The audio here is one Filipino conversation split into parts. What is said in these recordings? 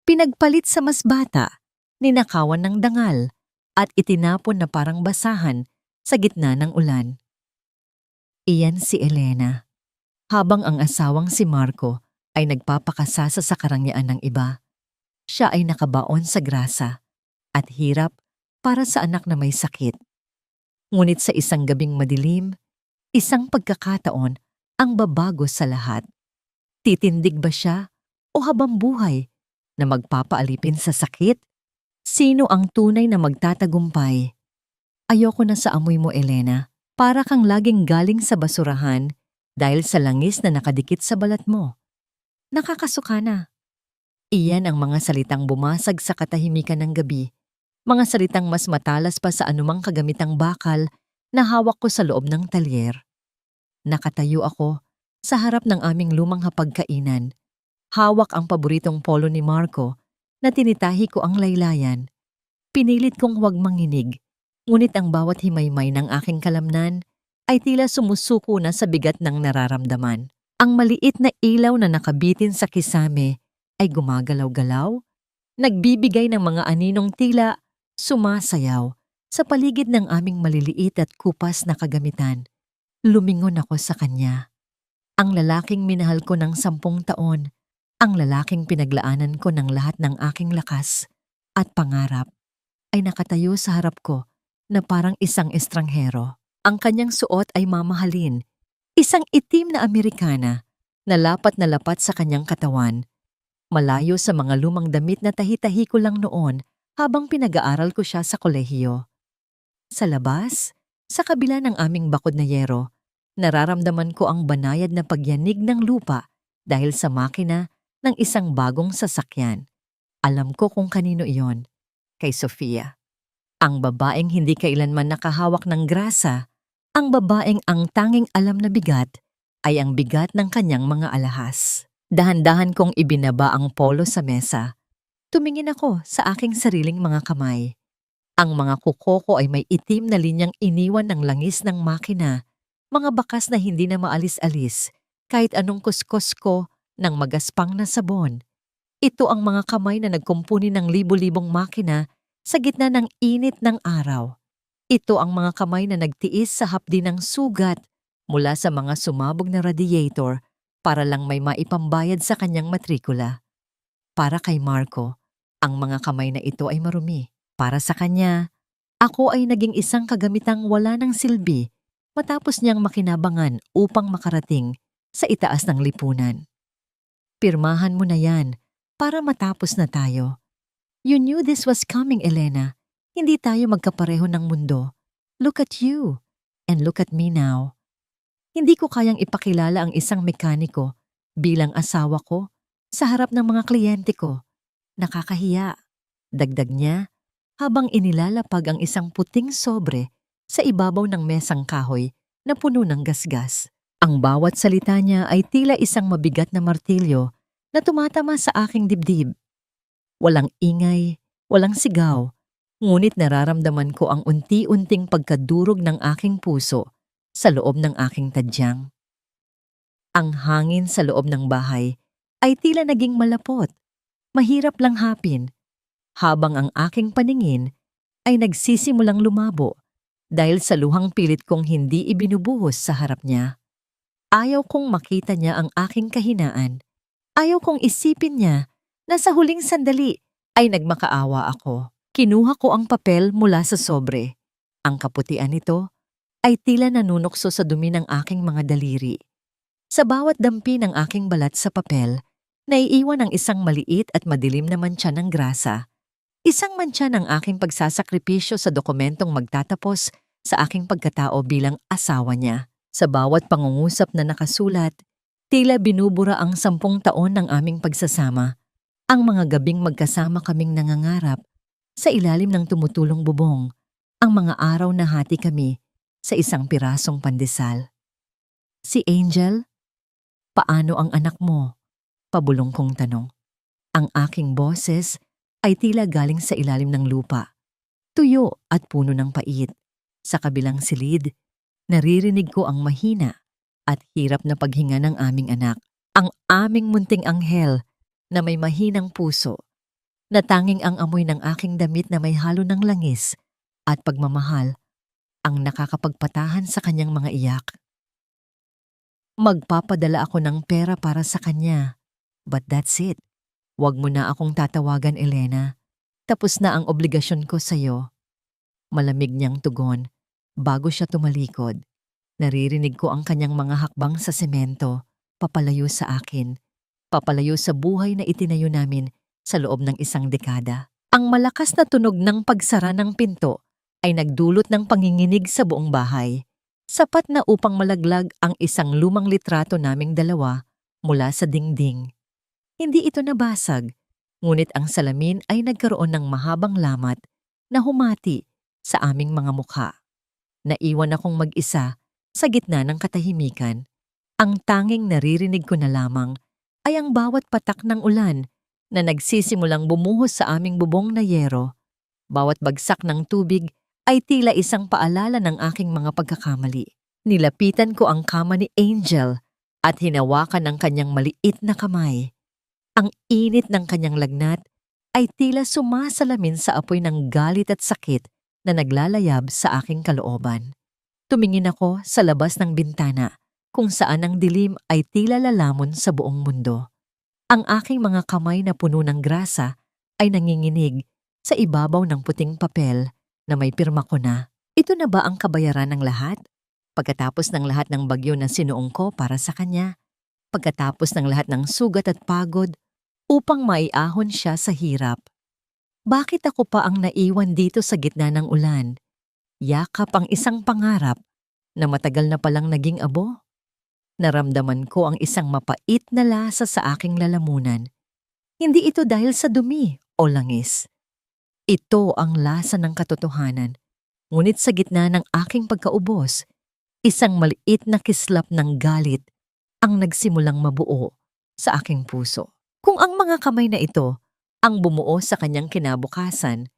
pinagpalit sa mas bata, ninakawan ng dangal, at itinapon na parang basahan sa gitna ng ulan. Iyan si Elena, habang ang asawang si Marco ay nagpapakasasa sa karangyaan ng iba. Siya ay nakabaon sa grasa at hirap para sa anak na may sakit. Ngunit sa isang gabing madilim, isang pagkakataon ang babago sa lahat. Titindig ba siya o habang buhay na magpapaalipin sa sakit? Sino ang tunay na magtatagumpay? Ayoko na sa amoy mo, Elena. Para kang laging galing sa basurahan dahil sa langis na nakadikit sa balat mo. Nakakasuka na. Iyan ang mga salitang bumasag sa katahimikan ng gabi. Mga salitang mas matalas pa sa anumang kagamitang bakal na hawak ko sa loob ng talyer. Nakatayo ako sa harap ng aming lumang hapagkainan. Hawak ang paboritong polo ni Marco na tinitahi ko ang laylayan. Pinilit kong huwag manginig, ngunit ang bawat himaymay ng aking kalamnan ay tila sumusuko na sa bigat ng nararamdaman. Ang maliit na ilaw na nakabitin sa kisame ay gumagalaw-galaw, nagbibigay ng mga aninong tila sumasayaw sa paligid ng aming maliliit at kupas na kagamitan. Lumingon ako sa kanya. Ang lalaking minahal ko ng 10 taon, ang lalaking pinaglaanan ko ng lahat ng aking lakas at pangarap, ay nakatayo sa harap ko na parang isang estranghero. Ang kanyang suot ay mamahalin, isang itim na Amerikana na lapat sa kanyang katawan, malayo sa mga lumang damit na tahi-tahi ko lang noon habang pinag-aaral ko siya sa kolehiyo. Sa labas, sa kabila ng aming bakod na yero, nararamdaman ko ang banayad na pagyanig ng lupa dahil sa makina ng isang bagong sasakyan. Alam ko kung kanino iyon, kay Sofia. Ang babaeng hindi kailanman nakahawak ng grasa, ang babaeng ang tanging alam na bigat ay ang bigat ng kanyang mga alahas. Dahan-dahan kong ibinaba ang polo sa mesa. Tumingin ako sa aking sariling mga kamay. Ang mga kuko ko ay may itim na linyang iniwan ng langis ng makina, mga bakas na hindi na maalis-alis kahit anong kuskos ko ng magaspang na sabon. Ito ang mga kamay na nagkumpuni ng libo-libong makina sa gitna ng init ng araw. Ito ang mga kamay na nagtiis sa hapdi ng sugat mula sa mga sumabog na radiator para lang may maipambayad sa kanyang matrikula. Para kay Marco, ang mga kamay na ito ay marumi. Para sa kanya, ako ay naging isang kagamitang wala ng silbi matapos niyang makinabangan upang makarating sa itaas ng lipunan. Pirmahan mo na yan para matapos na tayo. You knew this was coming, Elena. Hindi tayo magkapareho ng mundo. Look at you, and look at me now. Hindi ko kayang ipakilala ang isang mekaniko bilang asawa ko sa harap ng mga kliyente ko. Nakakahiya. Dagdag niya habang inilalapag ang isang puting sobre sa ibabaw ng mesang kahoy na puno ng gasgas. Ang bawat salita niya ay tila isang mabigat na martilyo na tumatama sa aking dibdib. Walang ingay, walang sigaw, ngunit nararamdaman ko ang unti-unting pagkadurog ng aking puso sa loob ng aking tadyang. Ang hangin sa loob ng bahay ay tila naging malapot, mahirap lang hapin, habang ang aking paningin ay nagsisimulang lumabo dahil sa luhang pilit kong hindi ibinubuhos sa harap niya. Ayaw kong makita niya ang aking kahinaan. Ayaw kong isipin niya na sa huling sandali ay nagmakaawa ako. Kinuha ko ang papel mula sa sobre. Ang kaputian nito ay tila nanunukso sa dumi ng aking mga daliri. Sa bawat dampi ng aking balat sa papel, naiiwan ang isang maliit at madilim na mantsa ng grasa. Isang mantsa ng aking pagsasakripisyo sa dokumentong magtatapos sa aking pagkatao bilang asawa niya. Sa bawat pangungusap na nakasulat, tila binubura ang 10 taon ng aming pagsasama. Ang mga gabing magkasama kaming nangangarap sa ilalim ng tumutulong bubong, ang mga araw na hati kami sa isang pirasong pandesal. Si Angel, paano ang anak mo? Pabulong kong tanong. Ang aking boses ay tila galing sa ilalim ng lupa, tuyo at puno ng pait. Sa kabilang silid, naririnig ko ang mahina at hirap na paghinga ng aming anak, ang aming munting anghel na may mahinang puso na tanging ang amoy ng aking damit na may halo ng langis at pagmamahal ang nakakapagpatahan sa kanyang mga iyak. Magpapadala ako ng pera para sa kanya. But that's it. Huwag mo na akong tatawagan, Elena. Tapos na ang obligasyon ko sa'yo. Malamig niyang tugon bago siya tumalikod. Naririnig ko ang kanyang mga hakbang sa semento, papalayo sa akin. Papalayo sa buhay na itinayo namin sa loob ng isang dekada. Ang malakas na tunog ng pagsara ng pinto ay nagdulot ng panginginig sa buong bahay. Sapat na upang malaglag ang isang lumang litrato naming dalawa mula sa dingding. Hindi ito nabasag, ngunit ang salamin ay nagkaroon ng mahabang lamat na humati sa aming mga mukha. Naiwan akong mag-isa sa gitna ng katahimikan. Ang tanging naririnig ko na lamang ay ang bawat patak ng ulan na nagsisimulang bumuhos sa aming bubong na yero. Bawat bagsak ng tubig ay tila isang paalala ng aking mga pagkakamali. Nilapitan ko ang kama ni Angel at hinawakan ang kanyang maliit na kamay. Ang init ng kanyang lagnat ay tila sumasalamin sa apoy ng galit at sakit na naglalayab sa aking kalooban. Tumingin ako sa labas ng bintana kung saan ang dilim ay tila lalamon sa buong mundo. Ang aking mga kamay na puno ng grasa ay nanginginig sa ibabaw ng puting papel na may pirma ko na. Ito na ba ang kabayaran ng lahat? Pagkatapos ng lahat ng bagyo na sinuong ko para sa kanya, pagkatapos ng lahat ng sugat at pagod upang maiahon siya sa hirap. Bakit ako pa ang naiwan dito sa gitna ng ulan? Yakap ang isang pangarap na matagal na palang naging abo. Naramdaman ko ang isang mapait na lasa sa aking lalamunan. Hindi ito dahil sa dumi o langis. Ito ang lasa ng katotohanan. Ngunit sa gitna ng aking pagkaubos, isang maliit na kislap ng galit ang nagsimulang mabuo sa aking puso. Kung ang mga kamay na ito ang bumuo sa kanyang kinabukasan,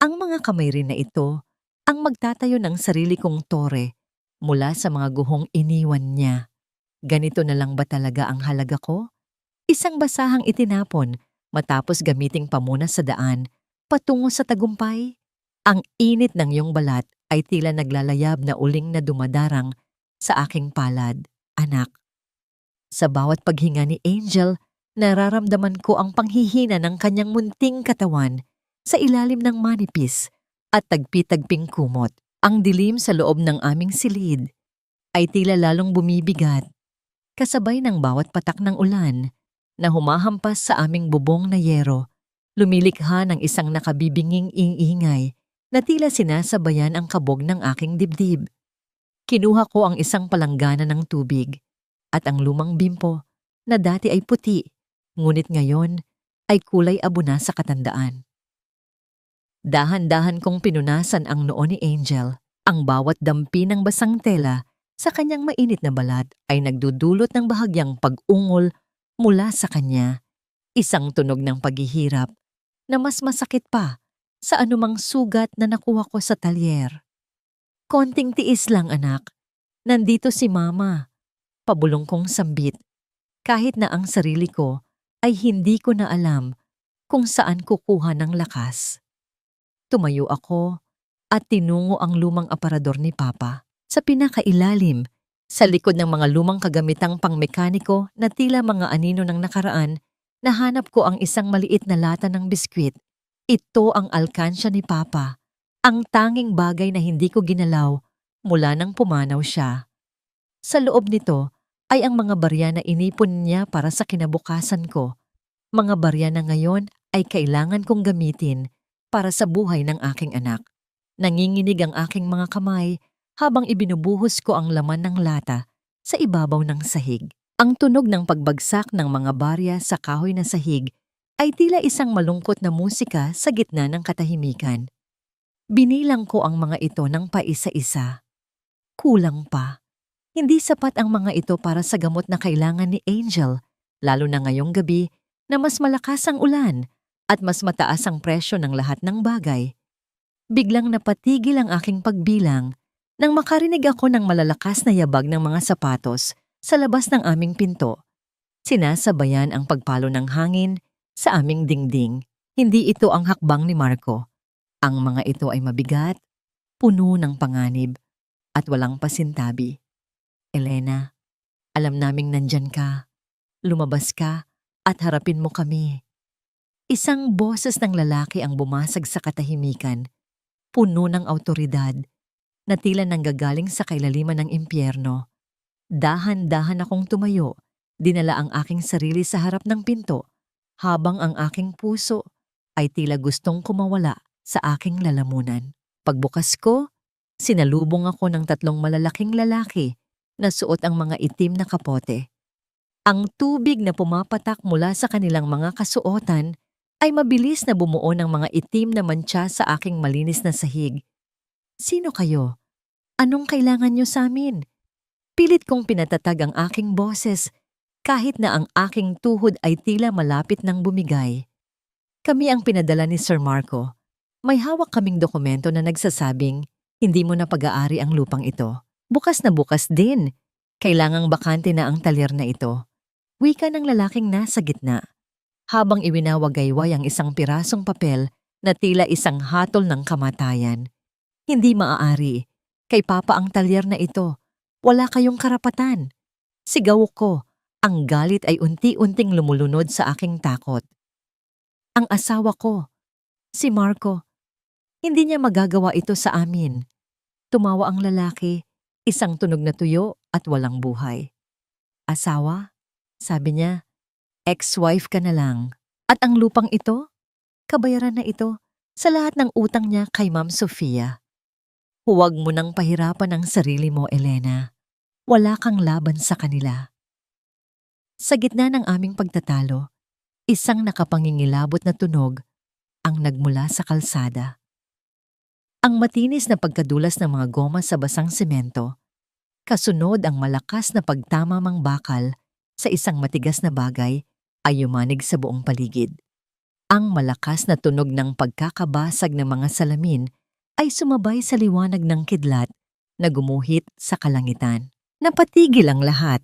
ang mga kamay rin na ito ang magtatayo ng sarili kong tore mula sa mga guhong iniwan niya. Ganito na lang ba talaga ang halaga ko? Isang basahang itinapon matapos gamiting pamunas sa daan patungo sa tagumpay? Ang init ng iyong balat ay tila naglalayab na uling na dumadarang sa aking palad, anak. Sa bawat paghinga ni Angel, nararamdaman ko ang panghihina ng kanyang munting katawan sa ilalim ng manipis at tagpi-tagping kumot. Ang dilim sa loob ng aming silid ay tila lalong bumibigat, kasabay ng bawat patak ng ulan na humahampas sa aming bubong na yero. Lumilikha ng isang nakabibinging ingay na tila sinasabayan ang kabog ng aking dibdib. Kinuha ko ang isang palanggana ng tubig at ang lumang bimpo na dati ay puti, ngunit ngayon ay kulay abo na sa katandaan. Dahan-dahan kong pinunasan ang noo ni Angel. Ang bawat dampi ng basang tela sa kanyang mainit na balat ay nagdudulot ng bahagyang pag-ungol mula sa kanya. Isang tunog ng paghihirap na mas masakit pa sa anumang sugat na nakuha ko sa talyer. Konting tiis lang, anak. Nandito si Mama. Pabulong kong sambit. Kahit na ang sarili ko ay hindi ko na alam kung saan kukuha ng lakas. Tumayo ako at tinungo ang lumang aparador ni Papa. Sa pinakailalim, sa likod ng mga lumang kagamitang pangmekaniko na tila mga anino ng nakaraan, nahanap ko ang isang maliit na lata ng biskwit. Ito ang alkansya ni Papa, ang tanging bagay na hindi ko ginalaw mula nang pumanaw siya. Sa loob nito ay ang mga barya na inipon niya para sa kinabukasan ko. Mga barya na ngayon ay kailangan kong gamitin para sa buhay ng aking anak. Nanginginig ang aking mga kamay habang ibinubuhos ko ang laman ng lata sa ibabaw ng sahig. Ang tunog ng pagbagsak ng mga barya sa kahoy na sahig ay tila isang malungkot na musika sa gitna ng katahimikan. Binilang ko ang mga ito ng paisa-isa. Kulang pa. Hindi sapat ang mga ito para sa gamot na kailangan ni Angel, lalo na ngayong gabi na mas malakas ang ulan at mas mataas ang presyo ng lahat ng bagay. Biglang napatigil ang aking pagbilang nang makarinig ako ng malalakas na yabag ng mga sapatos sa labas ng aming pinto. Sinasabayan ang pagpalo ng hangin sa aming dingding. Hindi ito ang hakbang ni Marco. Ang mga ito ay mabigat, puno ng panganib, at walang pasintabi. Elena, alam naming nandyan ka. Lumabas ka at harapin mo kami. Isang boses ng lalaki ang bumasag sa katahimikan, puno ng awtoridad, na tila nanggagaling sa kailaliman ng impyerno. Dahan-dahan akong tumayo, dinala ang aking sarili sa harap ng pinto, habang ang aking puso ay tila gustong kumawala sa aking lalamunan. Pagbukas ko, sinalubong ako ng 3 malalaking lalaki na suot ang mga itim na kapote. Ang tubig na pumapatak mula sa kanilang mga kasuotan ay mabilis na bumuo ng mga itim na mantsa sa aking malinis na sahig. Sino kayo? Anong kailangan nyo sa amin? Pilit kong pinatatag ang aking boses kahit na ang aking tuhod ay tila malapit ng bumigay. Kami ang pinadala ni Sir Marco. May hawak kaming dokumento na nagsasabing hindi mo na pag-aari ang lupang ito. Bukas na bukas din. Kailangang bakante na ang talyer na ito. Wika ng lalaking nasa gitna, habang iwinawagayway ang isang pirasong papel na tila isang hatol ng kamatayan. Hindi maaari. Kay Papa ang talyer na ito. Wala kayong karapatan. Sigaw ko. Ang galit ay unti-unting lumulunod sa aking takot. Ang asawa ko, si Marco, hindi niya magagawa ito sa amin. Tumawa ang lalaki, isang tunog na tuyo at walang buhay. Asawa? Sabi niya, ex-wife ka na lang. At ang lupang ito, kabayaran na ito sa lahat ng utang niya kay Ma'am Sofia. Huwag mo nang pahirapan ang sarili mo, Elena. Wala kang laban sa kanila. Sa gitna ng aming pagtatalo, isang nakapangingilabot na tunog ang nagmula sa kalsada. Ang matinis na pagkadulas ng mga goma sa basang semento, kasunod ang malakas na pagtamamang bakal sa isang matigas na bagay ay yumanig sa buong paligid. Ang malakas na tunog ng pagkakabasag ng mga salamin ay sumabay sa liwanag ng kidlat na gumuhit sa kalangitan. Napatigil ang lahat.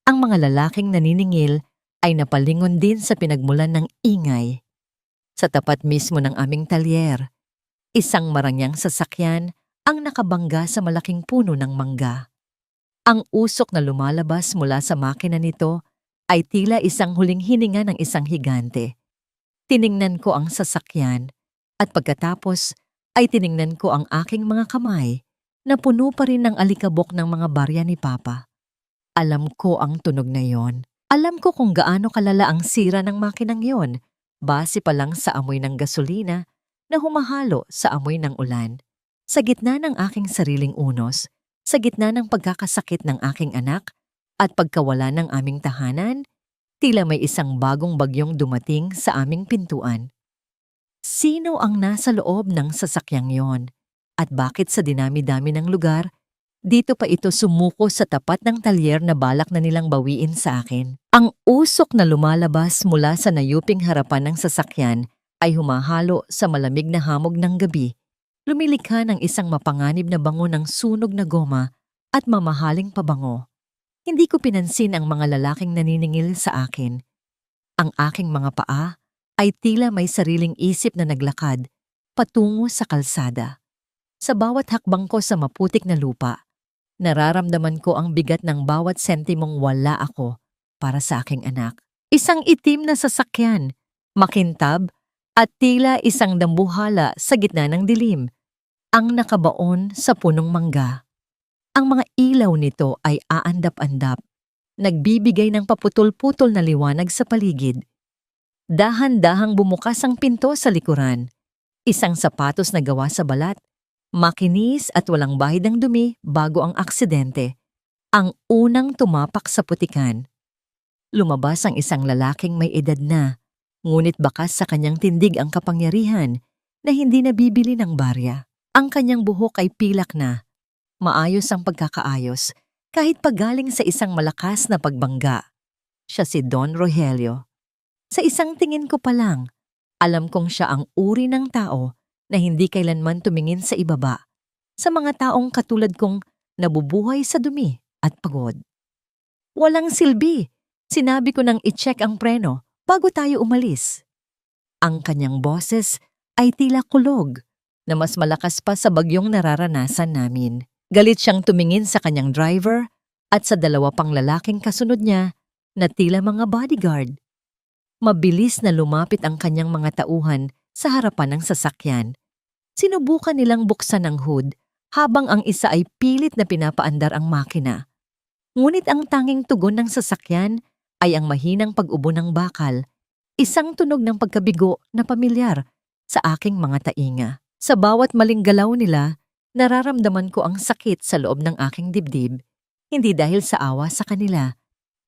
Ang mga lalaking naniningil ay napalingon din sa pinagmulan ng ingay. Sa tapat mismo ng aming talyer, isang marangyang sasakyan ang nakabangga sa malaking puno ng mangga. Ang usok na lumalabas mula sa makina nito ay tila isang huling hininga ng isang higante. Tiningnan ko ang sasakyan at pagkatapos ay tiningnan ko ang aking mga kamay na puno pa rin ng alikabok ng mga barya ni Papa. Alam ko ang tunog na yon. Alam ko kung gaano kalala ang sira ng makinang yon, base pa lang sa amoy ng gasolina na humahalo sa amoy ng ulan. Sa gitna ng aking sariling unos, sa gitna ng pagkakasakit ng aking anak at pagkawala ng aming tahanan, tila may isang bagong bagyong dumating sa aming pintuan. Sino ang nasa loob ng sasakyang yon? At bakit sa dinami-dami ng lugar, dito pa ito sumuko sa tapat ng talyer na balak na nilang bawiin sa akin? Ang usok na lumalabas mula sa nayuping harapan ng sasakyan ay humahalo sa malamig na hamog ng gabi. Lumilikha ng isang mapanganib na bango ng sunog na goma at mamahaling pabango. Hindi ko pinansin ang mga lalaking naniningil sa akin. Ang aking mga paa ay tila may sariling isip na naglakad patungo sa kalsada. Sa bawat hakbang ko sa maputik na lupa, nararamdaman ko ang bigat ng bawat sentimong wala ako para sa aking anak. Isang itim na sasakyan, makintab at tila isang dambuhala sa gitna ng dilim, ang nakabaon sa punong mangga. Ang mga ilaw nito ay aandap-andap, nagbibigay ng paputol-putol na liwanag sa paligid. Dahan-dahang bumukas ang pinto sa likuran. Isang sapatos na gawa sa balat, makinis at walang bahid ng dumi bago ang aksidente. Ang unang tumapak sa putikan. Lumabas ang isang lalaking may edad na, ngunit bakas sa kanyang tindig ang kapangyarihan na hindi nabibili ng barya. Ang kanyang buhok ay pilak na. Maayos ang pagkakaayos kahit pagaling sa isang malakas na pagbangga. Siya si Don Rogelio. Sa isang tingin ko pa lang, alam kong siya ang uri ng tao na hindi kailanman tumingin sa ibaba, sa mga taong katulad kong nabubuhay sa dumi at pagod. Walang silbi, sinabi ko nang i-check ang preno bago tayo umalis. Ang kanyang boses ay tila kulog na mas malakas pa sa bagyong nararanasan namin. Galit siyang tumingin sa kanyang driver at sa dalawa pang lalaking kasunod niya na tila mga bodyguard. Mabilis na lumapit ang kanyang mga tauhan sa harapan ng sasakyan. Sinubukan nilang buksan ang hood habang ang isa ay pilit na pinapaandar ang makina. Ngunit ang tanging tugon ng sasakyan ay ang mahinang pag-ubo ng bakal, isang tunog ng pagkabigo na pamilyar sa aking mga tainga. Sa bawat maling galaw nila, nararamdaman ko ang sakit sa loob ng aking dibdib, hindi dahil sa awa sa kanila,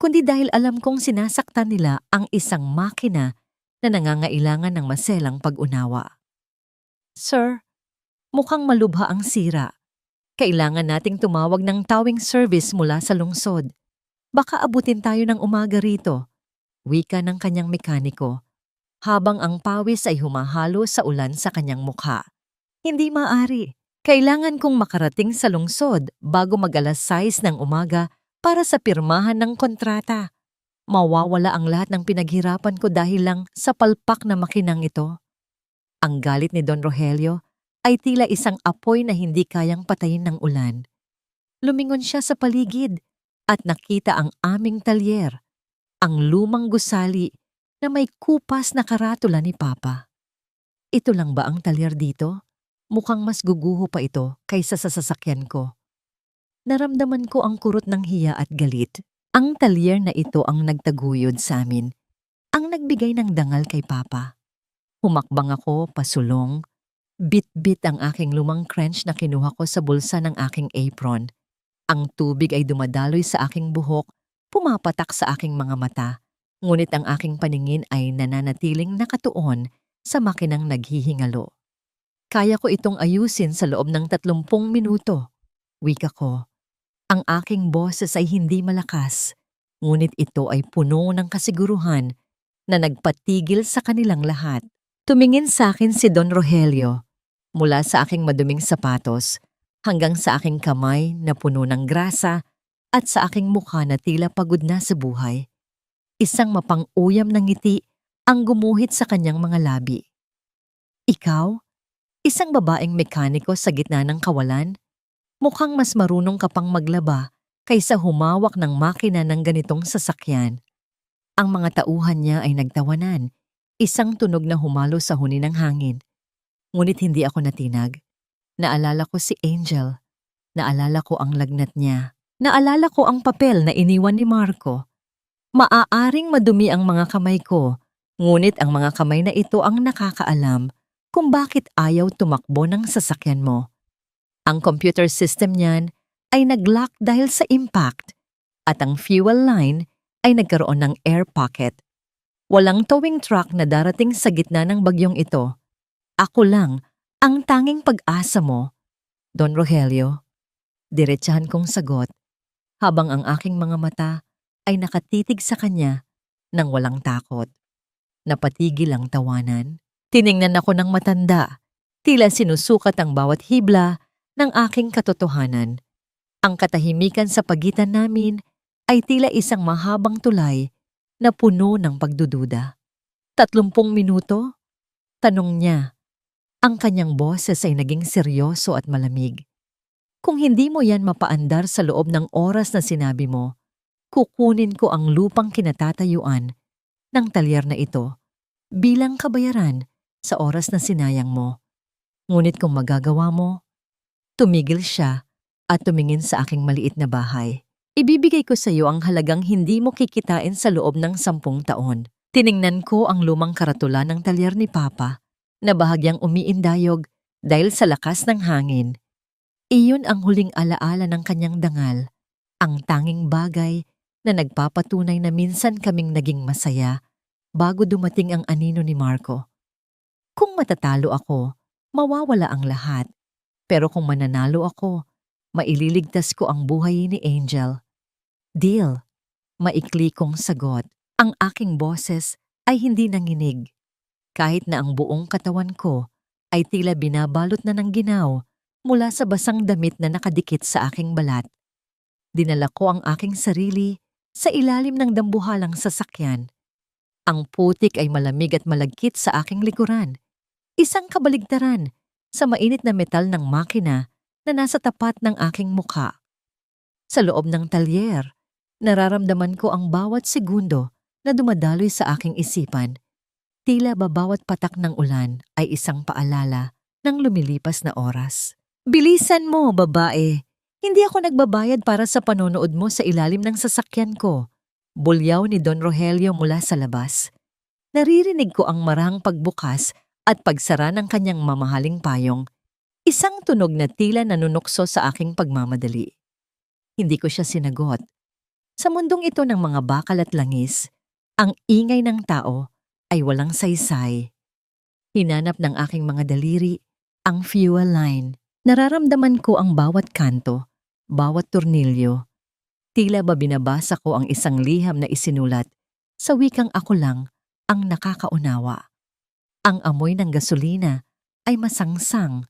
kundi dahil alam kong sinasaktan nila ang isang makina na nangangailangan ng maselang pag-unawa. Sir, mukhang malubha ang sira. Kailangan nating tumawag ng towing service mula sa lungsod. Baka abutin tayo ng umaga rito, wika ng kanyang mekaniko, habang ang pawis ay humahalo sa ulan sa kanyang mukha. Hindi maaari. Kailangan kong makarating sa lungsod bago mag-alas 6 ng umaga para sa pirmahan ng kontrata. Mawawala ang lahat ng pinaghirapan ko dahil lang sa palpak na makinang ito. Ang galit ni Don Rogelio ay tila isang apoy na hindi kayang patayin ng ulan. Lumingon siya sa paligid at nakita ang aming talyer, ang lumang gusali na may kupas na karatula ni Papa. Ito lang ba ang talyer dito? Mukhang mas guguho pa ito kaysa sa sasakyan ko. Naramdaman ko ang kurot ng hiya at galit. Ang talyer na ito ang nagtaguyod sa amin, ang nagbigay ng dangal kay Papa. Humakbang ako, pasulong. Bit-bit ang aking lumang crunch na kinuha ko sa bulsa ng aking apron. Ang tubig ay dumadaloy sa aking buhok, pumapatak sa aking mga mata. Ngunit ang aking paningin ay nananatiling nakatuon sa makinang naghihingalo. Kaya ko itong ayusin sa loob ng 30 minuto. Wika ko. Ang aking boses ay hindi malakas, ngunit ito ay puno ng kasiguruhan na nagpatigil sa kanilang lahat. Tumingin sa akin si Don Rogelio, mula sa aking maduming sapatos hanggang sa aking kamay na puno ng grasa at sa aking mukha na tila pagod na sa buhay. Isang mapang-uyam na ngiti ang gumuhit sa kanyang mga labi. Ikaw? Isang babaeng mekaniko sa gitna ng kawalan? Mukhang mas marunong ka pang maglaba kaysa humawak ng makina ng ganitong sasakyan. Ang mga tauhan niya ay nagtawanan, isang tunog na humalo sa huni ng hangin. Ngunit hindi ako natinag. Naalala ko si Angel. Naalala ko ang lagnat niya. Naalala ko ang papel na iniwan ni Marco. Maaaring madumi ang mga kamay ko, ngunit ang mga kamay na ito ang nakakaalam kung bakit ayaw tumakbo ng sasakyan mo. Ang computer system niyan ay nag-lock dahil sa impact at ang fuel line ay nagkaroon ng air pocket. Walang towing truck na darating sa gitna ng bagyong ito. Ako lang ang tanging pag-asa mo, Don Rogelio. Diretsahan kong sagot habang ang aking mga mata ay nakatitig sa kanya nang walang takot. Napatigil ang tawanan. Tiningnan ako ng matanda. Tila sinusukat ang bawat hibla ng aking katotohanan. Ang katahimikan sa pagitan namin ay tila isang mahabang tulay na puno ng pagdududa. 30 minuto? Tanong niya. Ang kanyang boses ay naging seryoso at malamig. Kung hindi mo yan mapaandar sa loob ng oras na sinabi mo, kukunin ko ang lupang kinatatayuan ng talyer na ito bilang kabayaran sa oras na sinayang mo. Ngunit kung magagawa mo, tumigil siya at tumingin sa aking maliit na bahay. Ibibigay ko sa iyo ang halagang hindi mo kikitain sa loob ng 10 taon. Tiningnan ko ang lumang karatula ng talyer ni Papa na bahagyang umiindayog dahil sa lakas ng hangin. Iyon ang huling alaala ng kanyang dangal, ang tanging bagay na nagpapatunay na minsan kaming naging masaya bago dumating ang anino ni Marco. Kung matatalo ako, mawawala ang lahat. Pero kung mananalo ako, maililigtas ko ang buhay ni Angel. Deal, maikli kong sagot. Ang aking boses ay hindi nanginig. Kahit na ang buong katawan ko ay tila binabalot na ng ginaw mula sa basang damit na nakadikit sa aking balat. Dinala ko ang aking sarili sa ilalim ng dambuhalang sasakyan. Ang putik ay malamig at malagkit sa aking likuran. Isang kabaligtaran sa mainit na metal ng makina na nasa tapat ng aking mukha. Sa loob ng talyer, nararamdaman ko ang bawat segundo na dumadaloy sa aking isipan. Tila ba bawat patak ng ulan ay isang paalala ng lumilipas na oras. Bilisan mo, babae! Hindi ako nagbabayad para sa panonood mo sa ilalim ng sasakyan ko. Bulyaw ni Don Rogelio mula sa labas. Naririnig ko ang marahang pagbukas at pagsara ng kanyang mamahaling payong. Isang tunog na tila nanunukso sa aking pagmamadali. Hindi ko siya sinagot. Sa mundong ito ng mga bakal at langis, ang ingay ng tao ay walang saysay. Hinanap ng aking mga daliri ang fuel line. Nararamdaman ko ang bawat kanto, bawat tornilyo. Tila ba binabasa ko ang isang liham na isinulat sa wikang ako lang ang nakakaunawa. Ang amoy ng gasolina ay masangsang,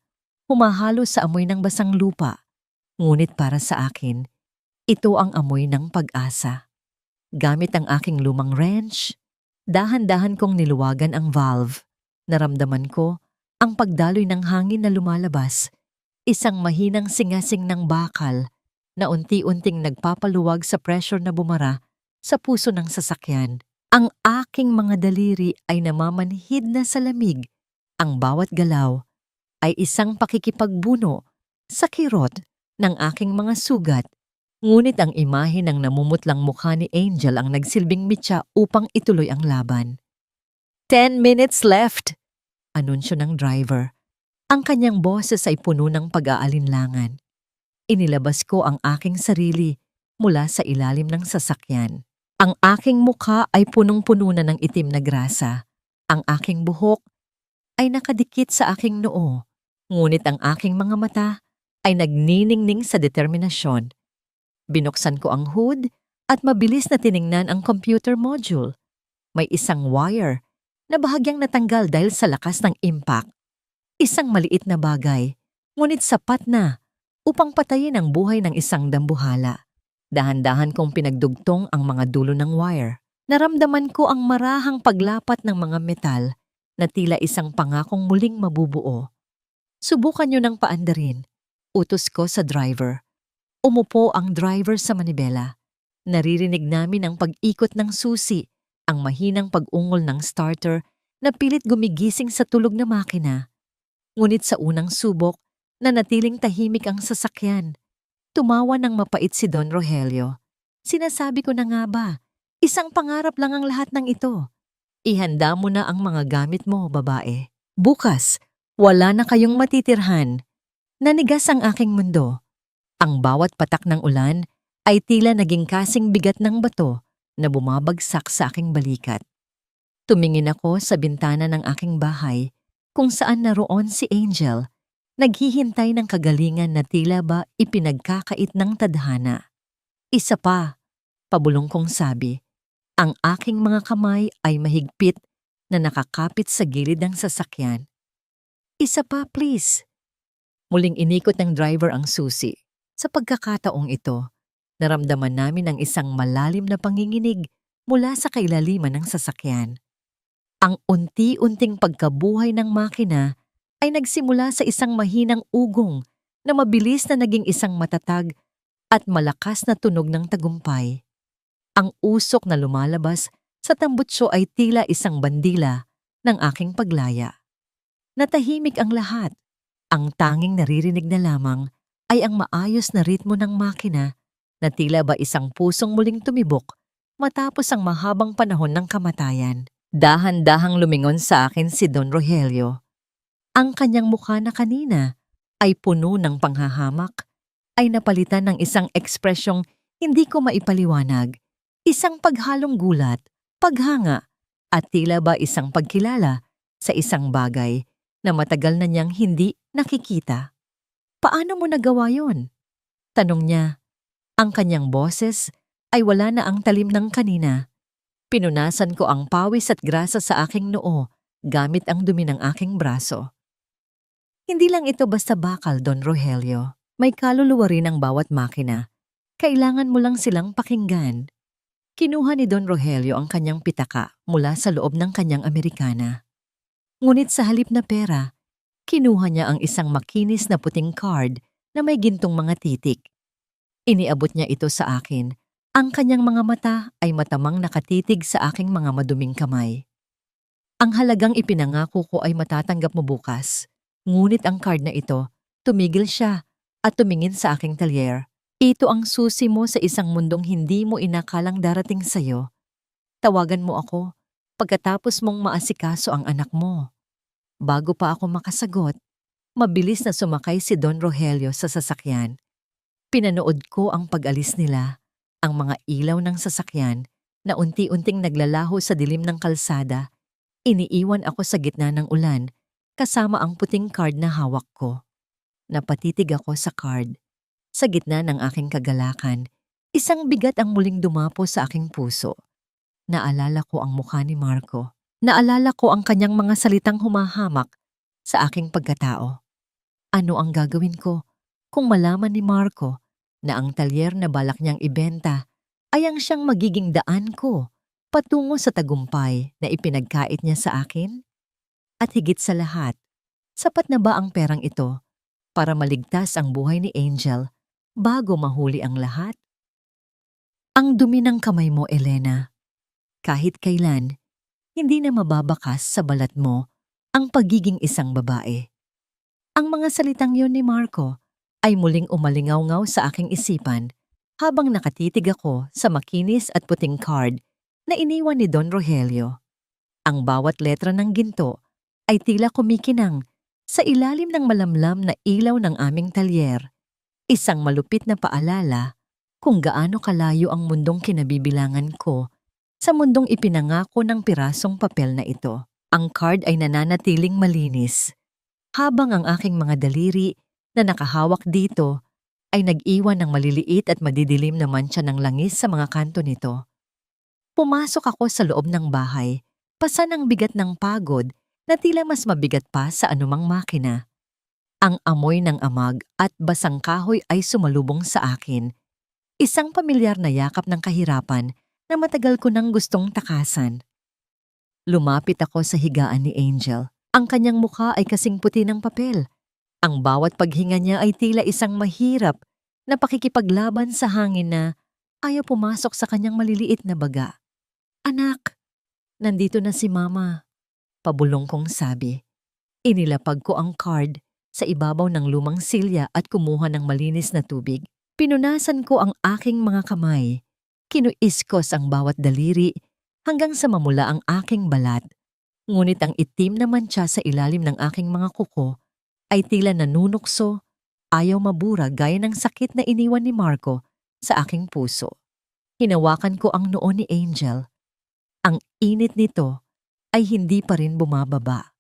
humahalo sa amoy ng basang lupa. Ngunit para sa akin, ito ang amoy ng pag-asa. Gamit ang aking lumang wrench, dahan-dahan kong niluwagan ang valve. Naramdaman ko ang pagdaloy ng hangin na lumalabas, isang mahinang singasing ng bakal na unti-unting nagpapaluwag sa pressure na bumara sa puso ng sasakyan. Ang aking mga daliri ay namamanhid na sa lamig. Ang bawat galaw ay isang pakikipagbuno sa kirot ng aking mga sugat. Ngunit ang imahe ng namumutlang mukha ni Angel ang nagsilbing mitya upang ituloy ang laban. 10 minutes left! Anunsyo ng driver. Ang kanyang boses ay puno ng pag-aalinlangan. Inilabas ko ang aking sarili mula sa ilalim ng sasakyan. Ang aking mukha ay punong-puno na ng itim na grasa. Ang aking buhok ay nakadikit sa aking noo. Ngunit ang aking mga mata ay nagniningning sa determinasyon. Binuksan ko ang hood at mabilis na tiningnan ang computer module. May isang wire na bahagyang natanggal dahil sa lakas ng impact. Isang maliit na bagay, ngunit sapat na upang patayin ang buhay ng isang dambuhala. Dahan-dahan kong pinagdugtong ang mga dulo ng wire. Naramdaman ko ang marahang paglapat ng mga metal na tila isang pangakong muling mabubuo. Subukan nyo ng paandarin. Utos ko sa driver. Umupo ang driver sa manibela. Naririnig namin ang pag-ikot ng susi, ang mahinang pag-ungol ng starter na pilit gumigising sa tulog na makina. Ngunit sa unang subok, nanatiling tahimik ang sasakyan. Tumawa ng mapait si Don Rogelio. Sinasabi ko na nga ba, isang pangarap lang ang lahat ng ito. Ihanda mo na ang mga gamit mo, babae. Bukas, wala na kayong matitirhan. Nanigas ang aking mundo. Ang bawat patak ng ulan ay tila naging kasing bigat ng bato na bumabagsak sa aking balikat. Tumingin ako sa bintana ng aking bahay kung saan naroon si Angel, naghihintay ng kagalingan na tila ba ipinagkakait ng tadhana. Isa pa, pabulong kong sabi, ang aking mga kamay ay mahigpit na nakakapit sa gilid ng sasakyan. Isa pa, please. Muling inikot ng driver ang susi. Sa pagkakataong ito, naramdaman namin ang isang malalim na panginginig mula sa kailaliman ng sasakyan. Ang unti-unting pagkabuhay ng makina ay nagsimula sa isang mahinang ugong na mabilis na naging isang matatag at malakas na tunog ng tagumpay. Ang usok na lumalabas sa tambutso ay tila isang bandila ng aking paglaya. Natahimik ang lahat. Ang tanging naririnig na lamang ay ang maayos na ritmo ng makina na tila ba isang pusong muling tumibok matapos ang mahabang panahon ng kamatayan. Dahan-dahang lumingon sa akin si Don Rogelio. Ang kanyang mukha na kanina ay puno ng panghahamak ay napalitan ng isang ekspresyong hindi ko maipaliwanag, isang paghalong gulat, paghanga, at tila ba isang pagkilala sa isang bagay na matagal na niyang hindi nakikita. Paano mo nagawa yon? Tanong niya. Ang kanyang boses ay wala na ang talim ng kanina. Pinunasan ko ang pawis at grasa sa aking noo gamit ang dumi ng aking braso. Hindi lang ito basta bakal, Don Rogelio. May kaluluwa rin ang bawat makina. Kailangan mo lang silang pakinggan. Kinuha ni Don Rogelio ang kanyang pitaka mula sa loob ng kanyang Amerikana. Ngunit sa halip na pera, kinuha niya ang isang makinis na puting card na may gintong mga titik. Iniabot niya ito sa akin. Ang kanyang mga mata ay matamang nakatitig sa aking mga maduming kamay. Ang halagang ipinangako ko ay matatanggap mo bukas. Ngunit ang card na ito, tumigil siya at tumingin sa aking talyer. Ito ang susi mo sa isang mundong hindi mo inakalang darating sa'yo. Tawagan mo ako pagkatapos mong maasikaso ang anak mo. Bago pa ako makasagot, mabilis na sumakay si Don Rogelio sa sasakyan. Pinanood ko ang pag-alis nila, ang mga ilaw ng sasakyan na unti-unting naglalaho sa dilim ng kalsada. Iniiwan ako sa gitna ng ulan kasama ang puting card na hawak ko. Napatitig ako sa card. Sa gitna ng aking kagalakan, isang bigat ang muling dumapo sa aking puso. Naalala ko ang mukha ni Marco. Naalala ko ang kanyang mga salitang humahamak sa aking pagkatao. Ano ang gagawin ko kung malaman ni Marco na ang talyer na balak niyang ibenta ay ang siyang magiging daan ko patungo sa tagumpay na ipinagkait niya sa akin? At higit sa lahat, sapat na ba ang perang ito para maligtas ang buhay ni Angel bago mahuli ang lahat? Ang dumi ng kamay mo, Elena. Kahit kailan, hindi na mababakas sa balat mo ang pagiging isang babae. Ang mga salitang yon ni Marco ay muling umalingaw-ngaw sa aking isipan habang nakatitig ako sa makinis at puting card na iniwan ni Don Rogelio. Ang bawat letra ng ginto ay tila kumikinang sa ilalim ng malamlam na ilaw ng aming talyer. Isang malupit na paalala kung gaano kalayo ang mundong kinabibilangan ko sa mundong ipinangako ng pirasong papel na ito. Ang card ay nananatiling malinis, habang ang aking mga daliri na nakahawak dito ay nag-iwan ng maliliit at madidilim na mantsa ng langis sa mga kanto nito. Pumasok ako sa loob ng bahay, pasan ang bigat ng pagod na tila mas mabigat pa sa anumang makina. Ang amoy ng amag at basang kahoy ay sumalubong sa akin. Isang pamilyar na yakap ng kahirapan na matagal ko nang gustong takasan. Lumapit ako sa higaan ni Angel. Ang kanyang mukha ay kasing puti ng papel. Ang bawat paghinga niya ay tila isang mahirap na pakikipaglaban sa hangin na ayaw pumasok sa kanyang maliliit na baga. Anak, nandito na si Mama, pabulong kong sabi. Inilapag ko ang card sa ibabaw ng lumang silya at kumuha ng malinis na tubig. Pinunasan ko ang aking mga kamay. Kinuiskos ang bawat daliri hanggang sa mamula ang aking balat. Ngunit ang itim na mantsa sa ilalim ng aking mga kuko ay tila nanunukso, ayaw mabura gaya ng sakit na iniwan ni Marco sa aking puso. Hinawakan ko ang noo ni Angel. Ang init nito ay hindi pa rin bumababa.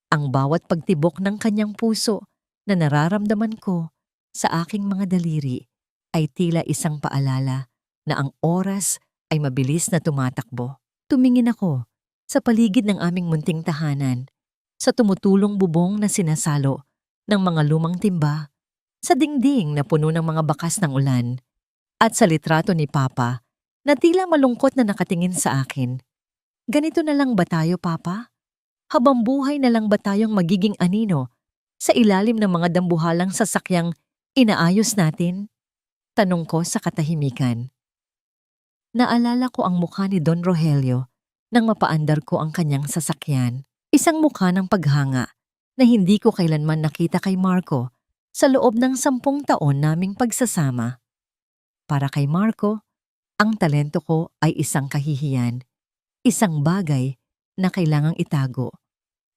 Ang bawat pagtibok ng kanyang puso na nararamdaman ko sa aking mga daliri ay tila isang paalala na ang oras ay mabilis na tumatakbo. Tumingin ako sa paligid ng aming munting tahanan, sa tumutulong bubong na sinasalo ng mga lumang timba, sa dingding na puno ng mga bakas ng ulan, at sa litrato ni Papa na tila malungkot na nakatingin sa akin. Ganito na lang ba tayo, Papa? Habang buhay na lang ba tayong magiging anino sa ilalim ng mga dambuhalang sasakyang inaayos natin? Tanong ko sa katahimikan. Naalala ko ang mukha ni Don Rogelio nang mapaandar ko ang kanyang sasakyan. Isang mukha ng paghanga na hindi ko kailanman nakita kay Marco sa loob ng 10 taon naming pagsasama. Para kay Marco, ang talento ko ay isang kahihiyan, isang bagay na kailangang itago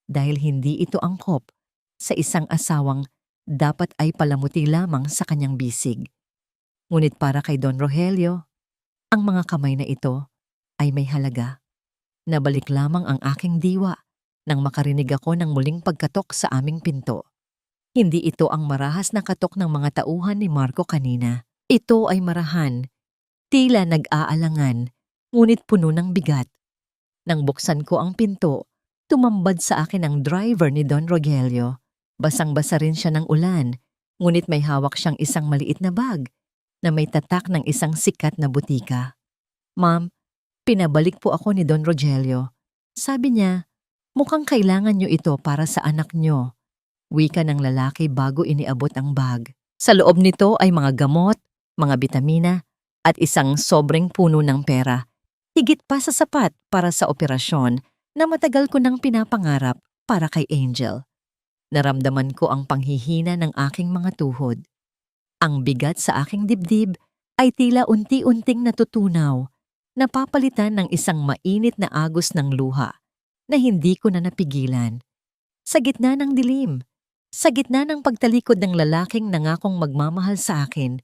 dahil hindi ito angkop sa isang asawang dapat ay palamuti lamang sa kanyang bisig. Ngunit para kay Don Rogelio, ang mga kamay na ito ay may halaga. Nabalik lamang ang aking diwa nang makarinig ako ng muling pagkatok sa aming pinto. Hindi ito ang marahas na katok ng mga tauhan ni Marco kanina. Ito ay marahan, tila nag-aalangan, ngunit puno ng bigat. Nang buksan ko ang pinto, tumambad sa akin ang driver ni Don Rogelio. Basang-basa rin siya ng ulan, ngunit may hawak siyang isang maliit na bag na may tatak ng isang sikat na butika. Ma'am, pinabalik po ako ni Don Rogelio. Sabi niya, mukhang kailangan niyo ito para sa anak niyo. Wika ng lalaki bago iniabot ang bag. Sa loob nito ay mga gamot, mga bitamina, at isang sobrang puno ng pera. Higit pa sa sapat para sa operasyon na matagal ko nang pinapangarap para kay Angel. Naramdaman ko ang panghihina ng aking mga tuhod. Ang bigat sa aking dibdib ay tila unti-unting natutunaw, napapalitan ng isang mainit na agos ng luha na hindi ko na napigilan. Sa gitna ng dilim, sa gitna ng pagtalikod ng lalaking nangakong magmamahal sa akin,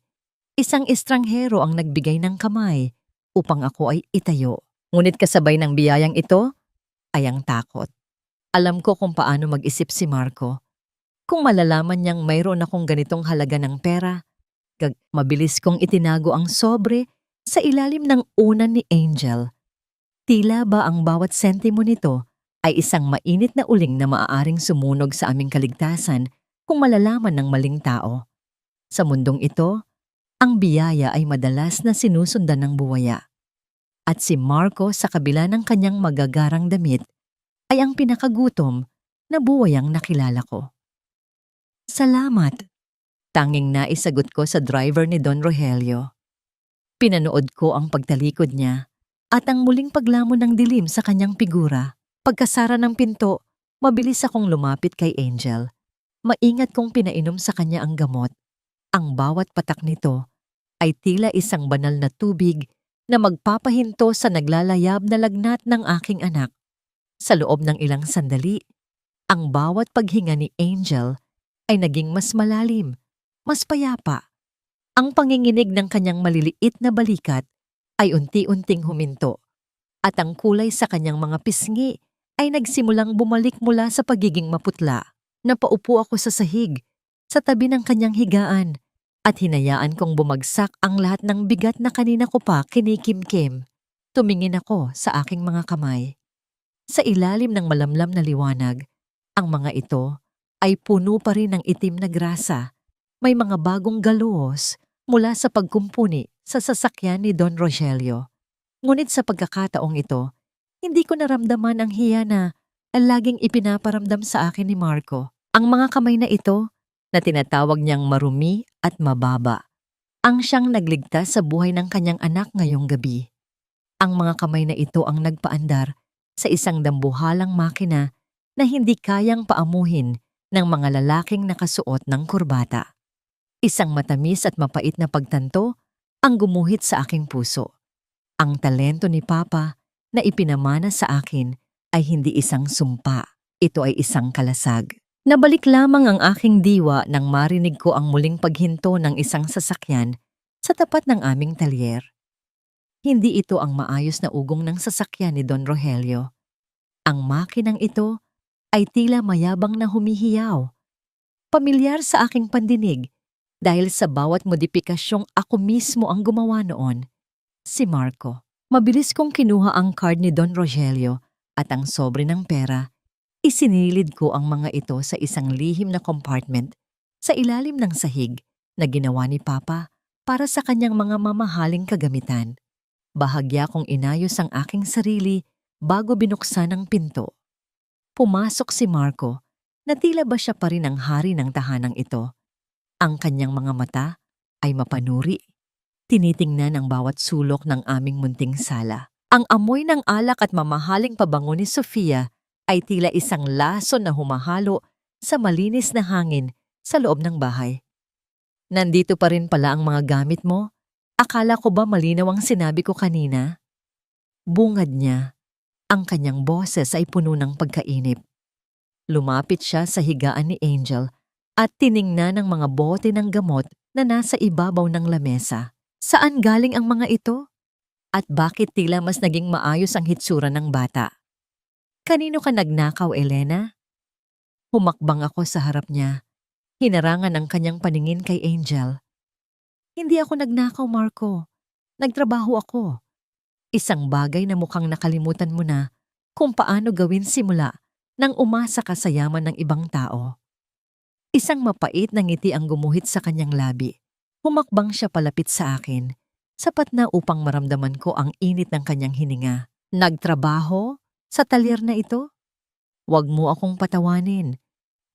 isang estranghero ang nagbigay ng kamay upang ako ay itayo. Ngunit kasabay ng biyayang ito ay ang takot. Alam ko kung paano mag-isip si Marco. Kung malalaman niyang mayroon akong ganitong halaga ng pera, mabilis kong itinago ang sobre sa ilalim ng unan ni Angel. Tila ba ang bawat sentimo nito ay isang mainit na uling na maaaring sumunog sa aming kaligtasan kung malalaman ng maling tao. Sa mundong ito, ang biyaya ay madalas na sinusundan ng buwaya. At si Marco sa kabila ng kanyang magagarang damit ay ang pinakagutom na buwayang nakilala ko. Salamat, tanging naisagot ko sa driver ni Don Rogelio. Pinanood ko ang pagtalikod niya at ang muling paglamon ng dilim sa kanyang figura. Pagkasara ng pinto, mabilis akong lumapit kay Angel. Maingat kong pinainom sa kanya ang gamot. Ang bawat patak nito ay tila isang banal na tubig na magpapahinto sa naglalayab na lagnat ng aking anak. Sa loob ng ilang sandali, ang bawat paghinga ni Angel ay naging mas malalim, mas payapa. Ang panginginig ng kanyang maliliit na balikat ay unti-unting huminto at ang kulay sa kanyang mga pisngi ay nagsimulang bumalik mula sa pagiging maputla. Napaupo ako sa sahig, sa tabi ng kanyang higaan at hinayaan kong bumagsak ang lahat ng bigat na kanina ko pa kinikimkim. Tumingin ako sa aking mga kamay. Sa ilalim ng malamlam na liwanag, ang mga ito ay puno pa rin ng itim na grasa. May mga bagong galuhos mula sa pagkumpuni sa sasakyan ni Don Rogelio. Ngunit sa pagkakataong ito, hindi ko naramdaman ang hiya na laging ipinaparamdam sa akin ni Marco. Ang mga kamay na ito, na tinatawag niyang marumi at mababa, ang siyang nagligtas sa buhay ng kanyang anak ngayong gabi. Ang mga kamay na ito ang nagpaandar sa isang dambuhalang makina na hindi kayang paamuhin ng mga lalaking nakasuot ng kurbata. Isang matamis at mapait na pagtanto ang gumuhit sa aking puso. Ang talento ni Papa na ipinamana sa akin ay hindi isang sumpa. Ito ay isang kalasag. Nabalik lamang ang aking diwa nang marinig ko ang muling paghinto ng isang sasakyan sa tapat ng aming talyer. Hindi ito ang maayos na ugong ng sasakyan ni Don Rogelio. Ang makinang ito ay tila mayabang na humihiyaw. Pamilyar sa aking pandinig dahil sa bawat modipikasyong ako mismo ang gumawa noon. Si Marco. Mabilis kong kinuha ang card ni Don Rogelio at ang sobre ng pera. Isinilid ko ang mga ito sa isang lihim na compartment sa ilalim ng sahig na ginawa ni Papa para sa kanyang mga mamahaling kagamitan. Bahagya kong inayos ang aking sarili bago binuksan ang pinto. Pumasok si Marco na tila ba siya pa rin ang hari ng tahanang ito. Ang kanyang mga mata ay mapanuri. Tinitingnan ang bawat sulok ng aming munting sala. Ang amoy ng alak at mamahaling pabango ni Sofia ay tila isang laso na humahalo sa malinis na hangin sa loob ng bahay. Nandito pa rin pala ang mga gamit mo? Akala ko ba malinaw ang sinabi ko kanina? Bungad niya. Ang kanyang boses ay puno ng pagkainip. Lumapit siya sa higaan ni Angel at tiningnan ang mga bote ng gamot na nasa ibabaw ng lamesa. Saan galing ang mga ito? At bakit tila mas naging maayos ang hitsura ng bata? Kanino ka nagnakaw, Elena? Humakbang ako sa harap niya. Hinarangan ang kanyang paningin kay Angel. Hindi ako nagnakaw, Marco. Nagtrabaho ako. Isang bagay na mukhang nakalimutan mo na kung paano gawin simula nang umasa ka sa yaman ng ibang tao. Isang mapait na ngiti ang gumuhit sa kanyang labi. Humakbang siya palapit sa akin sapat na upang maramdaman ko ang init ng kanyang hininga. Nagtrabaho sa talyer na ito? Huwag mo akong patawanin.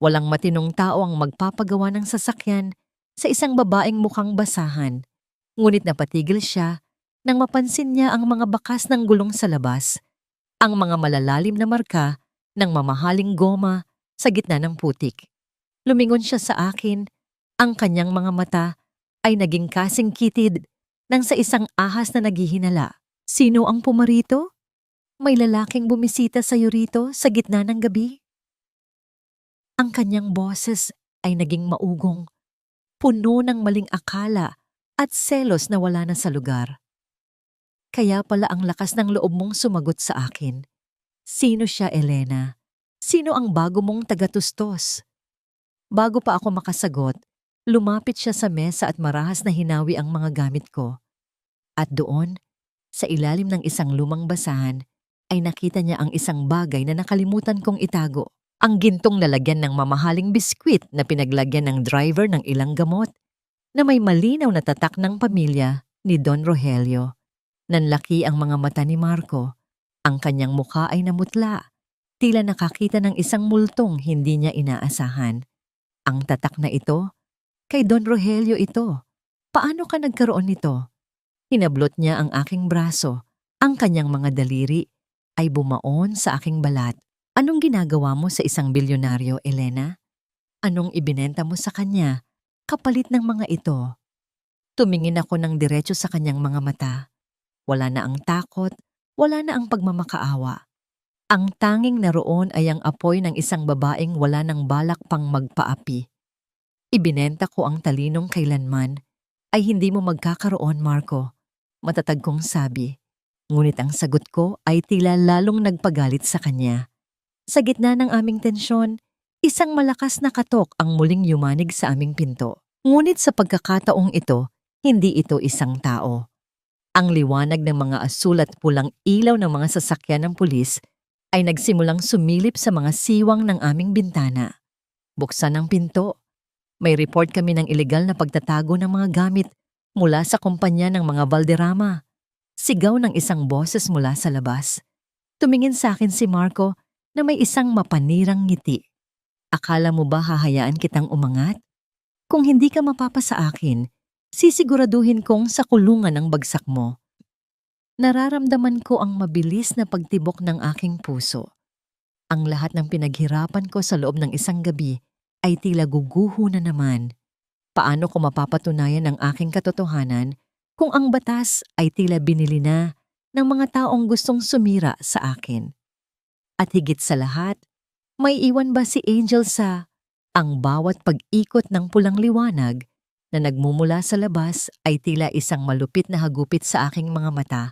Walang matinong tao ang magpapagawa ng sasakyan sa isang babaeng mukhang basahan. Ngunit napatigil siya nang mapansin niya ang mga bakas ng gulong sa labas, ang mga malalalim na marka ng mamahaling goma sa gitna ng putik. Lumingon siya sa akin, ang kanyang mga mata ay naging kasing kitid nang sa isang ahas na naghihinala. Sino ang pumarito? May lalaking bumisita sa rito sa gitna ng gabi? Ang kanyang boses ay naging maugong, puno ng maling akala at selos na wala na sa lugar. Kaya pala ang lakas ng loob mong sumagot sa akin. Sino siya, Elena? Sino ang bago mong tagatustos? Bago pa ako makasagot, lumapit siya sa mesa at marahas na hinawi ang mga gamit ko. At doon, sa ilalim ng isang lumang basahan, ay nakita niya ang isang bagay na nakalimutan kong itago. Ang gintong lalagyan ng mamahaling biskwit na pinaglagyan ng driver ng ilang gamot na may malinaw na tatak ng pamilya ni Don Rogelio. Nanlaki ang mga mata ni Marco. Ang kanyang mukha ay namutla. Tila nakakita ng isang multong hindi niya inaasahan. Ang tatak na ito, kay Don Rogelio ito. Paano ka nagkaroon nito? Hinablot niya ang aking braso. Ang kanyang mga daliri ay bumaon sa aking balat. Anong ginagawa mo sa isang bilyonaryo, Elena? Anong ibinenta mo sa kanya kapalit ng mga ito? Tumingin ako ng diretso sa kanyang mga mata. Wala na ang takot, wala na ang pagmamakaawa. Ang tanging naroon ay ang apoy ng isang babaeng wala ng balak pang magpaapi. Ibinenta ko ang talinong kailanman ay hindi mo magkakaroon, Marco. Matatag kong sabi. Ngunit ang sagot ko ay tila lalong nagpagalit sa kanya. Sa gitna ng aming tensyon, isang malakas na katok ang muling yumanig sa aming pinto. Ngunit sa pagkakataong ito, hindi ito isang tao. Ang liwanag ng mga asul at pulang ilaw ng mga sasakyan ng pulis ay nagsimulang sumilip sa mga siwang ng aming bintana. Buksan ang pinto. May report kami ng ilegal na pagtatago ng mga gamit mula sa kumpanya ng mga Valderrama. Sigaw ng isang boses mula sa labas. Tumingin sa akin si Marco na may isang mapanirang ngiti. Akala mo ba hahayaan kitang umangat? Kung hindi ka mapapa sa akin, sisiguraduhin kong sa kulungan ang bagsak mo. Nararamdaman ko ang mabilis na pagtibok ng aking puso. Ang lahat ng pinaghirapan ko sa loob ng isang gabi ay tila guguho na naman. Paano ko mapapatunayan ang aking katotohanan kung ang batas ay tila binili na ng mga taong gustong sumira sa akin? At higit sa lahat, may iwan ba si Angel sa ang bawat pag-ikot ng pulang liwanag na nagmumula sa labas ay tila isang malupit na hagupit sa aking mga mata.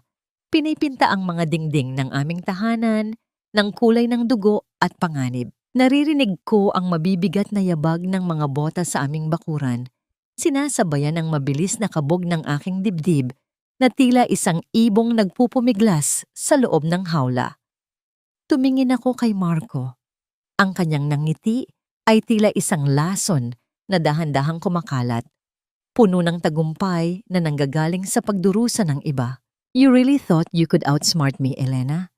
Pinipinta ang mga dingding ng aming tahanan ng kulay ng dugo at panganib. Naririnig ko ang mabibigat na yabag ng mga bota sa aming bakuran, sinasabayan ng mabilis na kabog ng aking dibdib na tila isang ibong nagpupumiglas sa loob ng hawla. Tumingin ako kay Marco. Ang kanyang nangiti ay tila isang lason na dahan-dahang kumakalat, puno ng tagumpay na nanggagaling sa pagdurusa ng iba. You really thought you could outsmart me, Elena?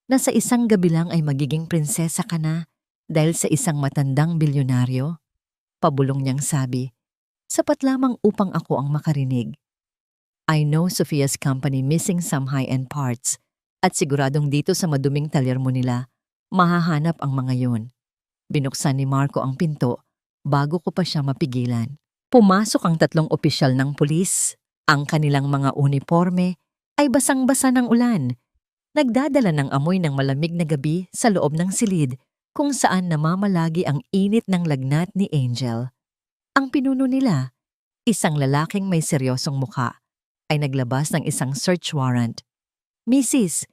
Na sa isang gabi lang ay magiging prinsesa ka na dahil sa isang matandang bilyonaryo? Pabulong niyang sabi, sapat lamang upang ako ang makarinig. I know Sophia's company missing some high-end parts at siguradong dito sa maduming talyer mo nila, mahahanap ang mga yun. Binuksan ni Marco ang pinto bago ko pa siya mapigilan. Pumasok ang 3 opisyal ng pulis. Ang kanilang mga uniforme ay basang-basa ng ulan. Nagdadala ng amoy ng malamig na gabi sa loob ng silid kung saan namamalagi ang init ng lagnat ni Angel. Ang pinuno nila, isang lalaking may seryosong mukha, ay naglabas ng isang search warrant. Mrs.,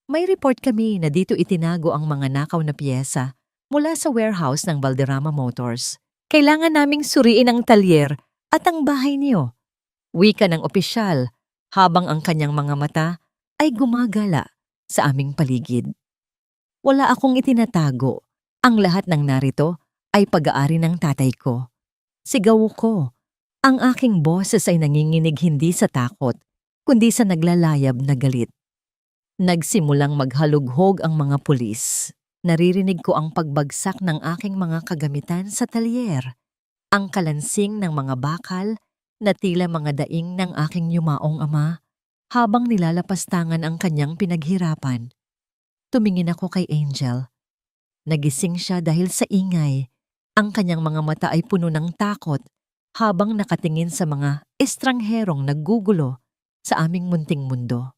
may report kami na dito itinago ang mga nakaw na piyesa mula sa warehouse ng Valderrama Motors. Kailangan naming suriin ang talyer at ang bahay niyo. Wika ng opisyal habang ang kanyang mga mata ay gumagala sa aming paligid. Wala akong itinatago. Ang lahat ng narito ay pag-aari ng tatay ko. Sigaw ko. Ang aking boses ay nanginginig hindi sa takot, kundi sa naglalayab na galit. Nagsimulang maghalughog ang mga pulis. Naririnig ko ang pagbagsak ng aking mga kagamitan sa talyer, ang kalansing ng mga bakal na tila mga daing ng aking yumaong ama habang nilalapastangan ang kanyang pinaghirapan. Tumingin ako kay Angel. Nagising siya dahil sa ingay. Ang kanyang mga mata ay puno ng takot habang nakatingin sa mga estrangherong naggugulo sa aming munting mundo.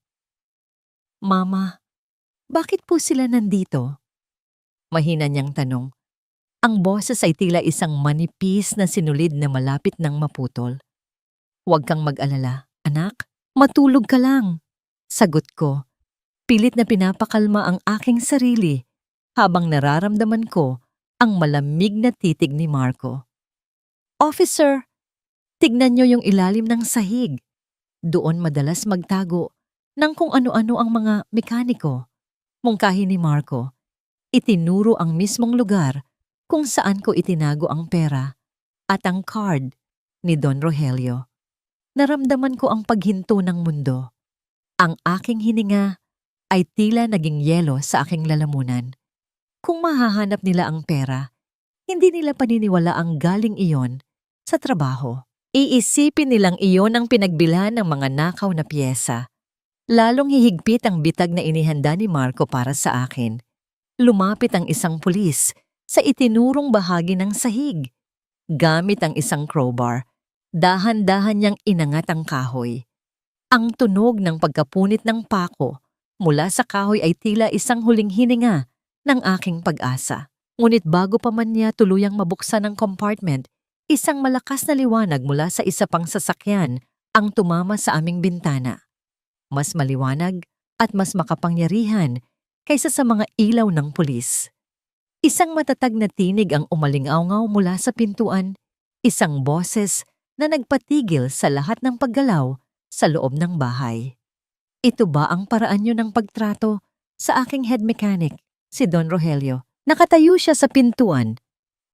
Mama, bakit po sila nandito? Mahina niyang tanong. Ang boses ay tila isang manipis na sinulid na malapit ng maputol. Huwag kang mag-alala, anak. Matulog ka lang. Sagot ko. Pilit na pinapakalma ang aking sarili habang nararamdaman ko ang malamig na titig ni Marco. Officer, tignan niyo yung ilalim ng sahig. Doon madalas magtago ng kung ano-ano ang mga mekaniko. Mungkahi ni Marco, itinuro ang mismong lugar kung saan ko itinago ang pera at ang card ni Don Rogelio. Naramdaman ko ang paghinto ng mundo. Ang aking hininga ay tila naging yelo sa aking lalamunan. Kung mahahanap nila ang pera, hindi nila paniniwala ang galing iyon sa trabaho. Iisipin nilang iyon ang pinagbilhan ng mga nakaw na piyesa. Lalong hihigpit ang bitag na inihanda ni Marco para sa akin. Lumapit ang isang pulis sa itinurong bahagi ng sahig. Gamit ang isang crowbar, dahan-dahan niyang inangat ang kahoy. Ang tunog ng pagkapunit ng pako mula sa kahoy ay tila isang huling hininga ng aking pag-asa. Ngunit bago pa man niya tuluyang mabuksan ang compartment, isang malakas na liwanag mula sa isa pang sasakyan ang tumama sa aming bintana. Mas maliwanag at mas makapangyarihan kaysa sa mga ilaw ng pulis. Isang matatag na tinig ang umalingaw-ngaw mula sa pintuan, isang boses na nagpatigil sa lahat ng paggalaw sa loob ng bahay. Ito ba ang paraan niyo ng pagtrato sa aking head mechanic, si Don Rogelio? Nakatayo siya sa pintuan,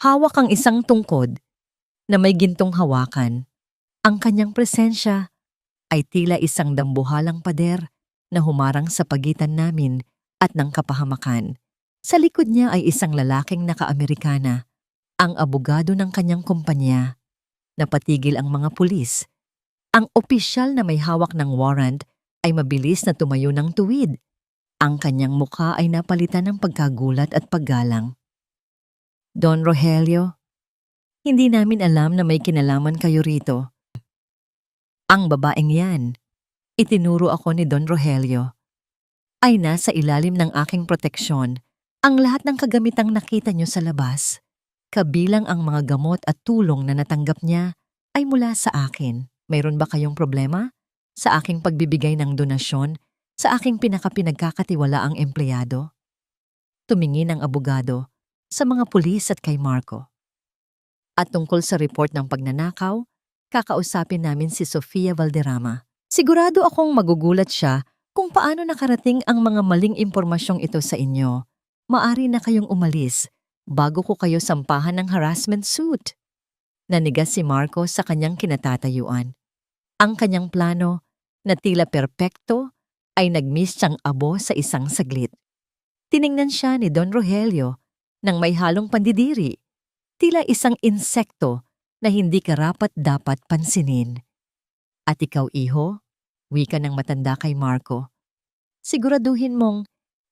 hawak ang isang tungkod na may gintong hawakan. Ang kanyang presensya ay tila isang dambuhalang pader na humarang sa pagitan namin at ng kapahamakan. Sa likod niya ay isang lalaking naka-Amerikana, ang abogado ng kanyang kumpanya. Napatigil ang mga pulis. Ang opisyal na may hawak ng warrant ay mabilis na tumayo ng tuwid. Ang kanyang mukha ay napalitan ng pagkagulat at paggalang. Don Rogelio, hindi namin alam na may kinalaman kayo rito. Ang babaeng yan, itinuro ako ni Don Rogelio, ay nasa ilalim ng aking proteksyon. Ang lahat ng kagamitang nakita niyo sa labas, kabilang ang mga gamot at tulong na natanggap niya, ay mula sa akin. Mayroon ba kayong problema sa aking pagbibigay ng donasyon sa aking pinagkakatiwalaang empleyado? Tumingin ang abogado sa mga pulis at kay Marco. At tungkol sa report ng pagnanakaw, kakausapin namin si Sofia Valderrama. Sigurado akong magugulat siya kung paano nakarating ang mga maling impormasyong ito sa inyo. Maari na kayong umalis bago ko kayo sampahan ng harassment suit. Nanigas si Marco sa kanyang kinatatayuan. Ang kanyang plano na tila perpekto ay nag-miss siyang abo sa isang saglit. Tiningnan siya ni Don Rogelio nang may halong pandidiri, tila isang insekto na hindi karapat-dapat pansinin. At ikaw, iho, wika ng matanda kay Marco, siguraduhin mong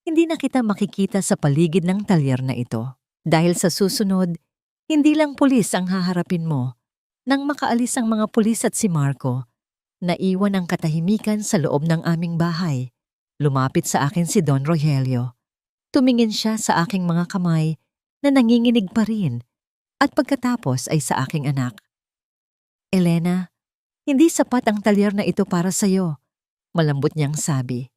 hindi na kita makikita sa paligid ng talyer na ito. Dahil sa susunod, hindi lang pulis ang haharapin mo. Nang makaalis ang mga pulis at si Marco, naiwan ang katahimikan sa loob ng aming bahay. Lumapit sa akin si Don Rogelio. Tumingin siya sa aking mga kamay na nanginginig pa rin at pagkatapos ay sa aking anak. Elena, hindi sapat ang talyer na ito para sa'yo, malambot niyang sabi.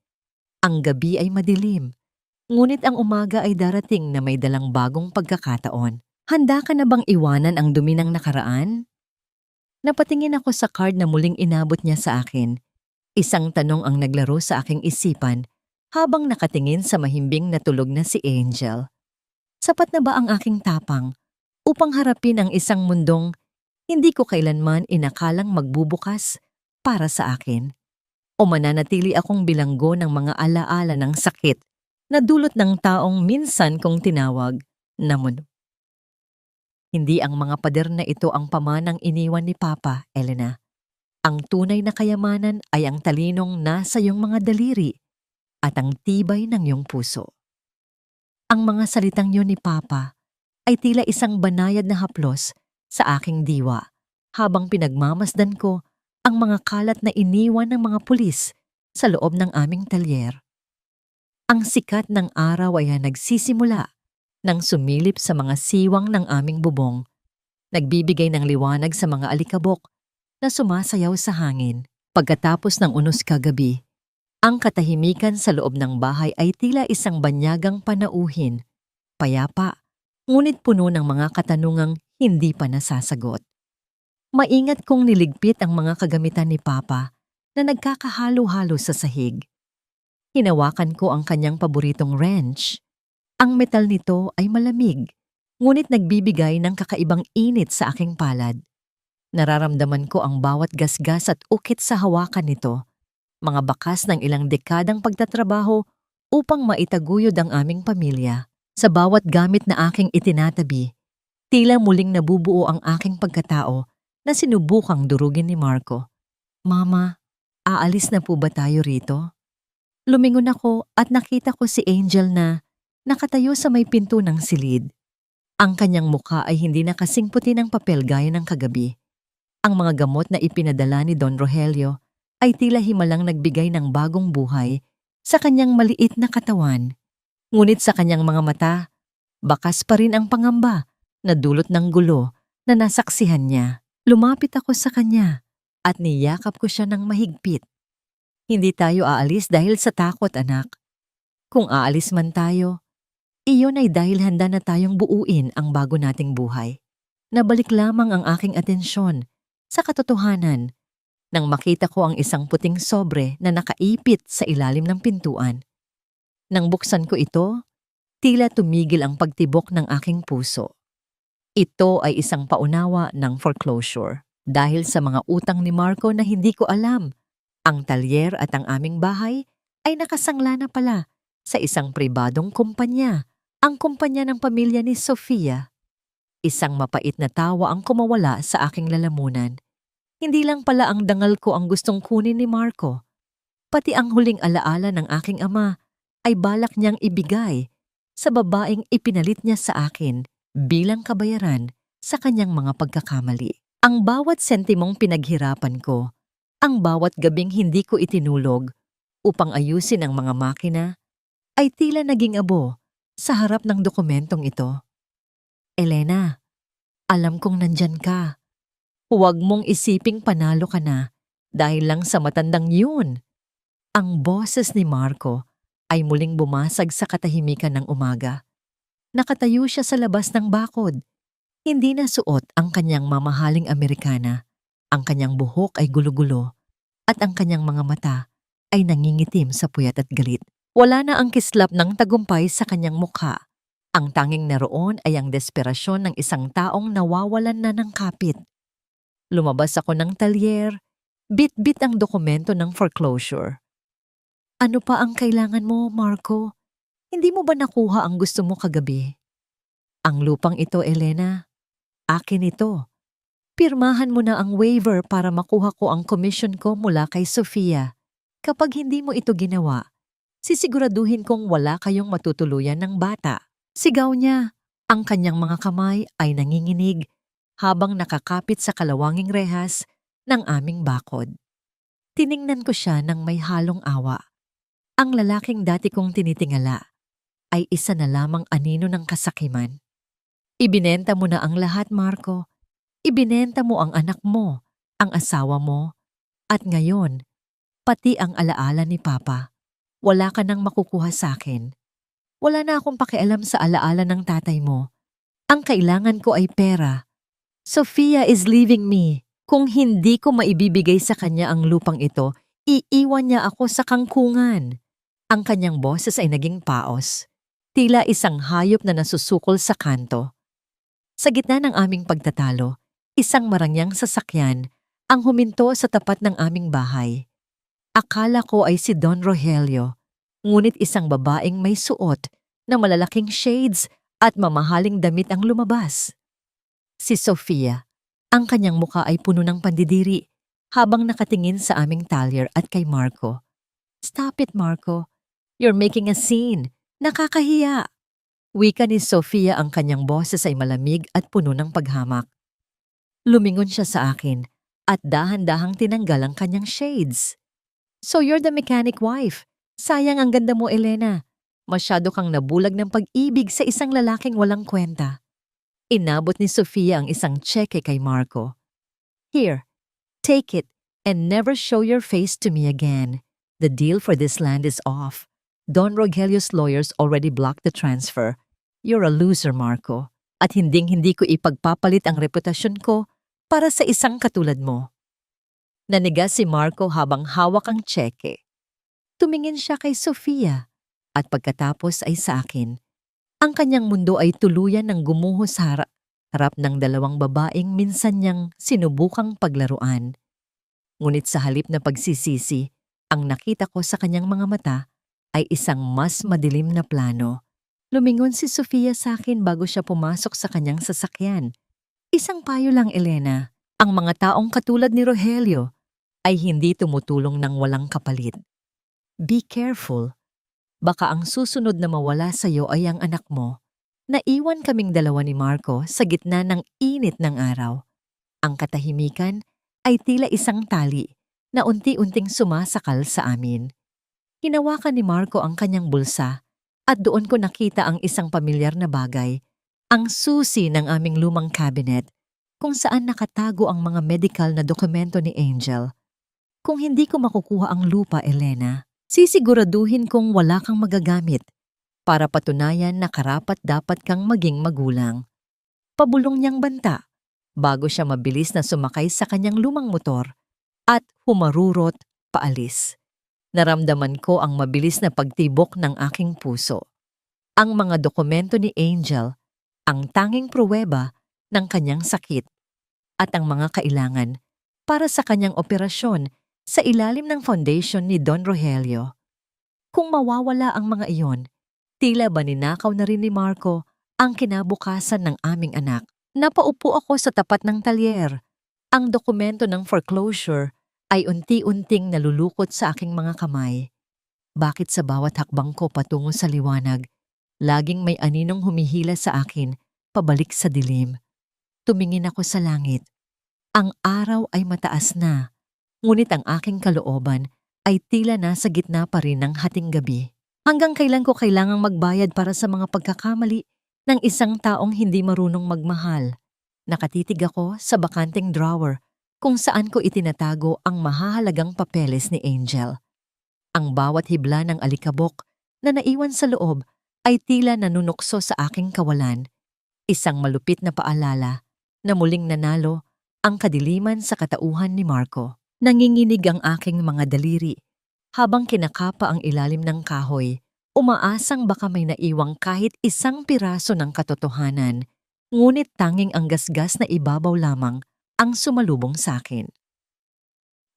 Ang gabi ay madilim, ngunit ang umaga ay darating na may dalang bagong pagkakataon. Handa ka na bang iwanan ang dumi ng nakaraan? Napatingin ako sa card na muling inabot niya sa akin. Isang tanong ang naglaro sa aking isipan habang nakatingin sa mahimbing na tulog na si Angel. Sapat na ba ang aking tapang upang harapin ang isang mundong hindi ko kailanman inakalang magbubukas para sa akin? o mananatili akong bilanggo ng mga alaala ng sakit na dulot ng taong minsan kong tinawag na muno. Hindi ang mga pader na ito ang pamanang iniwan ni Papa, Elena. Ang tunay na kayamanan ay ang talinong nasa iyong mga daliri at ang tibay ng iyong puso. Ang mga salitang yun ni Papa ay tila isang banayad na haplos sa aking diwa habang pinagmamasdan ko ang mga kalat na iniwan ng mga pulis sa loob ng aming talyer. Ang sikat ng araw ay nagsisimula nang sumilip sa mga siwang ng aming bubong, nagbibigay ng liwanag sa mga alikabok na sumasayaw sa hangin. Pagkatapos ng unos kagabi, ang katahimikan sa loob ng bahay ay tila isang banyagang panauhin, payapa, ngunit puno ng mga katanungang hindi pa nasasagot. Maingat kong niligpit ang mga kagamitan ni Papa na nagkakahalo-halo sa sahig. Hinawakan ko ang kanyang paboritong wrench. Ang metal nito ay malamig, ngunit nagbibigay ng kakaibang init sa aking palad. Nararamdaman ko ang bawat gasgas at ukit sa hawakan nito, mga bakas ng ilang dekadang pagtatrabaho upang maitaguyod ang aming pamilya. Sa bawat gamit na aking itinatabi, tila muling nabubuo ang aking pagkatao na sinubukang durugin ni Marco. Mama, aalis na po ba tayo rito? Lumingon ako at nakita ko si Angel na nakatayo sa may pinto ng silid. Ang kanyang mukha ay hindi na kasing puti ng papel gaya ng kagabi. Ang mga gamot na ipinadala ni Don Rogelio ay tila himalang nagbigay ng bagong buhay sa kanyang maliit na katawan. Ngunit sa kanyang mga mata, bakas pa rin ang pangamba na dulot ng gulo na nasaksihan niya. Lumapit ako sa kanya at niyakap ko siya ng mahigpit. Hindi tayo aalis dahil sa takot, anak. Kung aalis man tayo, iyon ay dahil handa na tayong buuin ang bago nating buhay. Nabalik lamang ang aking atensyon sa katotohanan nang makita ko ang isang puting sobre na nakaipit sa ilalim ng pintuan. Nang buksan ko ito, tila tumigil ang pagtibok ng aking puso. Ito ay isang paunawa ng foreclosure. Dahil sa mga utang ni Marco na hindi ko alam, ang talyer at ang aming bahay ay nakasangla na pala sa isang pribadong kumpanya, ang kumpanya ng pamilya ni Sofia. Isang mapait na tawa ang kumawala sa aking lalamunan. Hindi lang pala ang dangal ko ang gustong kunin ni Marco, pati ang huling alaala ng aking ama ay balak niyang ibigay sa babaeng ipinalit niya sa akin bilang kabayaran sa kanyang mga pagkakamali. Ang bawat sentimong pinaghirapan ko, ang bawat gabing hindi ko itinulog upang ayusin ang mga makina, ay tila naging abo sa harap ng dokumentong ito. Elena, alam kong nandyan ka. Huwag mong isiping panalo ka na dahil lang sa matandang yun. Ang boses ni Marco ay muling bumasag sa katahimikan ng umaga. Nakatayo siya sa labas ng bakod. Hindi na suot ang kanyang mamahaling Amerikana. Ang kanyang buhok ay gulo-gulo at ang kanyang mga mata ay nangingitim sa puyat at galit. Wala na ang kislap ng tagumpay sa kanyang mukha. Ang tanging naroon ay ang desperasyon ng isang taong nawawalan na ng kapit. Lumabas ako ng talyer, bit-bit ang dokumento ng foreclosure. Ano pa ang kailangan mo, Marco? Hindi mo ba nakuha ang gusto mo kagabi? Ang lupang ito, Elena, akin ito. Pirmahan mo na ang waiver para makuha ko ang commission ko mula kay Sofia. Kapag hindi mo ito ginawa, sisiguraduhin kong wala kayong matutuluyan ng bata. Sigaw niya. Ang kanyang mga kamay ay nanginginig habang nakakapit sa kalawanging rehas ng aming bakod. Tiningnan ko siya ng may halong awa. Ang lalaking dati kong tinitingala ay isa na lamang anino ng kasakiman. Ibinenta mo na ang lahat, Marco. Ibinenta mo ang anak mo, ang asawa mo, at ngayon, pati ang alaala ni Papa. Wala ka nang makukuha sa akin. Wala na akong pakialam sa alaala ng tatay mo. Ang kailangan ko ay pera. Sofia is leaving me. Kung hindi ko maibibigay sa kanya ang lupang ito, iiwan niya ako sa kangkungan. Ang kanyang boses ay naging paos. Tila isang hayop na nasusukol sa kanto. Sa gitna ng aming pagtatalo, isang marangyang sasakyan ang huminto sa tapat ng aming bahay. Akala ko ay si Don Rogelio, ngunit isang babaeng may suot na malalaking shades at mamahaling damit ang lumabas. Si Sofia, ang kanyang muka ay puno ng pandidiri habang nakatingin sa aming talyer at kay Marco. "Stop it, Marco. You're making a scene. Nakakahiya." Wika ni Sofia, ang kanyang boses ay malamig at puno ng paghamak. Lumingon siya sa akin at dahan-dahang tinanggal ang kanyang shades. "So you're the mechanic wife. Sayang ang ganda mo, Elena. Masyado kang nabulag ng pag-ibig sa isang lalaking walang kwenta." Inabot ni Sofia ang isang tseke kay Marco. "Here, take it and never show your face to me again. The deal for this land is off. Don Rogelio's lawyers already blocked the transfer. You're a loser, Marco. At hinding-hindi ko ipagpapalit ang reputasyon ko para sa isang katulad mo." Naniga si Marco habang hawak ang tseke. Tumingin siya kay Sofia at pagkatapos ay sa akin. Ang kanyang mundo ay tuluyan ng gumuho sa harap ng dalawang babaeng minsan niyang sinubukang paglaruan. Ngunit sa halip na pagsisisi, ang nakita ko sa kanyang mga mata ay isang mas madilim na plano. Lumingon si Sofia sa akin bago siya pumasok sa kanyang sasakyan. "Isang payo lang, Elena. Ang mga taong katulad ni Rogelio ay hindi tumutulong ng walang kapalit. Be careful. Baka ang susunod na mawala sa iyo ay ang anak mo." Naiwan kaming dalawa ni Marco sa gitna ng init ng araw. Ang katahimikan ay tila isang tali na unti-unting sumasakal sa amin. Hinawakan ni Marco ang kanyang bulsa at doon ko nakita ang isang pamilyar na bagay, ang susi ng aming lumang cabinet kung saan nakatago ang mga medical na dokumento ni Angel. Kung hindi ko makukuha ang lupa, Elena, sisiguraduhin kong wala kang magagamit para patunayan na karapat-dapat kang maging magulang. Pabulong niyang banta bago siya mabilis na sumakay sa kanyang lumang motor at humarurot paalis. Naramdaman ko ang mabilis na pagtibok ng aking puso. Ang mga dokumento ni Angel, ang tanging pruweba ng kanyang sakit at ang mga kailangan para sa kanyang operasyon sa ilalim ng foundation ni Don Rogelio. Kung mawawala ang mga iyon, tila ba ninakaw na rin ni Marco ang kinabukasan ng aming anak. Napaupo ako sa tapat ng talyer. Ang dokumento ng foreclosure ay unti-unting nalulukot sa aking mga kamay. Bakit sa bawat hakbang ko patungo sa liwanag, laging may aninong humihila sa akin pabalik sa dilim? Tumingin ako sa langit. Ang araw ay mataas na, ngunit ang aking kalooban ay tila nasa gitna pa rin ng hating gabi. Hanggang kailan ko kailangang magbayad para sa mga pagkakamali ng isang taong hindi marunong magmahal? Nakatitig ako sa bakanteng drawer kung saan ko itinatago ang mahahalagang papeles ni Angel. Ang bawat hibla ng alikabok na naiwan sa loob ay tila nanunukso sa aking kawalan. Isang malupit na paalala na muling nanalo ang kadiliman sa katauhan ni Marco. Nanginginig ang aking mga daliri habang kinakapa ang ilalim ng kahoy, umaasang baka may naiwang kahit isang piraso ng katotohanan, ngunit tanging ang gasgas na ibabaw lamang ang sumalubong sa akin.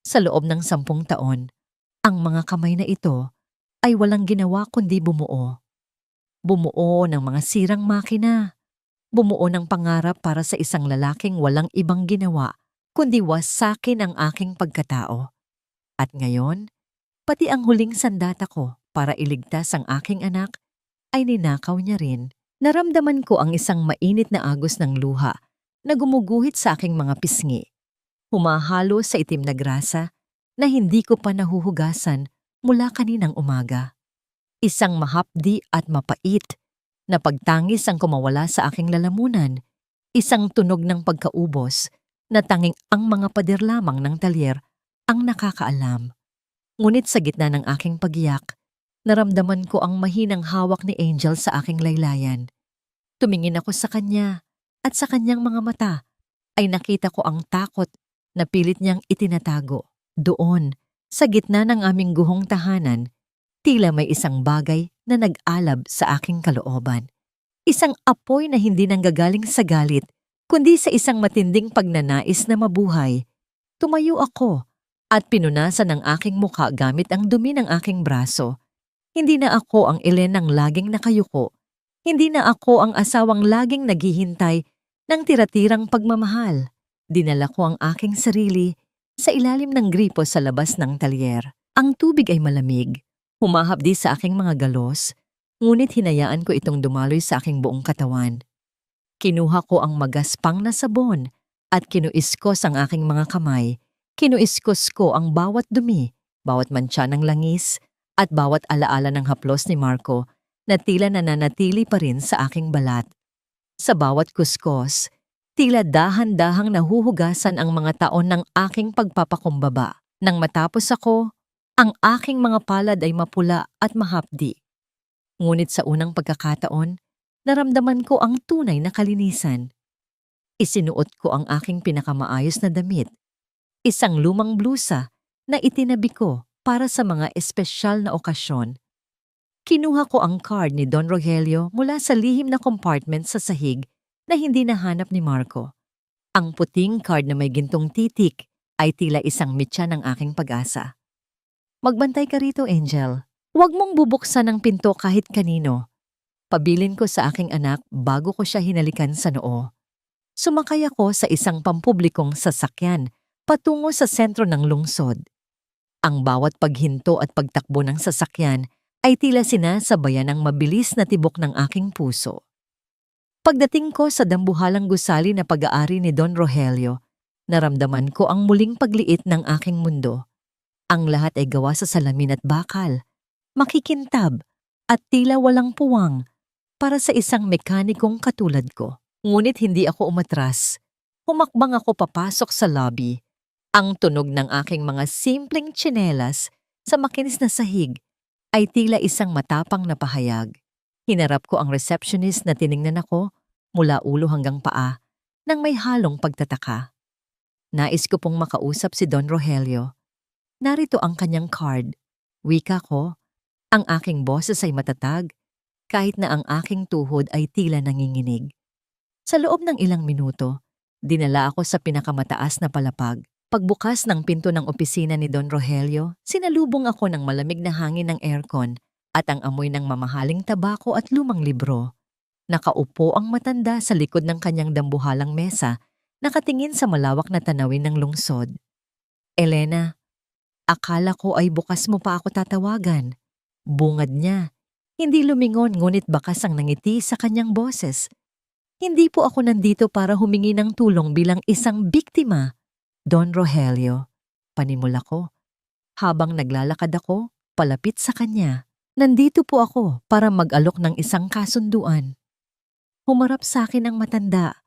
Sa loob ng 10 taon, ang mga kamay na ito ay walang ginawa kundi bumuo. Bumuo ng mga sirang makina. Bumuo ng pangarap para sa isang lalaking walang ibang ginawa kundi wasakin ang aking pagkatao. At ngayon, pati ang huling sandata ko para iligtas ang aking anak ay ninakaw niya rin. Naramdaman ko ang isang mainit na agos ng luha na gumuguhit sa aking mga pisngi. Humahalo sa itim na grasa na hindi ko pa nahuhugasan mula kaninang umaga. Isang mahapdi at mapait na pagtangis ang kumawala sa aking lalamunan. Isang tunog ng pagkaubos na tanging ang mga pader lamang ng talyer ang nakakaalam. Ngunit sa gitna ng aking pagiyak, naramdaman ko ang mahinang hawak ni Angel sa aking laylayan. Tumingin ako sa kanya at sa kanyang mga mata ay nakita ko ang takot na pilit niyang itinatago. Doon, sa gitna ng aming guhong tahanan, tila may isang bagay na nag-alab sa aking kalooban. Isang apoy na hindi nanggagaling sa galit, kundi sa isang matinding pagnanais na mabuhay. Tumayo ako at pinunasan ang aking mukha gamit ang dumi ng aking braso. Hindi na ako ang Elenang laging nakayuko. Hindi na ako ang asawang laging naghihintay ng tira-tirang pagmamahal. Dinala ko ang aking sarili sa ilalim ng gripo sa labas ng talyer. Ang tubig ay malamig, humahapdi sa aking mga galos, ngunit hinayaan ko itong dumaloy sa aking buong katawan. Kinuha ko ang magaspang na sabon at kinuiskos ang aking mga kamay. Kinuiskos ko ang bawat dumi, bawat mantsa ng langis, at bawat alaala ng haplos ni Marco na tila nananatili pa rin sa aking balat. Sa bawat kuskos, tila dahan-dahang nahuhugasan ang mga taon ng aking pagpapakumbaba. Nang matapos ako, ang aking mga palad ay mapula at mahapdi. Ngunit sa unang pagkakataon, naramdaman ko ang tunay na kalinisan. Isinuot ko ang aking pinakamaayos na damit, isang lumang blusa na itinabi ko para sa mga espesyal na okasyon. Kinuha ko ang card ni Don Rogelio mula sa lihim na compartment sa sahig na hindi nahanap ni Marco. Ang puting card na may gintong titik ay tila isang mitya ng aking pag-asa. Magbantay ka rito, Angel. Huwag mong bubuksan ang pinto kahit kanino. Pabilin ko sa aking anak bago ko siya hinalikan sa noo. Sumakay ako sa isang pampublikong sasakyan patungo sa sentro ng lungsod. Ang bawat paghinto at pagtakbo ng sasakyan ay tila sinasabayan ng mabilis na tibok ng aking puso. Pagdating ko sa dambuhalang gusali na pag-aari ni Don Rogelio, naramdaman ko ang muling pagliit ng aking mundo. Ang lahat ay gawa sa salamin at bakal, makikintab at tila walang puwang para sa isang mekanikong katulad ko. Ngunit hindi ako umatras. Humakbang ako papasok sa lobby. Ang tunog ng aking mga simpleng tsinelas sa makinis na sahig ay tila isang matapang na pahayag. Hinarap ko ang receptionist na tiningnan ako mula ulo hanggang paa nang may halong pagtataka. Nais ko pong makausap si Don Rogelio. Narito ang kanyang card. Wika ko, ang aking boses ay matatag kahit na ang aking tuhod ay tila nanginginig. Sa loob ng ilang minuto, dinala ako sa pinakamataas na palapag. Pagbukas ng pinto ng opisina ni Don Rogelio, sinalubong ako ng malamig na hangin ng aircon at ang amoy ng mamahaling tabako at lumang libro. Nakaupo ang matanda sa likod ng kanyang dambuhalang mesa, nakatingin sa malawak na tanawin ng lungsod. Elena, akala ko ay bukas mo pa ako tatawagan. Bungad niya. Hindi lumingon ngunit bakas ang nangiti sa kanyang boses. Hindi po ako nandito para humingi ng tulong bilang isang biktima. Don Rogelio, panimula ko. Habang naglalakad ako, palapit sa kanya. Nandito po ako para mag-alok ng isang kasunduan. Humarap sa akin ang matanda.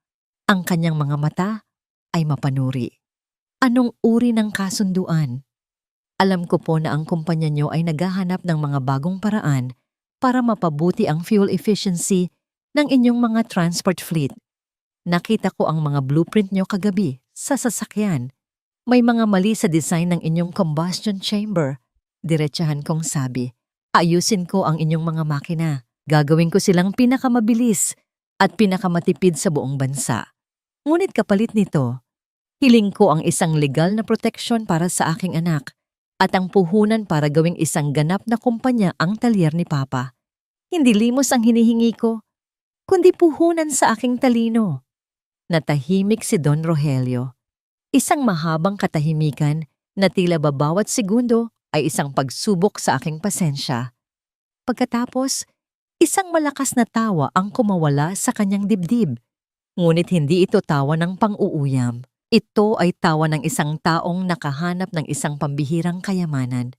Ang kanyang mga mata ay mapanuri. Anong uri ng kasunduan? Alam ko po na ang kumpanya nyo ay naghahanap ng mga bagong paraan para mapabuti ang fuel efficiency ng inyong mga transport fleet. Nakita ko ang mga blueprint nyo kagabi sa sasakyan. May mga mali sa design ng inyong combustion chamber. Diretsahan kong sabi, ayusin ko ang inyong mga makina. Gagawin ko silang pinakamabilis at pinakamatipid sa buong bansa. Ngunit kapalit nito, hiling ko ang isang legal na proteksyon para sa aking anak at ang puhunan para gawing isang ganap na kumpanya ang talyer ni Papa. Hindi limos ang hinihingi ko, kundi puhunan sa aking talino. Natahimik si Don Rogelio. Isang mahabang katahimikan na tila ba bawat segundo ay isang pagsubok sa aking pasensya. Pagkatapos, isang malakas na tawa ang kumawala sa kanyang dibdib. Ngunit hindi ito tawa ng pang-uuyam. Ito ay tawa ng isang taong nakahanap ng isang pambihirang kayamanan.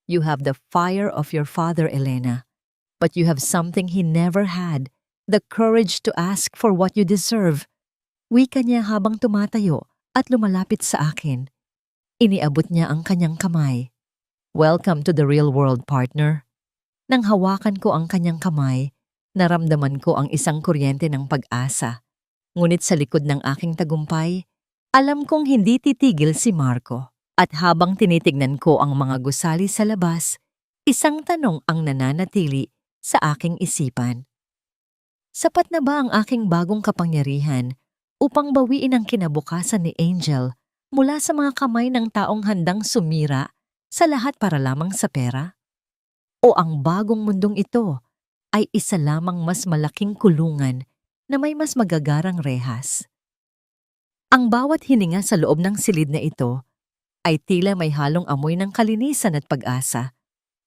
You have the fire of your father, Elena, but you have something he never had, the courage to ask for what you deserve. Wika niya habang tumatayo at lumalapit sa akin. Iniabot niya ang kanyang kamay. Welcome to the real world, partner. Nang hawakan ko ang kanyang kamay, naramdaman ko ang isang kuryente ng pag-asa. Ngunit sa likod ng aking tagumpay, alam kong hindi titigil si Marco. At habang tinitignan ko ang mga gusali sa labas, isang tanong ang nananatili sa aking isipan. Sapat na ba ang aking bagong kapangyarihan upang bawiin ang kinabukasan ni Angel mula sa mga kamay ng taong handang sumira sa lahat para lamang sa pera? O ang bagong mundong ito ay isa lamang mas malaking kulungan na may mas magagarang rehas? Ang bawat hininga sa loob ng silid na ito ay tila may halong amoy ng kalinisan at pag-asa,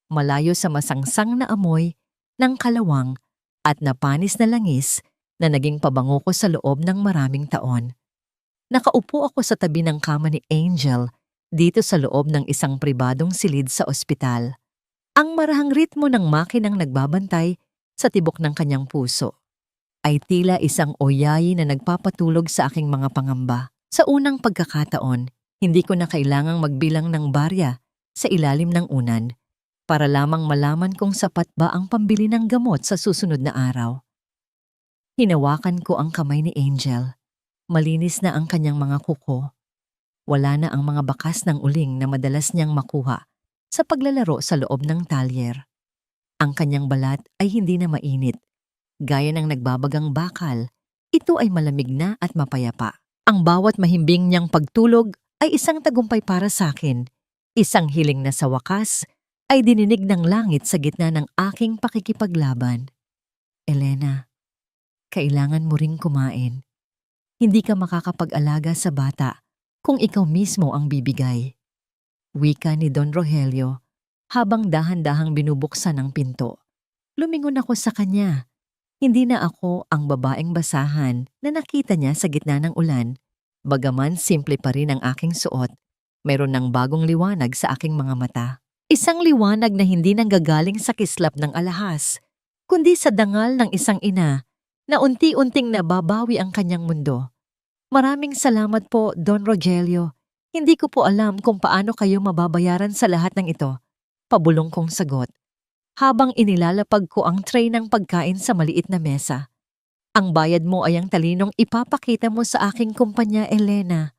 malayo sa masangsang na amoy ng kalawang at napanis na langis na naging pabango ko sa loob ng maraming taon. Nakaupo ako sa tabi ng kama ni Angel dito sa loob ng isang pribadong silid sa ospital. Ang marahang ritmo ng makinang nagbabantay sa tibok ng kanyang puso ay tila isang oyayi na nagpapatulog sa aking mga pangamba. Sa unang pagkakataon, hindi ko na kailangang magbilang ng barya sa ilalim ng unan para lamang malaman kung sapat ba ang pambili ng gamot sa susunod na araw. Hinawakan ko ang kamay ni Angel. Malinis na ang kanyang mga kuko. Wala na ang mga bakas ng uling na madalas niyang makuha sa paglalaro sa loob ng talyer. Ang kanyang balat ay hindi na mainit. Gaya ng nagbabagang bakal, ito ay malamig na at mapayapa. Ang bawat mahimbing niyang pagtulog ay isang tagumpay para sa akin. Isang hiling na sa wakas ay dininig ng langit sa gitna ng aking pakikipaglaban. Elena, kailangan mo ring kumain. Hindi ka makakapag-alaga sa bata kung ikaw mismo ang bibigay. Wika ni Don Rogelio habang dahan-dahang binubuksan ang pinto. Lumingon ako sa kanya. Hindi na ako ang babaeng basahan na nakita niya sa gitna ng ulan. Bagaman simple pa rin ang aking suot, mayroon ng bagong liwanag sa aking mga mata. Isang liwanag na hindi nanggagaling sa kislap ng alahas, kundi sa dangal ng isang ina na unti-unting nababawi ang kanyang mundo. Maraming salamat po, Don Rogelio. Hindi ko po alam kung paano kayo mababayaran sa lahat ng ito. Pabulong kong sagot, habang inilalapag ko ang tray ng pagkain sa maliit na mesa. Ang bayad mo ay ang talinong ipapakita mo sa aking kumpanya, Elena.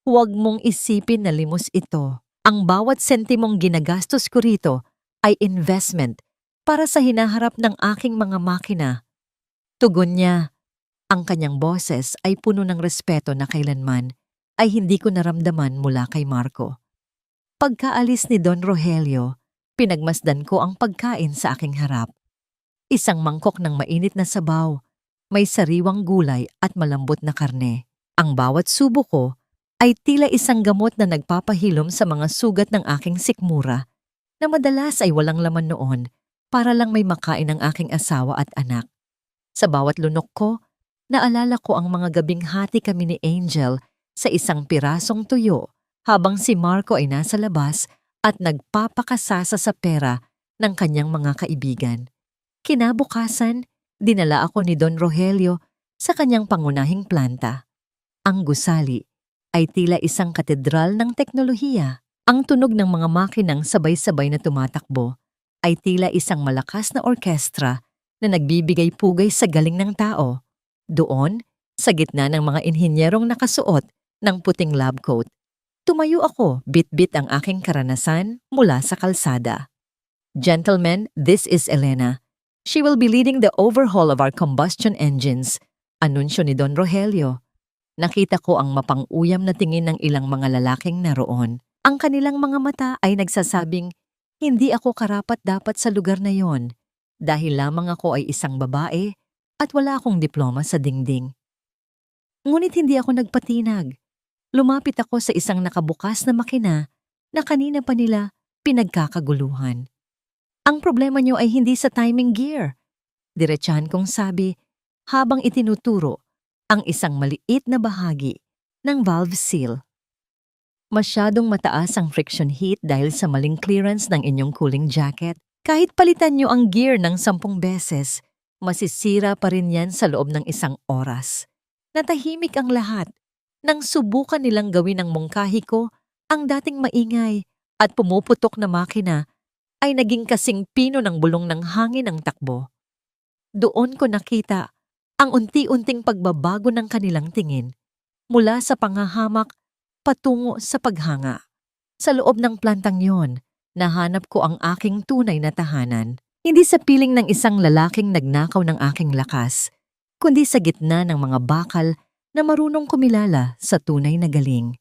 Huwag mong isipin na limos ito. Ang bawat sentimong ginagastos ko rito ay investment para sa hinaharap ng aking mga makina. Tugon niya. Ang kanyang boses ay puno ng respeto na kailanman ay hindi ko naramdaman mula kay Marco. Pagkaalis ni Don Rogelio, pinagmasdan ko ang pagkain sa aking harap. Isang mangkok ng mainit na sabaw, may sariwang gulay at malambot na karne. Ang bawat subo ko ay tila isang gamot na nagpapahilom sa mga sugat ng aking sikmura na madalas ay walang laman noon para lang may makain ang aking asawa at anak. Sa bawat lunok ko, naalala ko ang mga gabing hati kami ni Angel sa isang pirasong tuyo habang si Marco ay nasa labas at nagpapakasasa sa pera ng kanyang mga kaibigan. Kinabukasan, dinala ako ni Don Rogelio sa kanyang pangunahing planta. Ang gusali ay tila isang katedral ng teknolohiya. Ang tunog ng mga makinang sabay-sabay na tumatakbo ay tila isang malakas na orkestra na nagbibigay pugay sa galing ng tao. Doon, sa gitna ng mga inhinyerong nakasuot ng puting lab coat, tumayo ako, bit-bit ang aking karanasan mula sa kalsada. Gentlemen, this is Elena. She will be leading the overhaul of our combustion engines, anunsyo ni Don Rogelio. Nakita ko ang mapang-uyam na tingin ng ilang mga lalaking naroon. Ang kanilang mga mata ay nagsasabing, hindi ako karapat-dapat sa lugar na yon dahil lamang ako ay isang babae at wala akong diploma sa dingding. Ngunit hindi ako nagpatinag. Lumapit ako sa isang nakabukas na makina na kanina pa nila pinagkakaguluhan. Ang problema niyo ay hindi sa timing gear. Diretsahan kong sabi habang itinuturo ang isang maliit na bahagi ng valve seal. Masyadong mataas ang friction heat dahil sa maling clearance ng inyong cooling jacket. Kahit palitan niyo ang gear ng 10 beses, masisira pa rin yan sa loob ng 1 oras. Natahimik ang lahat nang subukan nilang gawin ng mungkahi ko ang dating maingay at pumuputok na makina ay naging kasing pino ng bulong ng hangin ang takbo. Doon ko nakita ang unti-unting pagbabago ng kanilang tingin mula sa panghahamak patungo sa paghanga. Sa loob ng plantang yon, nahanap ko ang aking tunay na tahanan. Hindi sa piling ng isang lalaking nagnakaw ng aking lakas, kundi sa gitna ng mga bakal na marunong kumilala sa tunay na galing.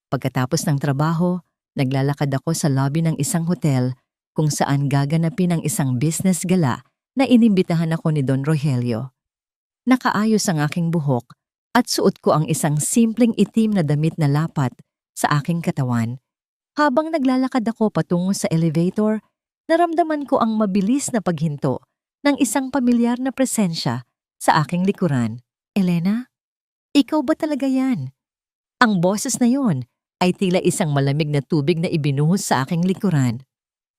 Pagkatapos ng trabaho, naglalakad ako sa lobby ng isang hotel kung saan gaganapin ang isang business gala na inimbitahan ako ni Don Rogelio. Nakaayos ang aking buhok at suot ko ang isang simpleng itim na damit na lapat sa aking katawan. Habang naglalakad ako patungo sa elevator, naramdaman ko ang mabilis na paghinto ng isang pamilyar na presensya sa aking likuran. Elena, ikaw ba talaga yan? Ang boses na yon ay tila isang malamig na tubig na ibinuhos sa aking likuran.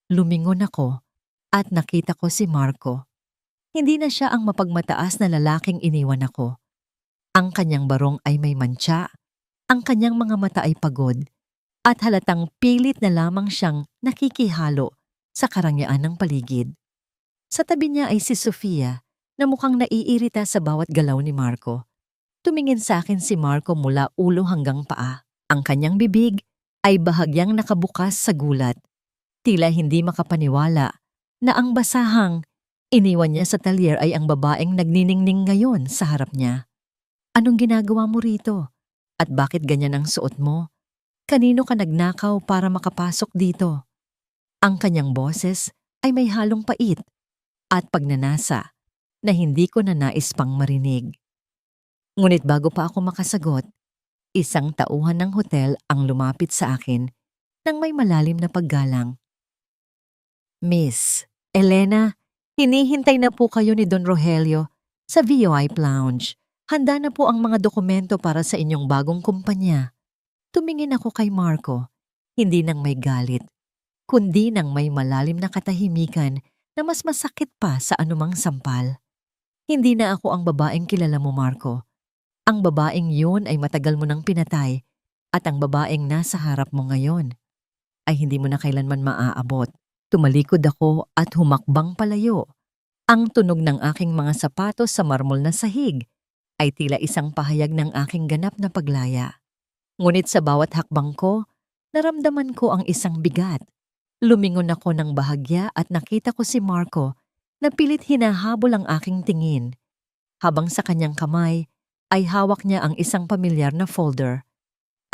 Lumingon ako at nakita ko si Marco. Hindi na siya ang mapagmataas na lalaking iniwan ako. Ang kanyang barong ay may mantsa, ang kanyang mga mata ay pagod, at halatang pilit na lamang siyang nakikihalo sa karangyaan ng paligid. Sa tabi niya ay si Sofia na mukhang naiirita sa bawat galaw ni Marco. Tumingin sa akin si Marco mula ulo hanggang paa. Ang kanyang bibig ay bahagyang nakabukas sa gulat. Tila hindi makapaniwala na ang basahang iniwan niya sa talyer ay ang babaeng nagniningning ngayon sa harap niya. Anong ginagawa mo rito? At bakit ganyan ang suot mo? Kanino ka nagnakaw para makapasok dito? Ang kanyang boses ay may halong pait at pagnanasa na hindi ko na nais pang marinig. Ngunit bago pa ako makasagot, isang tauhan ng hotel ang lumapit sa akin nang may malalim na paggalang. Miss Elena, hinihintay na po kayo ni Don Rogelio sa VIP Lounge. Handa na po ang mga dokumento para sa inyong bagong kumpanya. Tumingin ako kay Marco, hindi nang may galit, kundi nang may malalim na katahimikan na mas masakit pa sa anumang sampal. Hindi na ako ang babaeng kilala mo, Marco. Ang babaeng yun ay matagal mo nang pinatay at ang babaeng nasa harap mo ngayon ay hindi mo na kailanman maaabot. Tumalikod ako at humakbang palayo. Ang tunog ng aking mga sapatos sa marmol na sahig ay tila isang pahayag ng aking ganap na paglaya. Ngunit sa bawat hakbang ko, naramdaman ko ang isang bigat. Lumingon ako ng bahagya at nakita ko si Marco na pilit hinahabol ang aking tingin. Habang sa kanyang kamay ay hawak niya ang isang pamilyar na folder.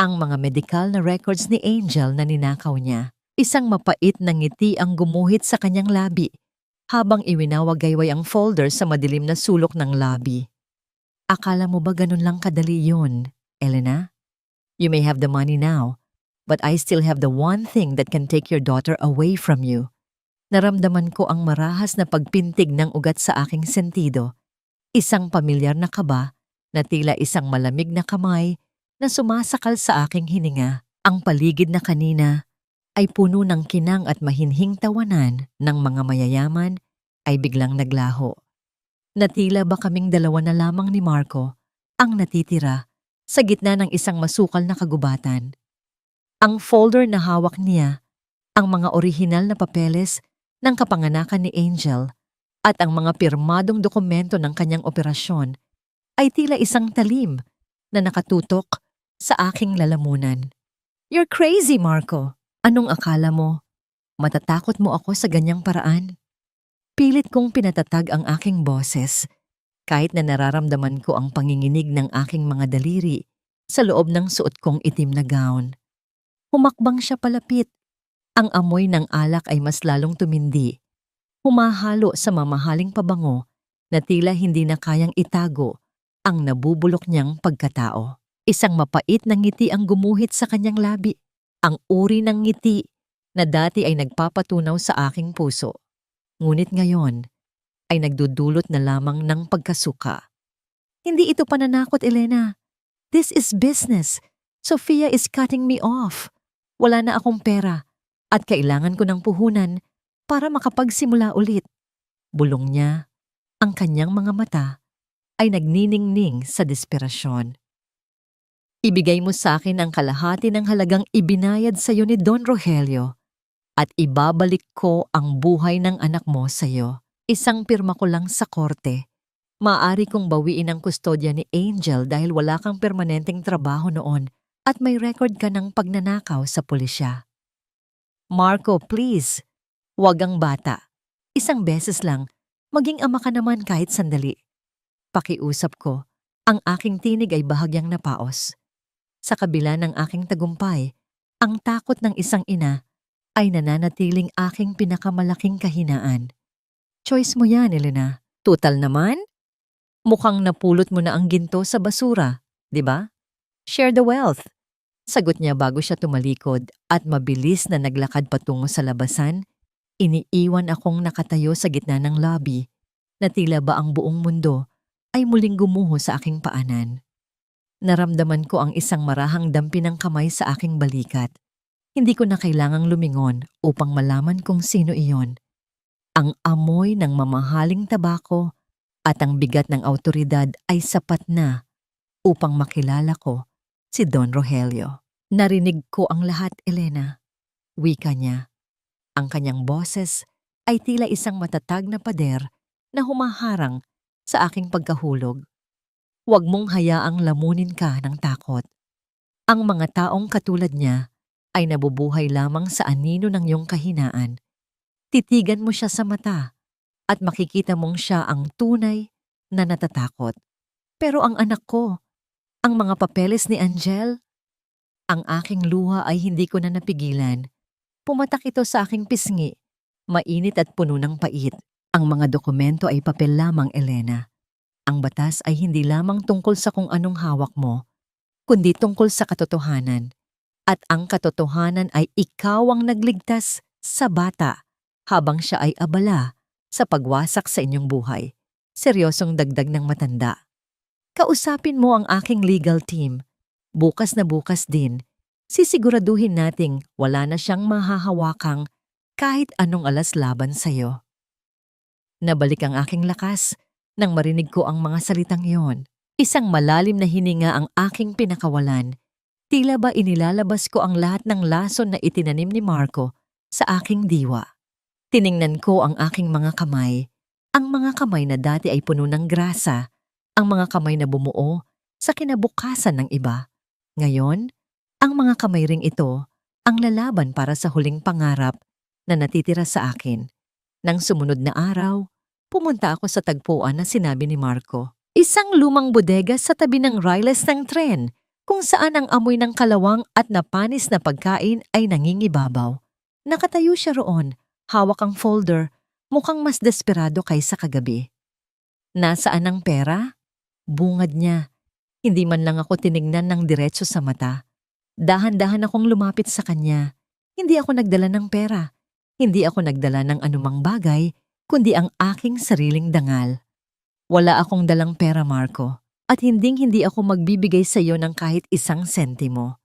Ang mga medikal na records ni Angel na ninakaw niya. Isang mapait na ngiti ang gumuhit sa kanyang labi habang iwinawagayway ang folder sa madilim na sulok ng lobby. Akala mo ba ganun lang kadali yun, Elena? You may have the money now, but I still have the one thing that can take your daughter away from you. Naramdaman ko ang marahas na pagpintig ng ugat sa aking sentido. Isang pamilyar na kaba na tila isang malamig na kamay na sumasakal sa aking hininga. Ang paligid na kanina ay puno ng kinang at mahinhing tawanan ng mga mayayaman ay biglang naglaho. Natila ba kaming dalawa na lamang ni Marco ang natitira sa gitna ng isang masukal na kagubatan. Ang folder na hawak niya, ang mga orihinal na papeles ng kapanganakan ni Angel at ang mga pirmadong dokumento ng kanyang operasyon ay tila isang talim na nakatutok sa aking lalamunan. You're crazy, Marco. Anong akala mo? Matatakot mo ako sa ganyang paraan? Pilit kong pinatatag ang aking boses kahit na nararamdaman ko ang panginginig ng aking mga daliri sa loob ng suot kong itim na gown. Humakbang siya palapit. Ang amoy ng alak ay mas lalong tumindi. Humahalo sa mamahaling pabango na tila hindi na kayang itago ang nabubulok niyang pagkatao. Isang mapait na ngiti ang gumuhit sa kanyang labi. Ang uri ng ngiti na dati ay nagpapatunaw sa aking puso. Ngunit ngayon ay nagdudulot na lamang ng pagkasuka. Hindi ito pananakot, Elena. This is business. Sofia is cutting me off. Wala na akong pera at kailangan ko ng puhunan para makapagsimula ulit. Bulong niya, ang kanyang mga mata ay nagniningning sa desperasyon. Ibigay mo sa akin ang kalahati ng halagang ibinayad sa iyo ni Don Rogelio at ibabalik ko ang buhay ng anak mo sa iyo. Isang pirma ko lang sa korte. Maaari kong bawiin ang kustodya ni Angel dahil wala kang permanenteng trabaho noon at may record ka ng pagnanakaw sa pulisya. Marco, please. Huwag ang bata. Isang beses lang, maging ama ka naman kahit sandali. Pakiusap ko, ang aking tinig ay bahagyang napaos. Sa kabila ng aking tagumpay, ang takot ng isang ina ay nananatiling aking pinakamalaking kahinaan. Choice mo yan, Elena. Tutal naman, mukhang napulot mo na ang ginto sa basura, di ba? Share the wealth. Sagot niya bago siya tumalikod at mabilis na naglakad patungo sa labasan. Iniiwan akong nakatayo sa gitna ng lobby na tila ba ang buong mundo ay muling gumuho sa aking paanan. Naramdaman ko ang isang marahang dampi ng kamay sa aking balikat. Hindi ko na kailangang lumingon upang malaman kung sino iyon. Ang amoy ng mamahaling tabako at ang bigat ng awtoridad ay sapat na upang makilala ko si Don Rogelio. Narinig ko ang lahat, Elena. Wika niya. Ang kanyang boses ay tila isang matatag na pader na humaharang sa aking pagkahulog. Huwag mong hayaang lamunin ka ng takot. Ang mga taong katulad niya ay nabubuhay lamang sa anino ng iyong kahinaan. Titigan mo siya sa mata at makikita mong siya ang tunay na natatakot. Pero ang anak ko, ang mga papeles ni Angel, ang aking luha ay hindi ko na napigilan. Pumatak ito sa aking pisngi, mainit at puno ng pait. Ang mga dokumento ay papel lamang, Elena. Ang batas ay hindi lamang tungkol sa kung anong hawak mo, kundi tungkol sa katotohanan. At ang katotohanan ay ikaw ang nagligtas sa bata habang siya ay abala sa pagwasak sa inyong buhay. Seryosong dagdag ng matanda. Kausapin mo ang aking legal team. Bukas na bukas din. Sisiguraduhin nating wala na siyang mahahawakang kahit anong alas laban sa'yo. Nabalik ang aking lakas nang marinig ko ang mga salitang iyon. Isang malalim na hininga ang aking pinakawalan. Tila ba inilalabas ko ang lahat ng lason na itinanim ni Marco sa aking diwa. Tiningnan ko ang aking mga kamay. Ang mga kamay na dati ay puno ng grasa. Ang mga kamay na bumuo sa kinabukasan ng iba. Ngayon, ang mga kamay ring ito ang lalaban para sa huling pangarap na natitira sa akin. Nang sumunod na araw, pumunta ako sa tagpuan na sinabi ni Marco. Isang lumang bodega sa tabi ng riles ng tren kung saan ang amoy ng kalawang at napanis na pagkain ay nangingibabaw. Nakatayo siya roon, hawak ang folder, mukhang mas desperado kaysa kagabi. Nasaan ang pera? Bungad niya. Hindi man lang ako tinignan ng diretso sa mata. Dahan-dahan akong lumapit sa kanya. Hindi ako nagdala ng pera. Hindi ako nagdala ng anumang bagay, kundi ang aking sariling dangal. Wala akong dalang pera, Marco. At hindi ako magbibigay sa iyo ng kahit isang sentimo.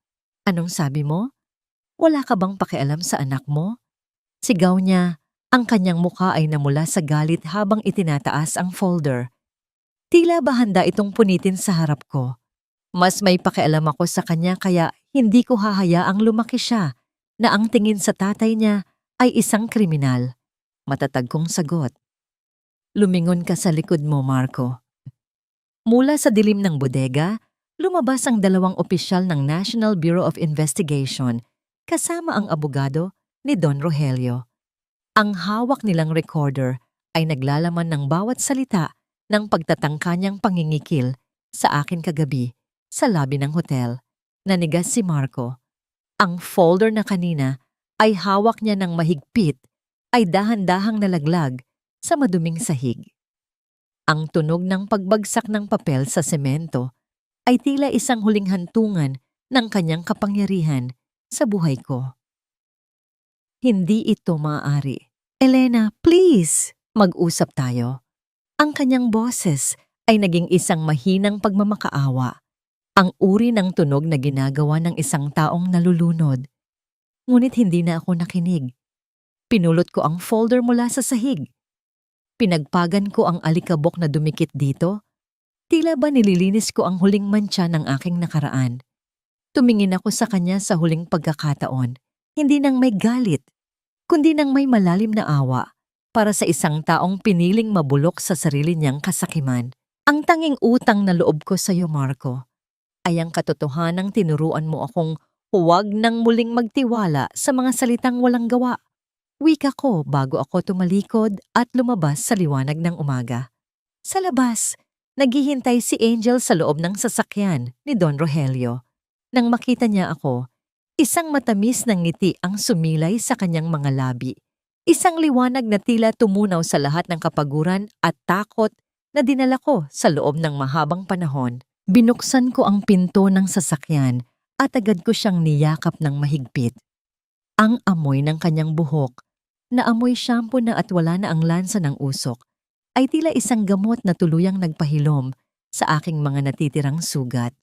Anong sabi mo? Wala ka bang pakialam sa anak mo? Sigaw niya. Ang kanyang mukha ay namula sa galit habang itinataas ang folder. Tila ba handa itong punitin sa harap ko. Mas may pakialam ako sa kanya kaya hindi ko hahayaang lumaki siya na ang tingin sa tatay niya ay isang kriminal. Matatag kong sagot. Lumingon ka sa likod mo, Marco. Mula sa dilim ng bodega, lumabas ang dalawang opisyal ng National Bureau of Investigation kasama ang abogado ni Don Rogelio. Ang hawak nilang recorder ay naglalaman ng bawat salita ng pagtatangka niyang pangingikil sa akin kagabi sa lobby ng hotel. Nanigas si Marco. Ang folder na kanina ay hawak niya ng mahigpit ay dahan-dahang nalaglag sa maduming sahig. Ang tunog ng pagbagsak ng papel sa semento ay tila isang huling hantungan ng kanyang kapangyarihan sa buhay ko. Hindi ito maaari. Elena, please, mag-usap tayo. Ang kanyang boses ay naging isang mahinang pagmamakaawa. Ang uri ng tunog na ginagawa ng isang taong nalulunod. Ngunit hindi na ako nakinig. Pinulot ko ang folder mula sa sahig. Pinagpagan ko ang alikabok na dumikit dito. Tila ba nililinis ko ang huling mantsa ng aking nakaraan. Tumingin ako sa kanya sa huling pagkakataon. Hindi nang may galit, kundi nang may malalim na awa para sa isang taong piniling mabulok sa sarili niyang kasakiman. Ang tanging utang na loob ko sa iyo, Marco, ay ang katotohanang tinuruan mo akong huwag nang muling magtiwala sa mga salitang walang gawa. Wika ko bago ako tumalikod at lumabas sa liwanag ng umaga. Sa labas, naghihintay si Angel sa loob ng sasakyan ni Don Rogelio. Nang makita niya ako, isang matamis na ngiti ang sumilay sa kanyang mga labi. Isang liwanag na tila tumunaw sa lahat ng kapaguran at takot na dinala ko sa loob ng mahabang panahon. Binuksan ko ang pinto ng sasakyan at agad ko siyang niyakap ng mahigpit. Ang amoy ng kanyang buhok, na amoy shampoo na at wala na ang lansa ng usok, ay tila isang gamot na tuluyang nagpahilom sa aking mga natitirang sugat.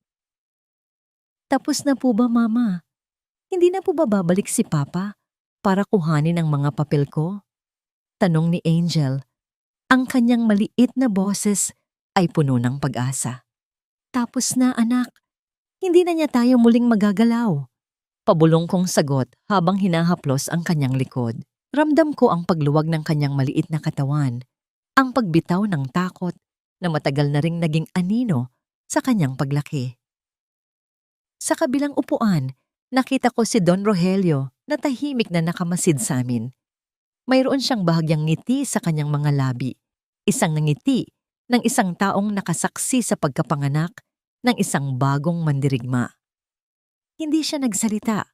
Tapos na po ba, Mama? Hindi na po ba babalik si Papa para kuhanin ang mga papel ko? Tanong ni Angel. Ang kanyang maliit na boses ay puno ng pag-asa. Tapos na, anak. Hindi na niya tayo muling magagalaw. Pabulong kong sagot habang hinahaplos ang kanyang likod. Ramdam ko ang pagluwag ng kanyang maliit na katawan, ang pagbitaw ng takot na matagal na ring naging anino sa kanyang paglaki. Sa kabilang upuan, nakita ko si Don Rogelio na tahimik na nakamasid sa amin. Mayroon siyang bahagyang ngiti sa kanyang mga labi, isang ngiti ng isang taong nakasaksi sa pagkapanganak ng isang bagong mandirigma. Hindi siya nagsalita,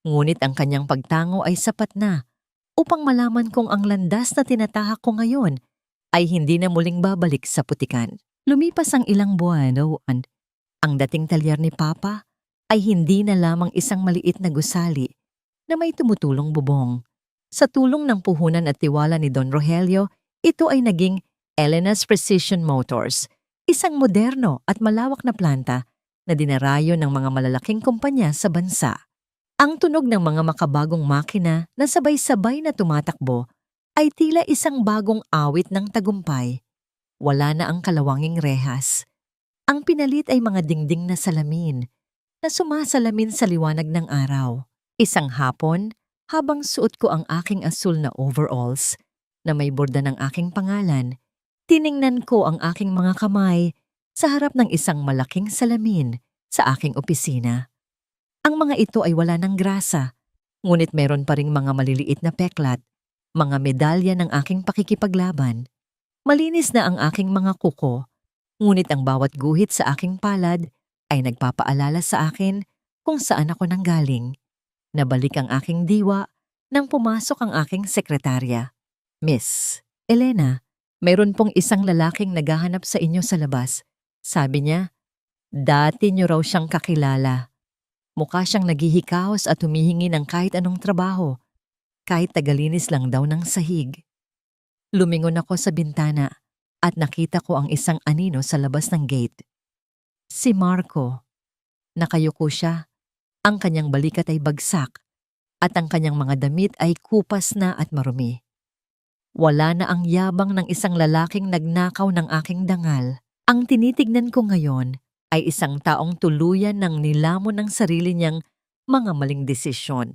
ngunit ang kanyang pagtango ay sapat na upang malaman kong ang landas na tinatahak ko ngayon ay hindi na muling babalik sa putikan. Lumipas ang ilang buwan, ang dating talyer ni Papa ay hindi na lamang isang maliit na gusali na may tumutulong bubong. Sa tulong ng puhunan at tiwala ni Don Rogelio, ito ay naging Elena's Precision Motors, isang moderno at malawak na planta na dinarayo ng mga malalaking kumpanya sa bansa. Ang tunog ng mga makabagong makina na sabay-sabay na tumatakbo ay tila isang bagong awit ng tagumpay. Wala na ang kalawanging rehas. Ang pinalit ay mga dingding na salamin na sumasalamin sa liwanag ng araw. Isang hapon, habang suot ko ang aking asul na overalls na may borda ng aking pangalan, tiningnan ko ang aking mga kamay sa harap ng isang malaking salamin sa aking opisina. Ang mga ito ay wala ng grasa, ngunit meron pa ring mga maliliit na peklat, mga medalya ng aking pakikipaglaban. Malinis na ang aking mga kuko, ngunit ang bawat guhit sa aking palad ay nagpapaalala sa akin kung saan ako nanggaling. Nabalik ang aking diwa nang pumasok ang aking sekretarya. Miss Elena, mayroon pong isang lalaking naghahanap sa inyo sa labas. Sabi niya, dati niyo raw siyang kakilala. Mukha siyang naghihikaos at humihingi ng kahit anong trabaho, kahit tagalinis lang daw ng sahig. Lumingon ako sa bintana at nakita ko ang isang anino sa labas ng gate. Si Marco. Nakayuko siya. Ang kanyang balikat ay bagsak at ang kanyang mga damit ay kupas na at marumi. Wala na ang yabang ng isang lalaking nagnakaw ng aking dangal. Ang tinitignan ko ngayon ay isang taong tuluyan ng nilamon ng sarili niyang mga maling desisyon.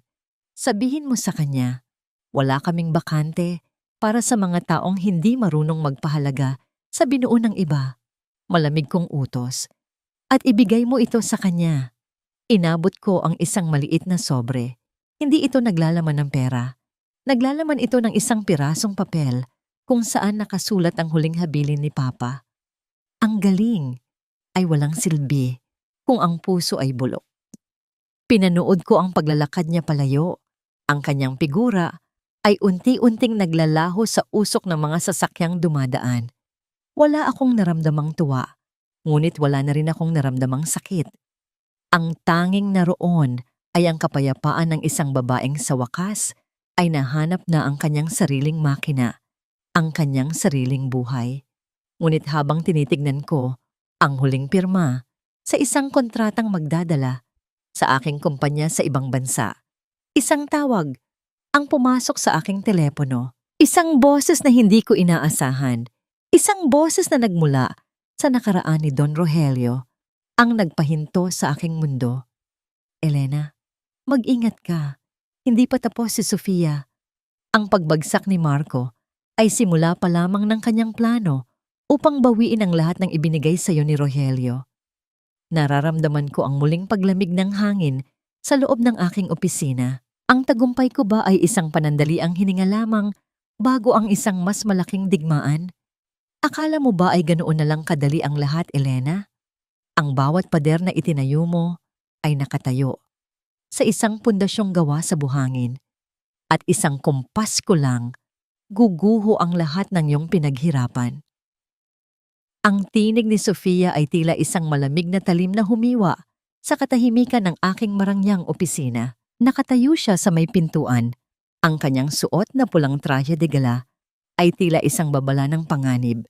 Sabihin mo sa kanya, wala kaming bakante para sa mga taong hindi marunong magpahalaga sa binuo ng iba. Malamig kong utos. At ibigay mo ito sa kanya. Inabot ko ang isang maliit na sobre. Hindi ito naglalaman ng pera. Naglalaman ito ng isang pirasong papel kung saan nakasulat ang huling habilin ni Papa. Ang galing ay walang silbi kung ang puso ay bulok. Pinanood ko ang paglalakad niya palayo. Ang kanyang figura ay unti-unting naglalaho sa usok ng mga sasakyang dumadaan. Wala akong naramdamang tuwa, ngunit wala na rin akong naramdamang sakit. Ang tanging naroon ay ang kapayapaan ng isang babaeng sa wakas ay nahanap na ang kanyang sariling makina, ang kanyang sariling buhay. Ngunit habang tinitignan ko ang huling pirma sa isang kontratang magdadala sa aking kumpanya sa ibang bansa, isang tawag ang pumasok sa aking telepono. Isang boses na hindi ko inaasahan. Isang boses na nagmula sa nakaraan ni Don Rogelio ang nagpahinto sa aking mundo. Elena, mag-ingat ka. Hindi pa tapos si Sofia. Ang pagbagsak ni Marco ay simula pa lamang ng kanyang plano upang bawiin ang lahat ng ibinigay sa iyo ni Rogelio. Nararamdaman ko ang muling paglamig ng hangin sa loob ng aking opisina. Ang tagumpay ko ba ay isang panandaliang hininga lamang bago ang isang mas malaking digmaan? Akala mo ba ay ganoon na lang kadali ang lahat, Elena? Ang bawat pader na itinayo mo, ay nakatayo sa isang pundasyong gawa sa buhangin at isang kumpas ko lang, guguho ang lahat ng iyong pinaghirapan. Ang tinig ni Sofia ay tila isang malamig na talim na humiwa sa katahimikan ng aking marangyang opisina. Nakatayo siya sa may pintuan. Ang kanyang suot na pulang traje de gala ay tila isang babala ng panganib,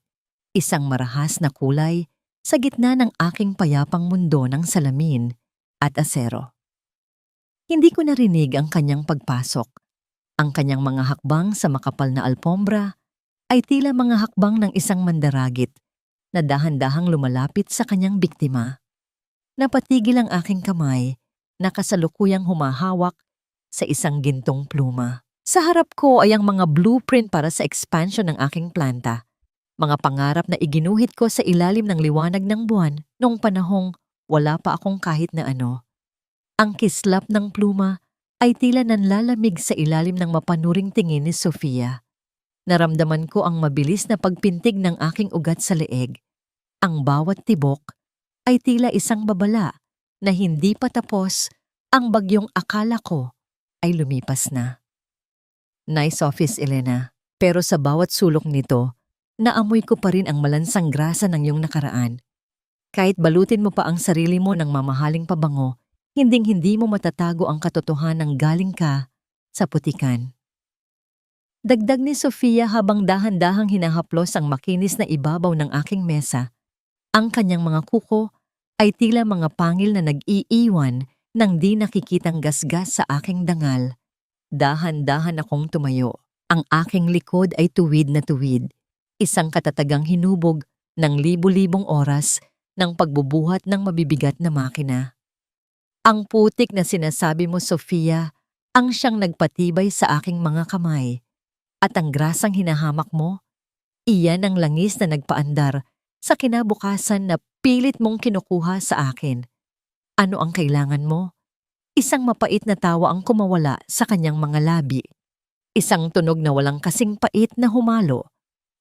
isang marahas na kulay sa gitna ng aking payapang mundo ng salamin at asero. Hindi ko narinig ang kanyang pagpasok. Ang kanyang mga hakbang sa makapal na alpombra ay tila mga hakbang ng isang mandaragit na dahan-dahang lumalapit sa kanyang biktima. Napatigil ang aking kamay na kasalukuyang humahawak sa isang gintong pluma. Sa harap ko ay ang mga blueprint para sa expansion ng aking planta. Mga pangarap na iginuhit ko sa ilalim ng liwanag ng buwan noong panahong wala pa akong kahit na ano. Ang kislap ng pluma ay tila nanlalamig sa ilalim ng mapanuring tingin ni Sofia. Naramdaman ko ang mabilis na pagpintig ng aking ugat sa leeg. Ang bawat tibok ay tila isang babala na hindi pa tapos ang bagyong akala ko ay lumipas na. Nice office, Elena. Pero sa bawat sulok nito, naamoy ko pa rin ang malansang grasa ng iyong nakaraan. Kahit balutin mo pa ang sarili mo ng mamahaling pabango, hinding-hindi mo matatago ang katotohanan galing ka sa putikan. Dagdag ni Sofia habang dahan-dahang hinahaplos ang makinis na ibabaw ng aking mesa. Ang kanyang mga kuko ay tila mga pangil na nag-iiwan ng di nakikitang gasgas sa aking dangal. Dahan-dahan akong tumayo. Ang aking likod ay tuwid na tuwid. Isang katatagang hinubog ng libu-libong oras ng pagbubuhat ng mabibigat na makina. Ang putik na sinasabi mo, Sofia, ang siyang nagpatibay sa aking mga kamay. At ang grasang hinahamak mo, iyan ang langis na nagpaandar sa kinabukasan na pilit mong kinukuha sa akin. Ano ang kailangan mo? Isang mapait na tawa ang kumawala sa kanyang mga labi. Isang tunog na walang kasing pait na humalo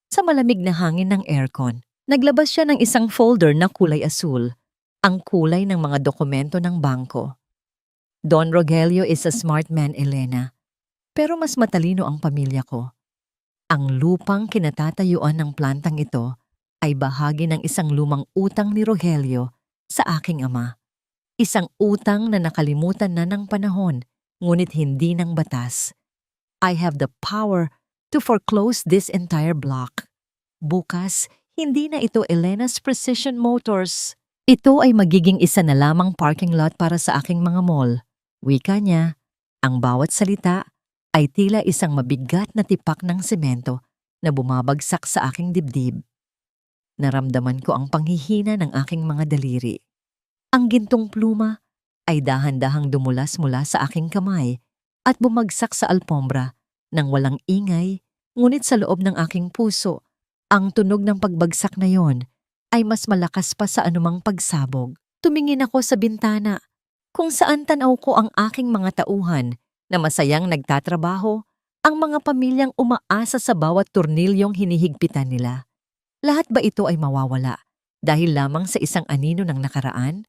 sa malamig na hangin ng aircon. Naglabas siya ng isang folder na kulay asul, ang kulay ng mga dokumento ng bangko. Don Rogelio is a smart man, Elena. Pero mas matalino ang pamilya ko. Ang lupang kinatatayuan ng plantang ito ay bahagi ng isang lumang utang ni Rogelio sa aking ama. Isang utang na nakalimutan na ng panahon, ngunit hindi ng batas. I have the power to foreclose this entire block. Bukas, hindi na ito Elena's Precision Motors. Ito ay magiging isa na lamang parking lot para sa aking mga mall. Wika niya, ang bawat salita ay tila isang mabigat na tipak ng semento na bumabagsak sa aking dibdib. Naramdaman ko ang panghihina ng aking mga daliri. Ang gintong pluma ay dahan-dahang dumulas mula sa aking kamay at bumagsak sa alpombra nang walang ingay, ngunit sa loob ng aking puso, ang tunog ng pagbagsak na yon ay mas malakas pa sa anumang pagsabog. Tumingin ako sa bintana kung saan tanaw ko ang aking mga tauhan na masayang nagtatrabaho, ang mga pamilyang umaasa sa bawat tornilyong hinihigpitan nila. Lahat ba ito ay mawawala dahil lamang sa isang anino ng nakaraan?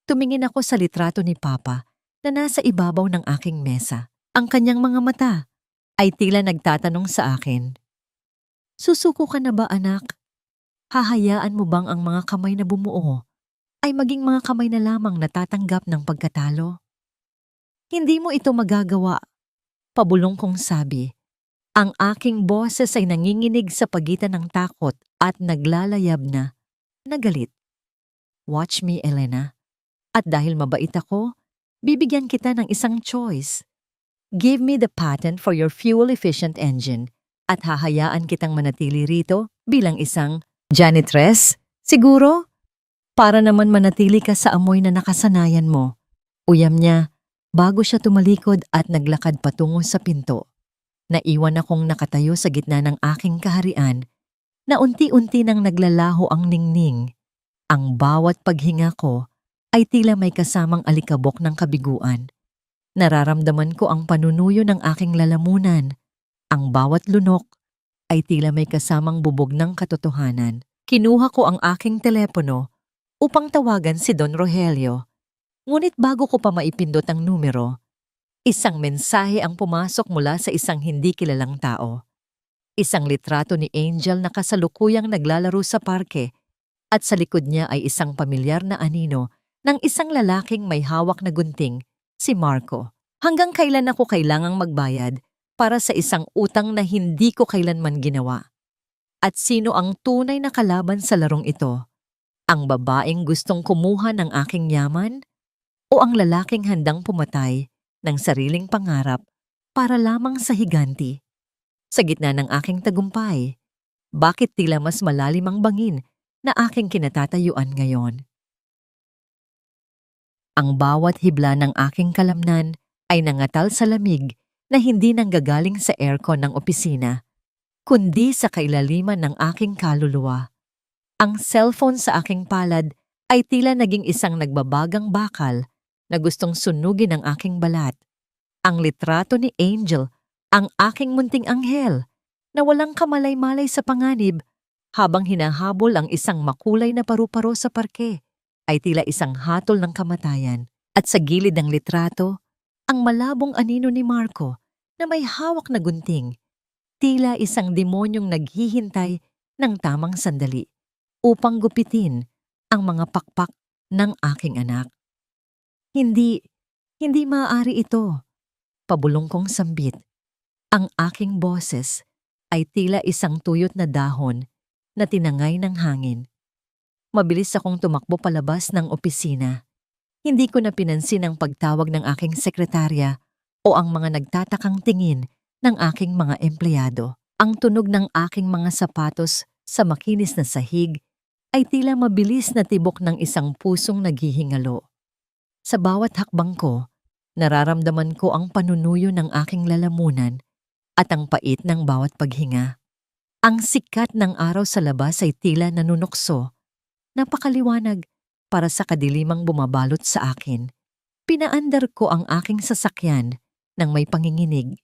Tumingin ako sa litrato ni Papa na nasa ibabaw ng aking mesa. Ang kanyang mga mata ay tila nagtatanong sa akin, "Susuko ka na ba, anak? Hahayaan mo bang ang mga kamay na bumuo ay maging mga kamay na lamang natatanggap ng pagkatalo?" "Hindi mo ito magagawa," pabulong kong sabi. Ang aking boses ay nanginginig sa pagitan ng takot at naglalayab na galit. "Watch me, Elena. At dahil mabait ako, bibigyan kita ng isang choice. Give me the patent for your fuel-efficient engine at hahayaan kitang manatili rito bilang isang janitress, siguro? Para naman manatili ka sa amoy na nakasanayan mo." Uyam niya bago siya tumalikod at naglakad patungo sa pinto. Naiwan akong nakatayo sa gitna ng aking kaharian na unti-unti nang naglalaho ang ningning. Ang bawat paghinga ko ay tila may kasamang alikabok ng kabiguan. Nararamdaman ko ang panunuyo ng aking lalamunan. Ang bawat lunok ay tila may kasamang bubog ng katotohanan. Kinuha ko ang aking telepono upang tawagan si Don Rogelio. Ngunit bago ko pa maipindot ang numero, isang mensahe ang pumasok mula sa isang hindi kilalang tao. Isang litrato ni Angel na kasalukuyang naglalaro sa parke at sa likod niya ay isang pamilyar na anino ng isang lalaking may hawak na gunting, si Marco. Hanggang kailan ako kailangang magbayad para sa isang utang na hindi ko kailanman ginawa? At sino ang tunay na kalaban sa larong ito? Ang babaeng gustong kumuha ng aking yaman o ang lalaking handang pumatay ng sariling pangarap para lamang sa higanti? Sa gitna ng aking tagumpay, bakit tila mas malalim ang bangin na aking kinatatayuan ngayon? Ang bawat hibla ng aking kalamnan ay nangatal sa lamig na hindi nanggagaling sa aircon ng opisina, kundi sa kailaliman ng aking kaluluwa. Ang cellphone sa aking palad ay tila naging isang nagbabagang bakal na gustong sunugin ang aking balat. Ang litrato ni Angel, ang aking munting anghel, na walang kamalay-malay sa panganib habang hinahabol ang isang makulay na paru-paro sa parke, ay tila isang hatol ng kamatayan. At sa gilid ng litrato, ang malabong anino ni Marco na may hawak na gunting, tila isang demonyong naghihintay ng tamang sandali upang gupitin ang mga pakpak ng aking anak. Hindi maaari ito. Pabulong kong sambit. Ang aking boses ay tila isang tuyot na dahon na tinangay ng hangin. Mabilis akong tumakbo palabas ng opisina. Hindi ko na pinansin ang pagtawag ng aking sekretarya o ang mga nagtatakang tingin ng aking mga empleyado. Ang tunog ng aking mga sapatos sa makinis na sahig ay tila mabilis na tibok ng isang pusong naghihingalo. Sa bawat hakbang ko, nararamdaman ko ang panunuyo ng aking lalamunan at ang pait ng bawat paghinga. Ang sikat ng araw sa labas ay tila nanunukso, napakaliwanag para sa kadilimang bumabalot sa akin. Pinaandar ko ang aking sasakyan ng may panginginig.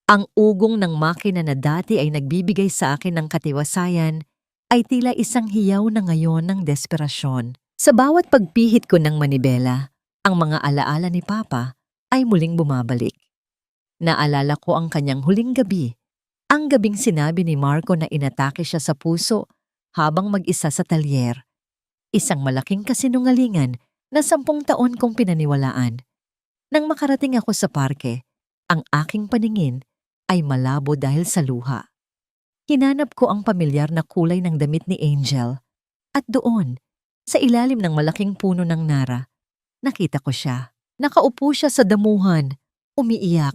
Ang ugong ng makina na dati ay nagbibigay sa akin ng katiwasayan ay tila isang hiyaw na ngayon ng desperasyon. Sa bawat pagpihit ko ng manibela, ang mga alaala ni Papa ay muling bumabalik. Naalala ko ang kanyang huling gabi, ang gabing sinabi ni Marco na inatake siya sa puso habang mag-isa sa talyer. Isang malaking kasinungalingan na 10 taon kong pinaniwalaan. Nang makarating ako sa parke, ang aking paningin ay malabo dahil sa luha. Hinanap ko ang pamilyar na kulay ng damit ni Angel at doon, sa ilalim ng malaking puno ng nara, nakita ko siya. Nakaupo siya sa damuhan, umiiyak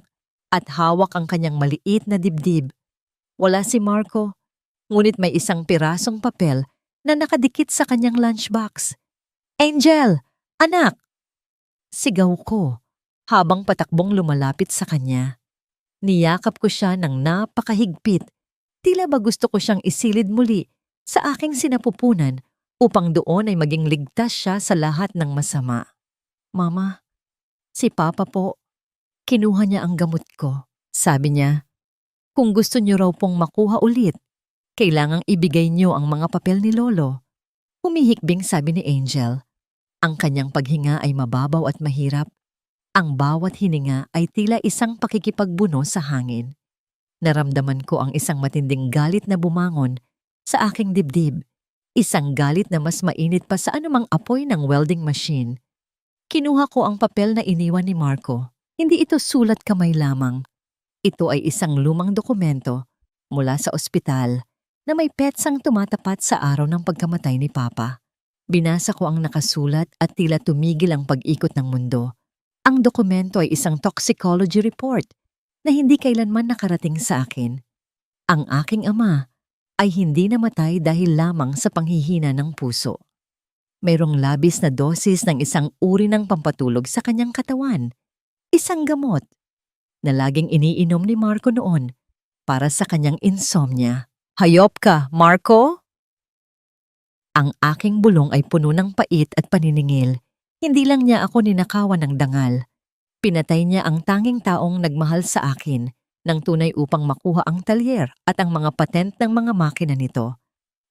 at hawak ang kanyang maliit na dibdib. Wala si Marco, ngunit may isang pirasong papel na nakadikit sa kanyang lunchbox. "Angel! Anak!" Sigaw ko habang patakbong lumalapit sa kanya. Niyakap ko siya ng napakahigpit. Tila ba gusto ko siyang isilid muli sa aking sinapupunan upang doon ay maging ligtas siya sa lahat ng masama. "Mama, si Papa po, kinuha niya ang gamot ko." Sabi niya, "Kung gusto niyo raw pong makuha ulit, kailangang ibigay niyo ang mga papel ni Lolo." Humihikbing sabi ni Angel. Ang kanyang paghinga ay mababaw at mahirap. Ang bawat hininga ay tila isang pakikipagbuno sa hangin. Naramdaman ko ang isang matinding galit na bumangon sa aking dibdib. Isang galit na mas mainit pa sa anumang apoy ng welding machine. Kinuha ko ang papel na iniwan ni Marco. Hindi ito sulat kamay lamang. Ito ay isang lumang dokumento mula sa ospital na may petsang tumatapat sa araw ng pagkamatay ni Papa. Binasa ko ang nakasulat at tila tumigil ang pag-ikot ng mundo. Ang dokumento ay isang toxicology report na hindi kailanman nakarating sa akin. Ang aking ama ay hindi namatay dahil lamang sa panghihina ng puso. Mayroong labis na dosis ng isang uri ng pampatulog sa kanyang katawan. Isang gamot na laging iniinom ni Marco noon para sa kanyang insomnia. "Hayop ka, Marco?" Ang aking bulong ay puno ng pait at paniningil. Hindi lang niya ako ninakawan ng dangal. Pinatay niya ang tanging taong nagmahal sa akin ng tunay upang makuha ang talyer at ang mga patent ng mga makina nito.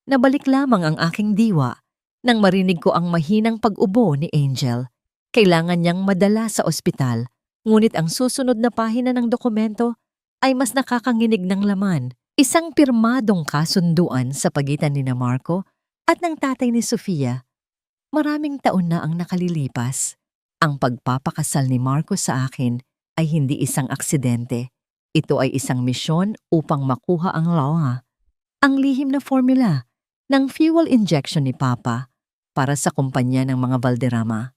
Nabalik lamang ang aking diwa nang marinig ko ang mahinang pag-ubo ni Angel. Kailangan niyang madala sa ospital, ngunit ang susunod na pahina ng dokumento ay mas nakakanginig ng laman. Isang pirmadong kasunduan sa pagitan ni Marco at ng tatay ni Sofia. Maraming taon na ang nakalilipas. Ang pagpapakasal ni Marco sa akin ay hindi isang aksidente. Ito ay isang misyon upang makuha ang lawa, ang lihim na formula ng fuel injection ni Papa para sa kumpanya ng mga Valderrama.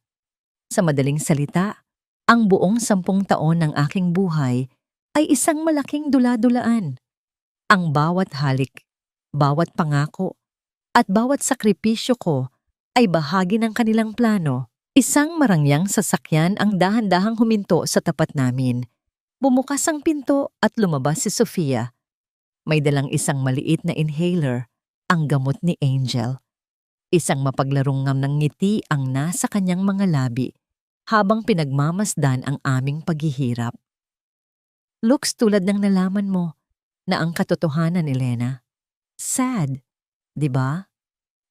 Sa madaling salita, ang buong 10 taon ng aking buhay ay isang malaking dula-dulaan. Ang bawat halik, bawat pangako, at bawat sakripisyo ko ay bahagi ng kanilang plano. Isang marangyang sasakyan ang dahan-dahang huminto sa tapat namin. Bumukas ang pinto at lumabas si Sofia. May dalang isang maliit na inhaler, ang gamot ni Angel. Isang mapaglarong ngam ng ngiti ang nasa kanyang mga labi habang pinagmamasdan ang aming paghihirap. Looks tulad ng nalaman mo na ang katotohanan, Elena. Sad, di ba?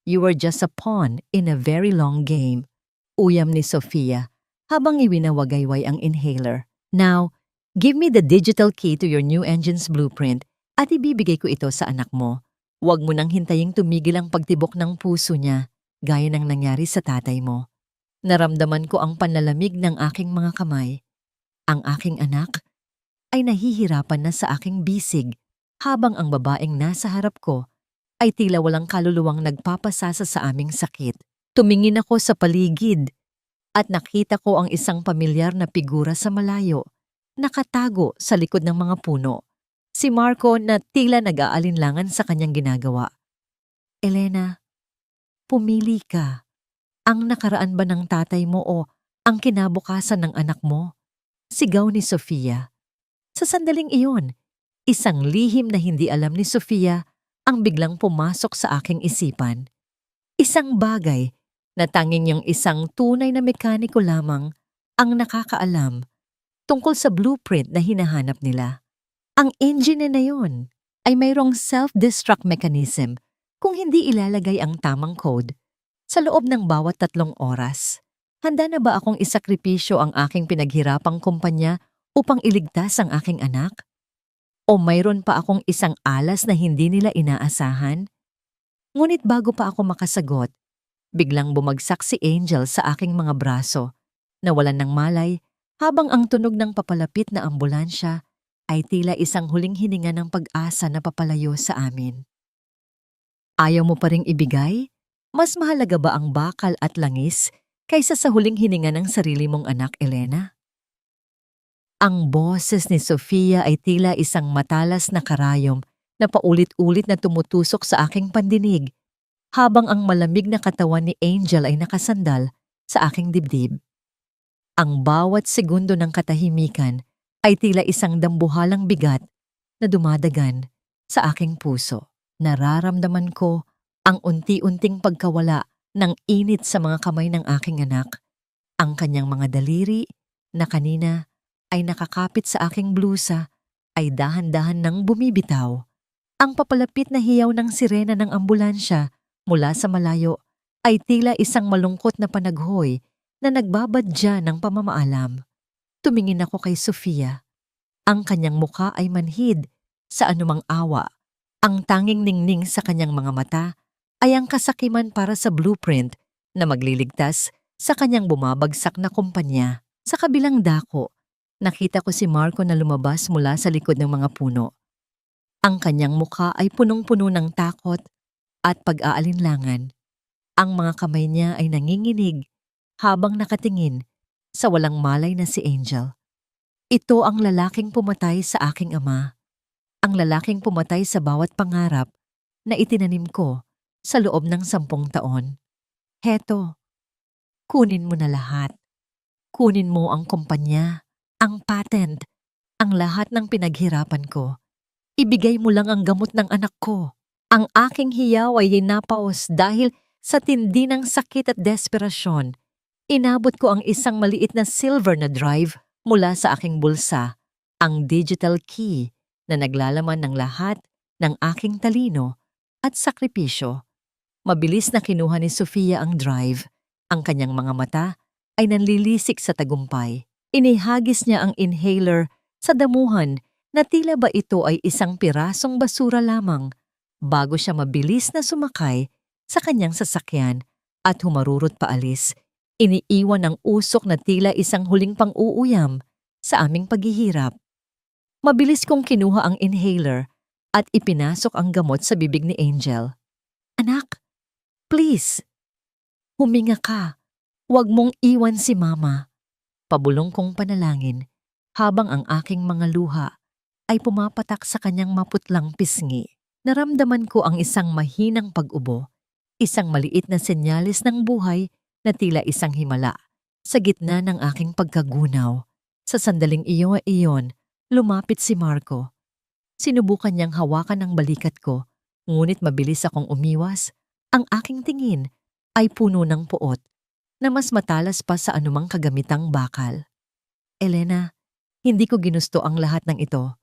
You were just a pawn in a very long game. Uyam ni Sofia habang iwinawagayway ang inhaler. Now, give me the digital key to your new engine's blueprint at ibibigay ko ito sa anak mo. Huwag mo nang hintaying tumigil ang pagtibok ng puso niya gaya ng nangyari sa tatay mo. Naramdaman ko ang panlalamig ng aking mga kamay. Ang aking anak ay nahihirapan na sa aking bisig habang ang babaeng nasa harap ko ay tila walang kaluluwang nagpapasasa sa aming sakit. Tumingin ako sa paligid at nakita ko ang isang pamilyar na figura sa malayo, nakatago sa likod ng mga puno. Si Marco na tila nag-aalinlangan sa kanyang ginagawa. Elena, pumili ka. Ang nakaraan ba ng tatay mo o ang kinabukasan ng anak mo? Sigaw ni Sofia. Sa sandaling iyon, isang lihim na hindi alam ni Sofia ang biglang pumasok sa aking isipan. Isang bagay na tanging yung isang tunay na mekaniko lamang ang nakakaalam tungkol sa blueprint na hinahanap nila. Ang engine na yun ay mayroong self-destruct mechanism kung hindi ilalagay ang tamang code sa loob ng bawat 3 oras. Handa na ba akong isakripisyo ang aking pinaghirapang kumpanya upang iligtas ang aking anak? O mayroon pa akong isang alas na hindi nila inaasahan? Ngunit bago pa ako makasagot, biglang bumagsak si Angel sa aking mga braso, nawalan ng malay habang ang tunog ng papalapit na ambulansya ay tila isang huling hininga ng pag-asa na papalayo sa amin. Ayaw mo pa ring ibigay? Mas mahalaga ba ang bakal at langis kaysa sa huling hininga ng sarili mong anak, Elena? Ang boses ni Sofia ay tila isang matalas na karayom na paulit-ulit na tumutusok sa aking pandinig habang ang malamig na katawan ni Angel ay nakasandal sa aking dibdib. Ang bawat segundo ng katahimikan ay tila isang dambuhalang bigat na dumadagan sa aking puso. Nararamdaman ko ang unti-unting pagkawala ng init sa mga kamay ng aking anak. Ang kanyang mga daliri na kanina ay nakakapit sa aking blusa ay dahan-dahan nang bumibitaw. Ang papalapit na hiyaw ng sirena ng ambulansya mula sa malayo ay tila isang malungkot na panaghoy na nagbabadya ng pamamaalam. Tumingin ako kay Sofia. Ang kanyang mukha ay manhid sa anumang awa. Ang tanging ningning sa kanyang mga mata ay ang kasakiman para sa blueprint na magliligtas sa kanyang bumabagsak na kumpanya. Sa kabilang dako, nakita ko si Marco na lumabas mula sa likod ng mga puno. Ang kanyang mukha ay punong-puno ng takot at pag-aalinlangan. Ang mga kamay niya ay nanginginig habang nakatingin sa walang malay na si Angel. Ito ang lalaking pumatay sa aking ama. Ang lalaking pumatay sa bawat pangarap na itinanim ko sa loob ng 10 taon. Heto, kunin mo na lahat. Kunin mo ang kumpanya, ang patent, ang lahat ng pinaghirapan ko. Ibigay mo lang ang gamot ng anak ko. Ang aking hiyaw ay hinapaos dahil sa tindi ng sakit at desperasyon. Inabot ko ang isang maliit na silver na drive mula sa aking bulsa, ang digital key na naglalaman ng lahat ng aking talino at sakripisyo. Mabilis na kinuha ni Sofia ang drive. Ang kanyang mga mata ay nanlilisik sa tagumpay. Inihagis niya ang inhaler sa damuhan na tila ba ito ay isang pirasong basura lamang bago siya mabilis na sumakay sa kanyang sasakyan at humarurot paalis. Iniiwan ang usok na tila isang huling pang-uuyam sa aming paghihirap. Mabilis kong kinuha ang inhaler at ipinasok ang gamot sa bibig ni Angel. Anak, please, huminga ka. Huwag mong iwan si Mama. Pabulong kong panalangin habang ang aking mga luha ay pumapatak sa kanyang maputlang pisngi. Naramdaman ko ang isang mahinang pag-ubo, isang maliit na senyales ng buhay na tila isang himala sa gitna ng aking pagkagunaw. Sa sandaling iyon, lumapit si Marco. Sinubukan niyang hawakan ang balikat ko, ngunit mabilis akong umiwas. Ang aking tingin ay puno ng puot na mas matalas pa sa anumang kagamitang bakal. Elena, hindi ko ginusto ang lahat ng ito.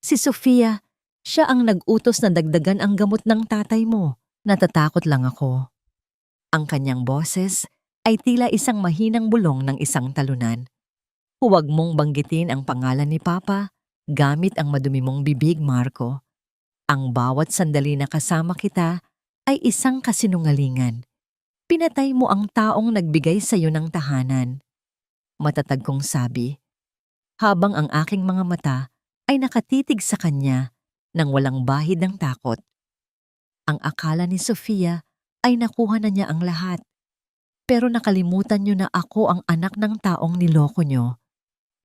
Si Sofia, siya ang nag-utos na dagdagan ang gamot ng tatay mo. Natatakot lang ako. Ang kanyang boses ay tila isang mahinang bulong ng isang talunan. Huwag mong banggitin ang pangalan ni Papa gamit ang madumi mong bibig, Marco. Ang bawat sandali na kasama kita ay isang kasinungalingan. Pinatay mo ang taong nagbigay sa iyo ng tahanan. Matatag kong sabi, habang ang aking mga mata ay nakatitig sa kanya nang walang bahid ng takot. Ang akala ni Sofia ay nakuha na niya ang lahat. Pero nakalimutan niyo na ako ang anak ng taong niloko niyo.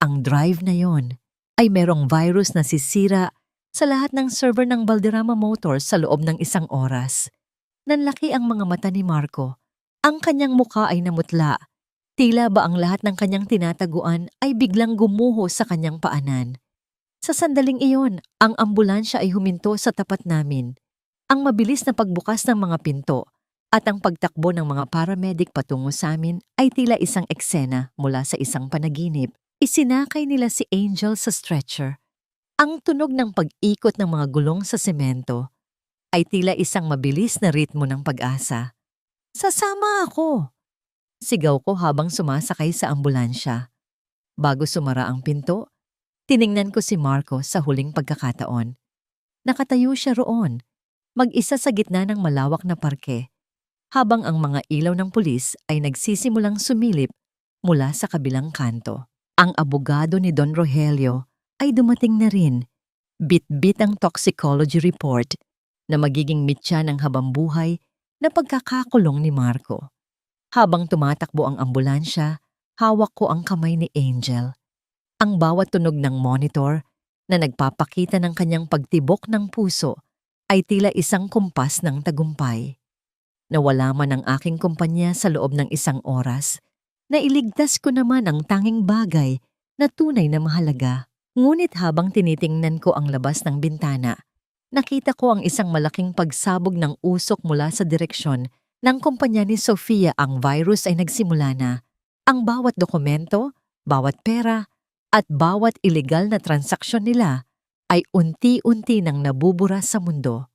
Ang drive na yon ay merong virus na sisira sa lahat ng server ng Valderrama Motors sa loob ng isang oras. Nanlaki ang mga mata ni Marco. Ang kanyang muka ay namutla. Tila ba ang lahat ng kanyang tinataguan ay biglang gumuho sa kanyang paanan. Sa sandaling iyon, ang ambulansya ay huminto sa tapat namin. Ang mabilis na pagbukas ng mga pinto at ang pagtakbo ng mga paramedic patungo sa amin ay tila isang eksena mula sa isang panaginip. Isinakay nila si Angel sa stretcher. Ang tunog ng pag-ikot ng mga gulong sa semento ay tila isang mabilis na ritmo ng pag-asa. Sasama ako! Sigaw ko habang sumasakay sa ambulansya. Bago sumara ang pinto, tiningnan ko si Marco sa huling pagkakataon. Nakatayo siya roon, mag-isa sa gitna ng malawak na parke, habang ang mga ilaw ng pulis ay nagsisimulang sumilip mula sa kabilang kanto. Ang abogado ni Don Rogelio ay dumating na rin. Bit-bit ang toxicology report na magiging mitya ng habambuhay na pagkakakulong ni Marco. Habang tumatakbo ang ambulansya, hawak ko ang kamay ni Angel. Ang bawat tunog ng monitor na nagpapakita ng kanyang pagtibok ng puso ay tila isang kumpas ng tagumpay. Nawala man ang aking kumpanya sa loob ng isang oras, nailigtas ko naman ang tanging bagay na tunay na mahalaga. Ngunit habang tinitingnan ko ang labas ng bintana, nakita ko ang isang malaking pagsabog ng usok mula sa direksyon ng kumpanya ni Sofia. Ang virus ay nagsimula na. Ang bawat dokumento, bawat pera, at bawat ilegal na transaksyon nila ay unti-unti nang nabubura sa mundo.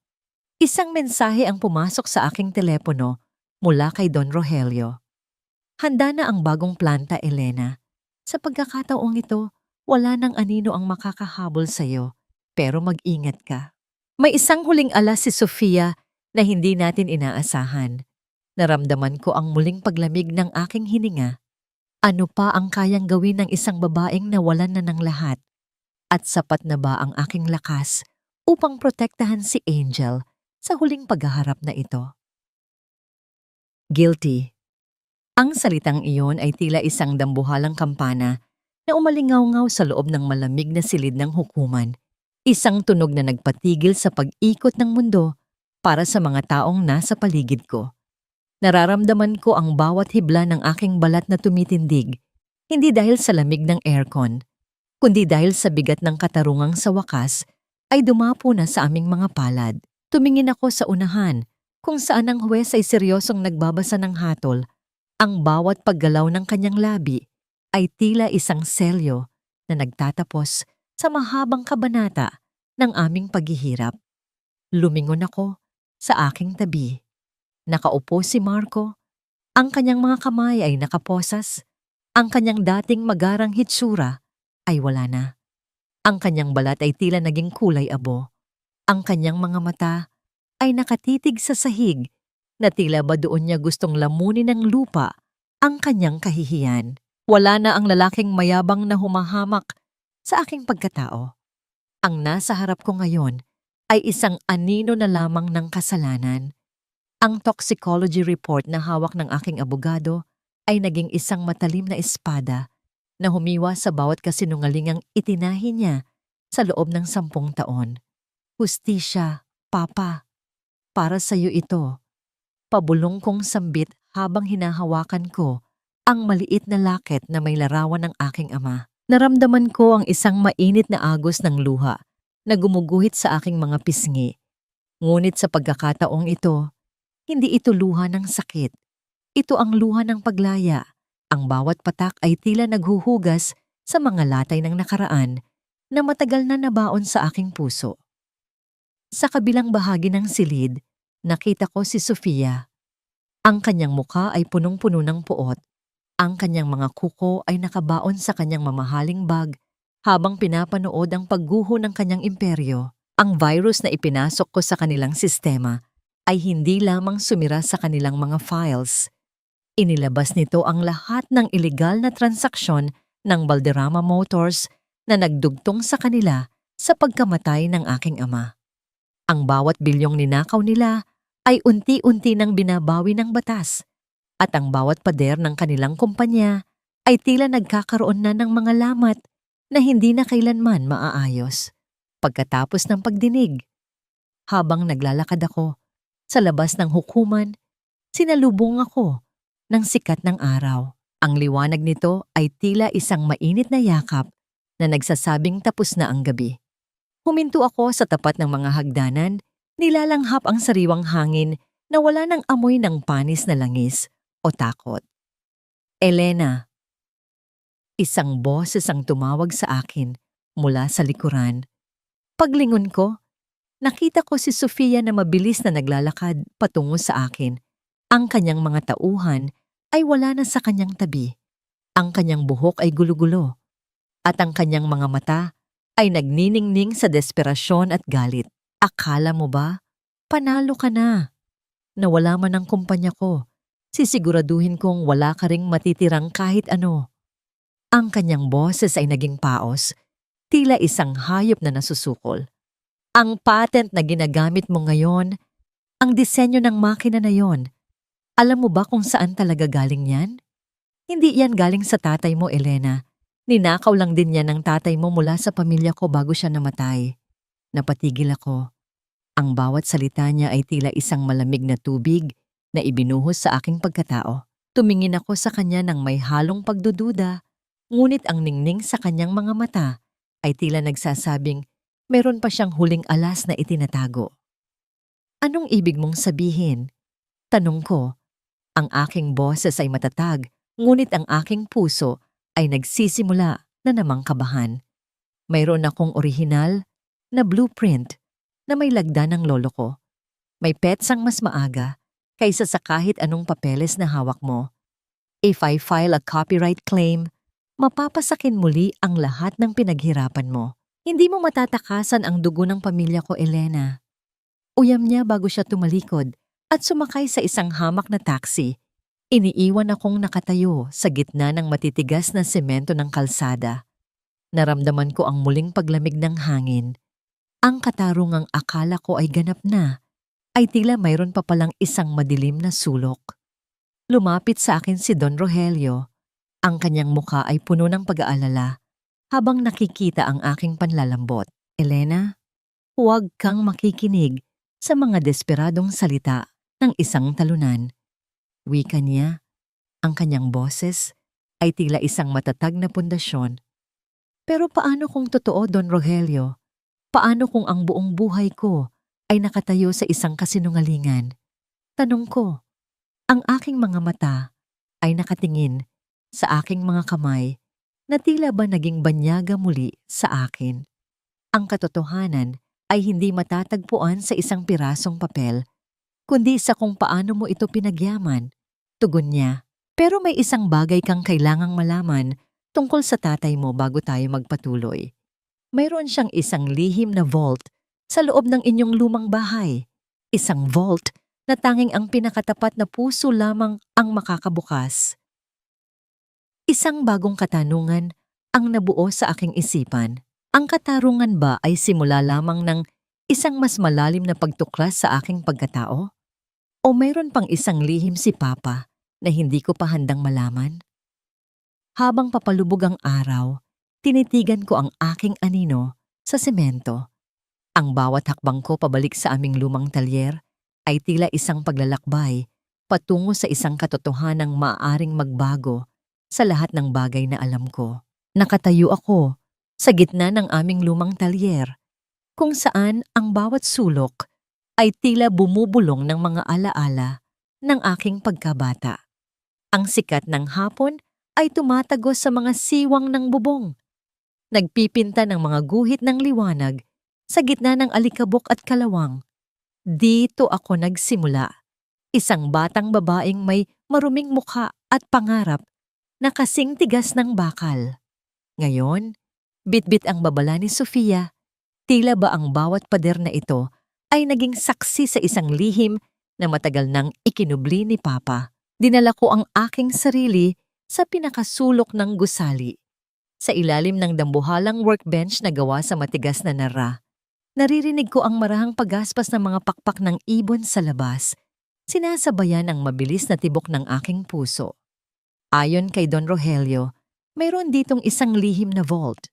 Isang mensahe ang pumasok sa aking telepono mula kay Don Rogelio. Handa na ang bagong planta, Elena. Sa pagkakataong ito, wala nang anino ang makakahabol sa iyo, pero mag-ingat ka. May isang huling alas si Sofia na hindi natin inaasahan. Naramdaman ko ang muling paglamig ng aking hininga. Ano pa ang kayang gawin ng isang babaeng nawalan na ng lahat? At sapat na ba ang aking lakas upang protektahan si Angel sa huling paghaharap na ito? Guilty. Ang salitang iyon ay tila isang dambuhalang kampana na umalingaw-ngaw sa loob ng malamig na silid ng hukuman. Isang tunog na nagpatigil sa pag-ikot ng mundo para sa mga taong nasa paligid ko. Nararamdaman ko ang bawat hibla ng aking balat na tumitindig, hindi dahil sa lamig ng aircon, kundi dahil sa bigat ng katarungang sa wakas ay dumapo na sa aming mga palad. Tumingin ako sa unahan, kung saan ang huwes ay seryosong nagbabasa ng hatol. Ang bawat paggalaw ng kanyang labi ay tila isang selyo na nagtatapos sa mahabang kabanata ng aming paghihirap. Lumingon ako sa aking tabi. Nakaupo si Marco. Ang kanyang mga kamay ay nakaposas Ang kanyang dating magarang hitsura ay wala na. Ang kanyang balat ay tila naging kulay abo. Ang kanyang mga mata ay nakatitig sa sahig na tila ba doon niya gustong lamunin ng lupa ang kanyang kahihiyan. Wala na ang lalaking mayabang na humahamak sa aking pagkatao. Ang nasa harap ko ngayon ay isang anino na lamang ng kasalanan. Ang toxicology report na hawak ng aking abogado ay naging isang matalim na espada na humiwa sa bawat kasinungalingang itinahi niya sa loob ng 10 taon. Hustisya, Papa, para sa iyo ito. Pabulong kong sambit habang hinahawakan ko ang maliit na laket na may larawan ng aking ama. Naramdaman ko ang isang mainit na agos ng luha na gumuguhit sa aking mga pisngi. Ngunit sa pagkakataong ito, hindi ito luha ng sakit. Ito ang luha ng paglaya. Ang bawat patak ay tila naghuhugas sa mga latay ng nakaraan na matagal na nabaon sa aking puso. Sa kabilang bahagi ng silid, nakita ko si Sofia. Ang kanyang mukha ay punong-puno ng puot. Ang kanyang mga kuko ay nakabaon sa kanyang mamahaling bag habang pinapanood ang pagguho ng kanyang imperyo. Ang virus na ipinasok ko sa kanilang sistema ay hindi lamang sumira sa kanilang mga files. Inilabas nito ang lahat ng ilegal na transaksyon ng Valderrama Motors na nagdugtong sa kanila sa pagkamatay ng aking ama. Ang bawat bilyong ninakaw nila ay unti-unti nang binabawi ng batas at ang bawat pader ng kanilang kumpanya ay tila nagkakaroon na ng mga lamat na hindi na kailanman maaayos. Pagkatapos ng pagdinig, habang naglalakad ako sa labas ng hukuman, sinalubong ako ng sikat ng araw. Ang liwanag nito ay tila isang mainit na yakap na nagsasabing tapos na ang gabi. Huminto ako sa tapat ng mga hagdanan, nilalanghap ang sariwang hangin na wala ng amoy ng panis na langis o takot. Elena. Isang boses ang tumawag sa akin mula sa likuran. Paglingon ko, nakita ko si Sofia na mabilis na naglalakad patungo sa akin. Ang kanyang mga tauhan ay wala na sa kanyang tabi. Ang kanyang buhok ay gulo-gulo at ang kanyang mga mata ay nagniningning sa desperasyon at galit. Akala mo ba? Panalo ka na. Nawala man ang kumpanya ko. Sisiguraduhin kong wala ka ring matitirang kahit ano. Ang kanyang boses ay naging paos, tila isang hayop na nasusukol. Ang patent na ginagamit mo ngayon, ang disenyo ng makina na yon, alam mo ba kung saan talaga galing yan? Hindi yan galing sa tatay mo, Elena. Ninakaw lang din yan ng tatay mo mula sa pamilya ko bago siya namatay. Napatigil ako. Ang bawat salita niya ay tila isang malamig na tubig na ibinuhos sa aking pagkatao. Tumingin ako sa kanya ng may halong pagdududa, ngunit ang ningning sa kanyang mga mata ay tila nagsasabing meron pa siyang huling alas na itinatago. Anong ibig mong sabihin? Tanong ko. Ang aking boses ay matatag, ngunit ang aking puso ay nagsisimula na namang kabahan. Mayroon akong orihinal na blueprint na may lagda ng lolo ko. May petsang mas maaga kaysa sa kahit anong papeles na hawak mo. If I file a copyright claim, mapapasakin muli ang lahat ng pinaghirapan mo. Hindi mo matatakasan ang dugo ng pamilya ko, Elena. Uyam niya bago siya tumalikod at sumakay sa isang hamak na taxi. Iniiwan akong nakatayo sa gitna ng matitigas na semento ng kalsada. Naramdaman ko ang muling paglamig ng hangin. Ang katarungang akala ko ay ganap na, ay tila mayroon pa palang isang madilim na sulok. Lumapit sa akin si Don Rogelio. Ang kanyang mukha ay puno ng pag-aalala habang nakikita ang aking panlalambot. Elena, huwag kang makikinig sa mga desperadong salita ng isang talunan. Wika niya, ang kanyang boses ay tila isang matatag na pundasyon. Pero paano kung totoo, Don Rogelio? Paano kung ang buong buhay ko ay nakatayo sa isang kasinungalingan? Tanong ko, ang aking mga mata ay nakatingin sa aking mga kamay na tila ba naging banyaga muli sa akin. Ang katotohanan ay hindi matatagpuan sa isang pirasong papel, kundi sa kung paano mo ito pinagyaman. Tugon niya, Pero may isang bagay kang kailangang malaman tungkol sa tatay mo bago tayo magpatuloy. Mayroon siyang isang lihim na vault sa loob ng inyong lumang bahay. Isang vault na tanging ang pinakatapat na puso lamang ang makakabukas. Isang bagong katanungan ang nabuo sa aking isipan. Ang katarungan ba ay simula lamang ng isang mas malalim na pagtuklas sa aking pagkatao? O mayroon pang isang lihim si Papa na hindi ko pa handang malaman? Habang papalubog ang araw, tinitigan ko ang aking anino sa semento. Ang bawat hakbang ko pabalik sa aming lumang talyer ay tila isang paglalakbay patungo sa isang katotohanang maaaring magbago sa lahat ng bagay na alam ko. Nakatayo ako sa gitna ng aming lumang talyer, kung saan ang bawat sulok ay tila bumubulong ng mga alaala ng aking pagkabata. Ang sikat ng hapon ay tumatagos sa mga siwang ng bubong, nagpipinta ng mga guhit ng liwanag sa gitna ng alikabok at kalawang. Dito ako nagsimula, isang batang babaeng may maruming mukha at pangarap na kasing tigas ng bakal. Ngayon, bitbit ang babala ni Sofia. Tila ba ang bawat pader na ito ay naging saksi sa isang lihim na matagal nang ikinubli ni Papa. Dinala ko ang aking sarili sa pinakasulok ng gusali. Sa ilalim ng dambuhalang workbench na gawa sa matigas na nara, naririnig ko ang marahang paggaspas ng mga pakpak ng ibon sa labas, sinasabayan ang mabilis na tibok ng aking puso. Ayon kay Don Rogelio, mayroon ditong isang lihim na vault.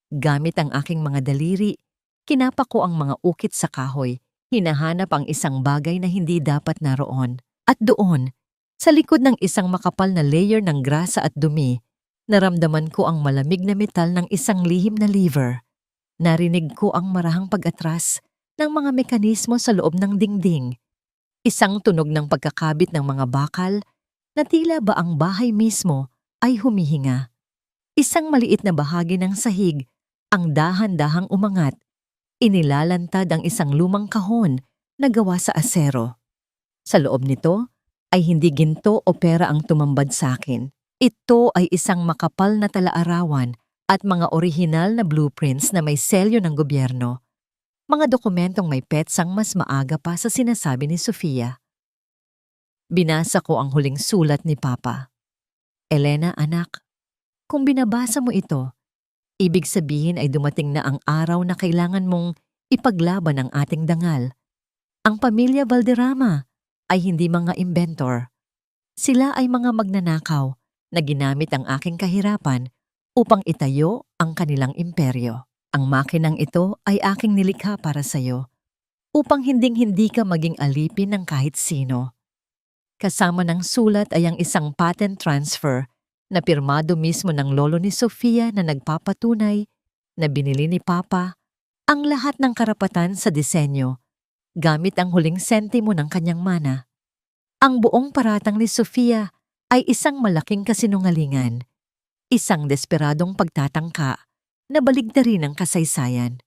Gamit ang aking mga daliri, kinapa ko ang mga ukit sa kahoy, hinahanap ang isang bagay na hindi dapat naroon. At doon, sa likod ng isang makapal na layer ng grasa at dumi, naramdaman ko ang malamig na metal ng isang lihim na lever. Narinig ko ang marahang pag-atras ng mga mekanismo sa loob ng dingding. Isang tunog ng pagkakabit ng mga bakal na tila ba ang bahay mismo ay humihinga. Isang maliit na bahagi ng sahig ang dahan-dahang umangat. Inilalantad ang isang lumang kahon na gawa sa asero. Sa loob nito ay hindi ginto o pera ang tumambad sa akin. Ito ay isang makapal na talaarawan at mga orihinal na blueprints na may selyo ng gobyerno. Mga dokumentong may petsang mas maaga pa sa sinasabi ni Sofia. Binasa ko ang huling sulat ni Papa. Elena, anak, kung binabasa mo ito, ibig sabihin ay dumating na ang araw na kailangan mong ipaglaban ang ating dangal. Ang pamilya Valderrama ay hindi mga inventor. Sila ay mga magnanakaw na ginamit ang aking kahirapan upang itayo ang kanilang imperyo. Ang makinang ito ay aking nilikha para sa iyo, upang hinding-hindi ka maging alipin ng kahit sino. Kasama ng sulat ay ang isang patent transfer na pirmado mismo ng lolo ni Sofia na nagpapatunay na binili ni Papa ang lahat ng karapatan sa disenyo gamit ang huling sentimo ng kanyang mana. Ang buong paratang ni Sofia ay isang malaking kasinungalingan, isang desperadong pagtatangka na baligtarin ang kasaysayan.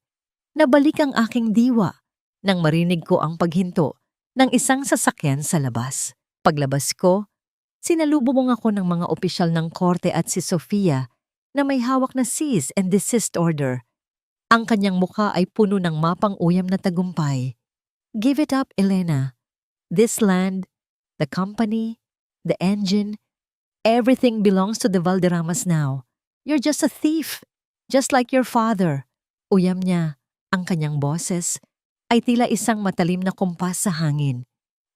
Nabalik ang aking diwa nang marinig ko ang paghinto ng isang sasakyan sa labas. Paglabas ko, sinalubong ako ng mga opisyal ng korte at si Sofia na may hawak na cease and desist order. Ang kanyang mukha ay puno ng mapang-uyam na tagumpay. Give it up, Elena. This land, the company, the engine, everything belongs to the Valderramas now. You're just a thief, just like your father. Uyam niya, ang kanyang boses ay tila isang matalim na kumpas sa hangin.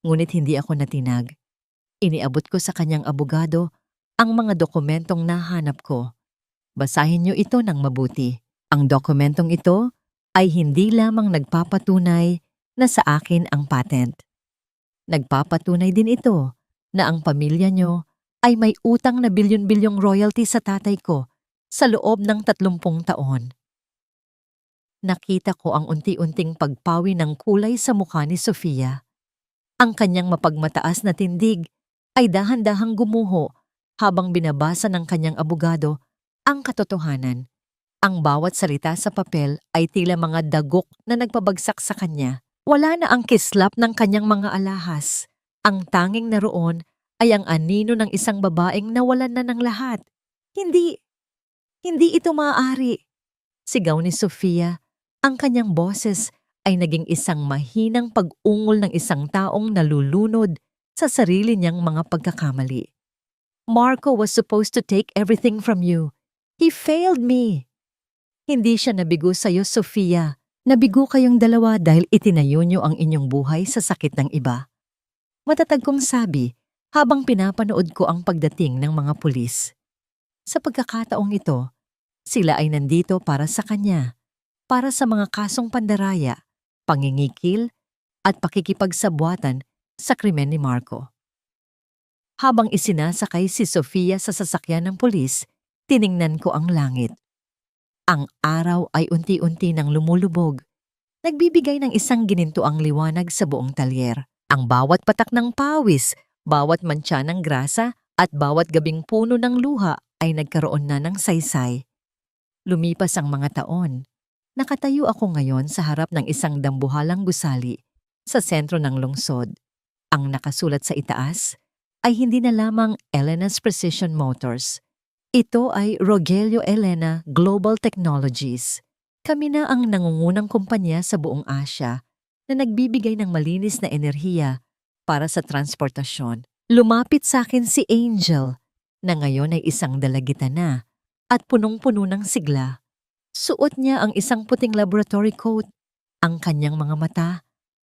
Ngunit hindi ako natinag. Iniabot ko sa kanyang abogado ang mga dokumentong nahanap ko. Basahin niyo ito ng mabuti. Ang dokumentong ito ay hindi lamang nagpapatunay na sa akin ang patent. Nagpapatunay din ito na ang pamilya niyo ay may utang na bilyon-bilyong royalty sa tatay ko sa loob ng 30 taon. Nakita ko ang unti-unting pagpawi ng kulay sa mukha ni Sofia. Ang kanyang mapagmataas na tindig ay dahan-dahang gumuho habang binabasa ng kanyang abogado ang katotohanan. Ang bawat salita sa papel ay tila mga dagok na nagpabagsak sa kanya. Wala na ang kislap ng kanyang mga alahas. Ang tanging naroon ay ang anino ng isang babaeng nawalan na ng lahat. Hindi, hindi ito maaari. Sigaw ni Sofia. Ang kanyang boses ay naging isang mahinang pag-ungol ng isang taong nalulunod sa sarili niyang mga pagkakamali. Marco was supposed to take everything from you. He failed me. Hindi siya nabigo sa'yo, Sofia. Nabigo kayong dalawa dahil itinayo niyo ang inyong buhay sa sakit ng iba. Matatag kong sabi habang pinapanood ko ang pagdating ng mga pulis. Sa pagkakataong ito, sila ay nandito para sa kanya, para sa mga kasong pandaraya, pangingikil, at pakikipagsabwatan sa krimen ni Marco. Habang isinasakay si Sofia sa sasakyan ng pulis, tiningnan ko ang langit. Ang araw ay unti-unti nang lumulubog, nagbibigay ng isang ginintuang liwanag sa buong talyer. Ang bawat patak ng pawis, bawat mantsa ng grasa, at bawat gabing puno ng luha ay nagkaroon na ng saysay. Lumipas ang mga taon. Nakatayo ako ngayon sa harap ng isang dambuhalang gusali sa sentro ng lungsod. Ang nakasulat sa itaas ay hindi na lamang Elena's Precision Motors. Ito ay Rogelio Elena Global Technologies. Kami na ang nangungunang kumpanya sa buong Asya na nagbibigay ng malinis na enerhiya para sa transportasyon. Lumapit sa akin si Angel na ngayon ay isang dalagita na at punong-puno ng sigla. Suot niya ang isang puting laboratory coat. Ang kanyang mga mata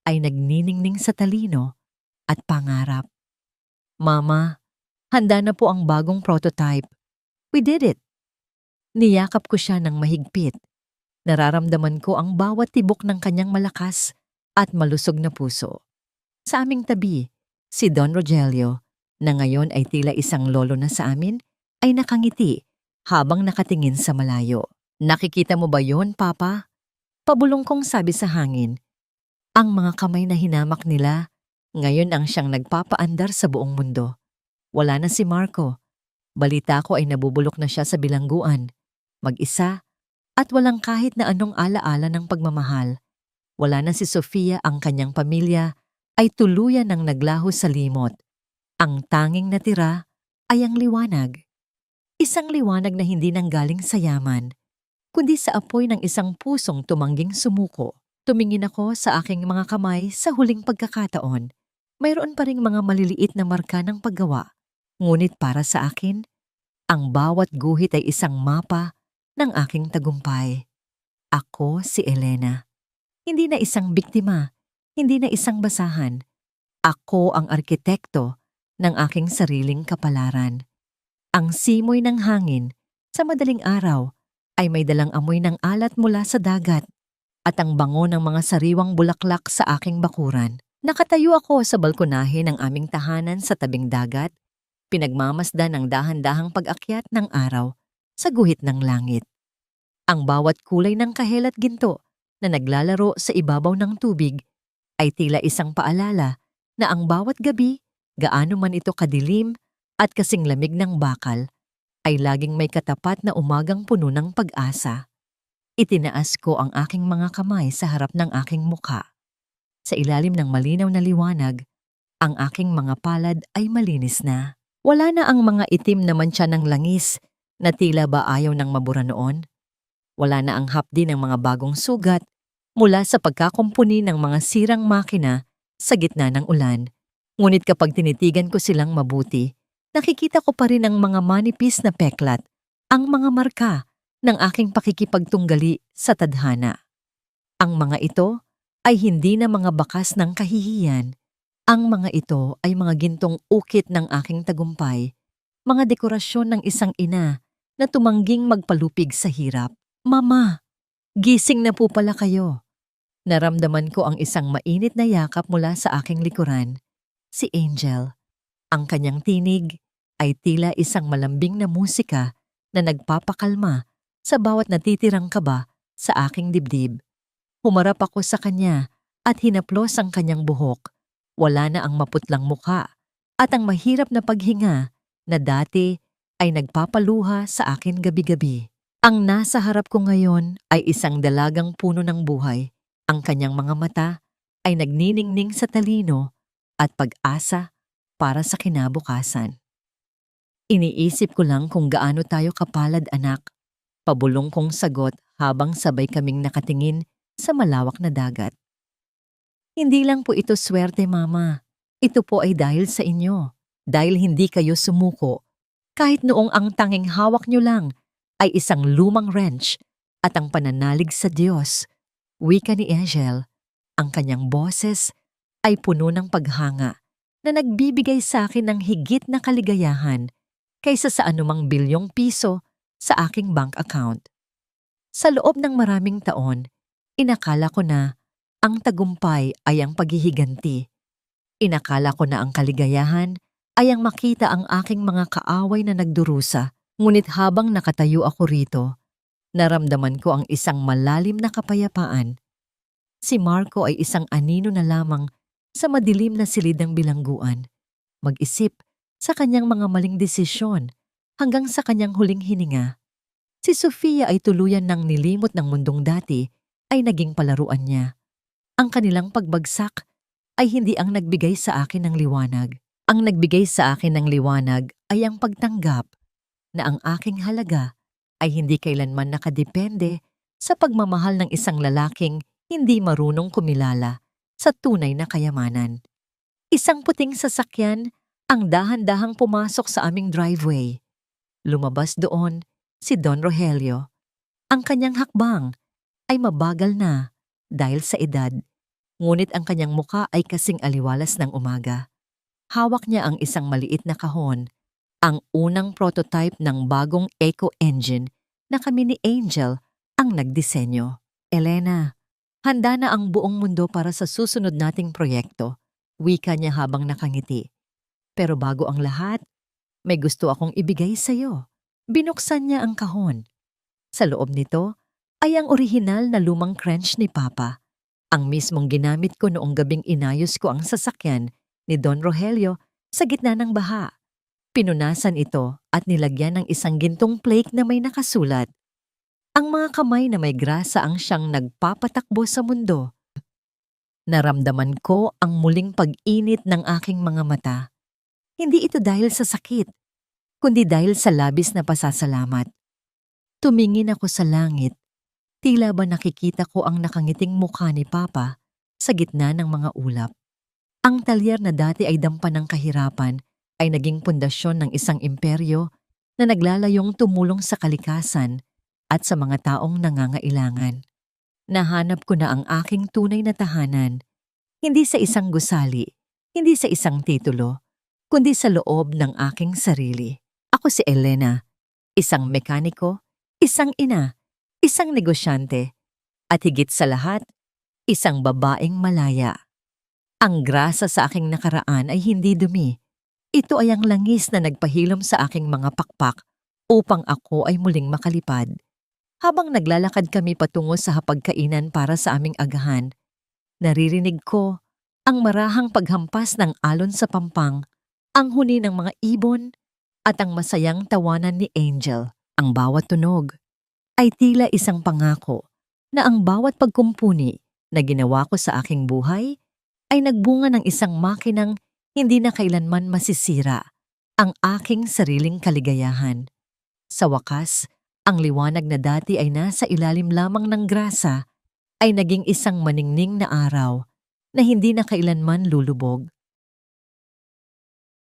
ay nagniningning sa talino at pangarap. Mama, handa na po ang bagong prototype. We did it. Niyakap ko siya ng mahigpit. Nararamdaman ko ang bawat tibok ng kanyang malakas at malusog na puso. Sa aming tabi, si Don Rogelio, na ngayon ay tila isang lolo na sa amin, ay nakangiti habang nakatingin sa malayo. Nakikita mo ba yon, Papa? Pabulong kong sabi sa hangin. Ang mga kamay na hinamak nila, ngayon ang siyang nagpapaandar sa buong mundo. Wala na si Marco. Balita ko ay nabubulok na siya sa bilangguan, mag-isa, at walang kahit na anong alaala ng pagmamahal. Wala na si Sofia, ang kanyang pamilya ay tuluyan ng naglaho sa limot. Ang tanging natira ay ang liwanag. Isang liwanag na hindi nanggaling sa yaman, kundi sa apoy ng isang pusong tumangging sumuko. Tumingin ako sa aking mga kamay sa huling pagkakataon. Mayroon pa ring mga maliliit na marka ng paggawa. Ngunit para sa akin, ang bawat guhit ay isang mapa ng aking tagumpay. Ako si Elena. Hindi na isang biktima, hindi na isang basahan. Ako ang arkitekto ng aking sariling kapalaran. Ang simoy ng hangin sa madaling araw ay may dalang amoy ng alat mula sa dagat at ang bango ng mga sariwang bulaklak sa aking bakuran. Nakatayo ako sa balkonahe ng aming tahanan sa tabing dagat, pinagmamasdan ng dahan-dahang pag-akyat ng araw sa guhit ng langit. Ang bawat kulay ng kahel at ginto na naglalaro sa ibabaw ng tubig ay tila isang paalala na ang bawat gabi, gaano man ito kadilim at kasing lamig ng bakal, ay laging may katapat na umagang puno ng pag-asa. Itinaas ko ang aking mga kamay sa harap ng aking mukha. Sa ilalim ng malinaw na liwanag, ang aking mga palad ay malinis na. Wala na ang mga itim na mantsa ng langis na tila ba ayaw ng mabura noon. Wala na ang hapdi ng mga bagong sugat mula sa pagkakumpuni ng mga sirang makina sa gitna ng ulan. Ngunit kapag tinitigan ko silang mabuti, nakikita ko pa rin ang mga manipis na peklat, ang mga marka ng aking pakikipagtunggali sa tadhana. Ang mga ito ay hindi na mga bakas ng kahihiyan. Ang mga ito ay mga gintong ukit ng aking tagumpay, mga dekorasyon ng isang ina na tumangging magpalupig sa hirap. Mama, gising na po pala kayo. Naramdaman ko ang isang mainit na yakap mula sa aking likuran. Si Angel. Ang kanyang tinig ay tila isang malambing na musika na nagpapakalma sa bawat natitirang kaba sa aking dibdib. Humarap ako sa kanya at hinaplos ang kanyang buhok. Wala na ang maputlang mukha at ang mahirap na paghinga na dati ay nagpapaluha sa akin gabi-gabi. Ang nasa harap ko ngayon ay isang dalagang puno ng buhay. Ang kanyang mga mata ay nagniningning sa talino at pag-asa para sa kinabukasan. Iniisip ko lang kung gaano tayo kapalad, anak. Pabulong kong sagot habang sabay kaming nakatingin sa malawak na dagat. Hindi lang po ito swerte, Mama. Ito po ay dahil sa inyo. Dahil hindi kayo sumuko. Kahit noong ang tanging hawak nyo lang ay isang lumang wrench at ang pananalig sa Diyos. Wika ni Angel, ang kanyang boses ay puno ng paghanga na nagbibigay sa akin ng higit na kaligayahan kaysa sa anumang bilyong piso sa aking bank account. Sa loob ng maraming taon, inakala ko na ang tagumpay ay ang paghihiganti. Inakala ko na ang kaligayahan ay ang makita ang aking mga kaaway na nagdurusa. Ngunit habang nakatayo ako rito, naramdaman ko ang isang malalim na kapayapaan. Si Marco ay isang anino na lamang sa madilim na silid ng bilangguan. Mag-isip sa kanyang mga maling desisyon hanggang sa kanyang huling hininga. Si Sofia ay tuluyan ng nilimot ng mundong dati ay naging palaruan niya. Ang kanilang pagbagsak ay hindi ang nagbigay sa akin ng liwanag. Ang nagbigay sa akin ng liwanag ay ang pagtanggap na ang aking halaga ay hindi kailanman nakadepende sa pagmamahal ng isang lalaking hindi marunong kumilala sa tunay na kayamanan. Isang puting sasakyan ang dahan-dahang pumasok sa aming driveway. Lumabas doon si Don Rogelio. Ang kanyang hakbang ay mabagal na dahil sa edad, ngunit ang kanyang muka ay kasing aliwalas ng umaga. Hawak niya ang isang maliit na kahon, ang unang prototype ng bagong eco engine na kami ni Angel ang nagdisenyo. Elena, handa na ang buong mundo para sa susunod nating proyekto, wika niya habang nakangiti. Pero bago ang lahat, may gusto akong ibigay sa'yo. Binuksan niya ang kahon. Sa loob nito ay ang orihinal na lumang crench ni Papa, ang mismong ginamit ko noong gabing inayos ko ang sasakyan ni Don Rogelio sa gitna ng baha. Pinunasan ito at nilagyan ng isang gintong plaque na may nakasulat. Ang mga kamay na may grasa ang siyang nagpapatakbo sa mundo. Naramdaman ko ang muling pag-init ng aking mga mata. Hindi ito dahil sa sakit, kundi dahil sa labis na pasasalamat. Tumingin ako sa langit. Tila ba nakikita ko ang nakangiting mukha ni Papa sa gitna ng mga ulap. Ang talyer na dati ay dampa ng kahirapan ay naging pundasyon ng isang imperyo na naglalayong tumulong sa kalikasan at sa mga taong nangangailangan. Nahanap ko na ang aking tunay na tahanan, hindi sa isang gusali, hindi sa isang titulo, kundi sa loob ng aking sarili. Ako si Elena, isang mekaniko, isang ina, isang negosyante, at higit sa lahat, isang babaeng malaya. Ang grasa sa aking nakaraan ay hindi dumi. Ito ay ang langis na nagpahilom sa aking mga pakpak upang ako ay muling makalipad. Habang naglalakad kami patungo sa hapagkainan para sa aming agahan, naririnig ko ang marahang paghampas ng alon sa pampang, ang huni ng mga ibon, at ang masayang tawanan ni Angel. Ang bawat tunog ay tila isang pangako na ang bawat pagkumpuni na ginawa ko sa aking buhay ay nagbunga ng isang makinang hindi na kailanman masisira, ang aking sariling kaligayahan. Sa wakas, ang liwanag na dati ay nasa ilalim lamang ng grasa ay naging isang maningning na araw na hindi na kailanman lulubog.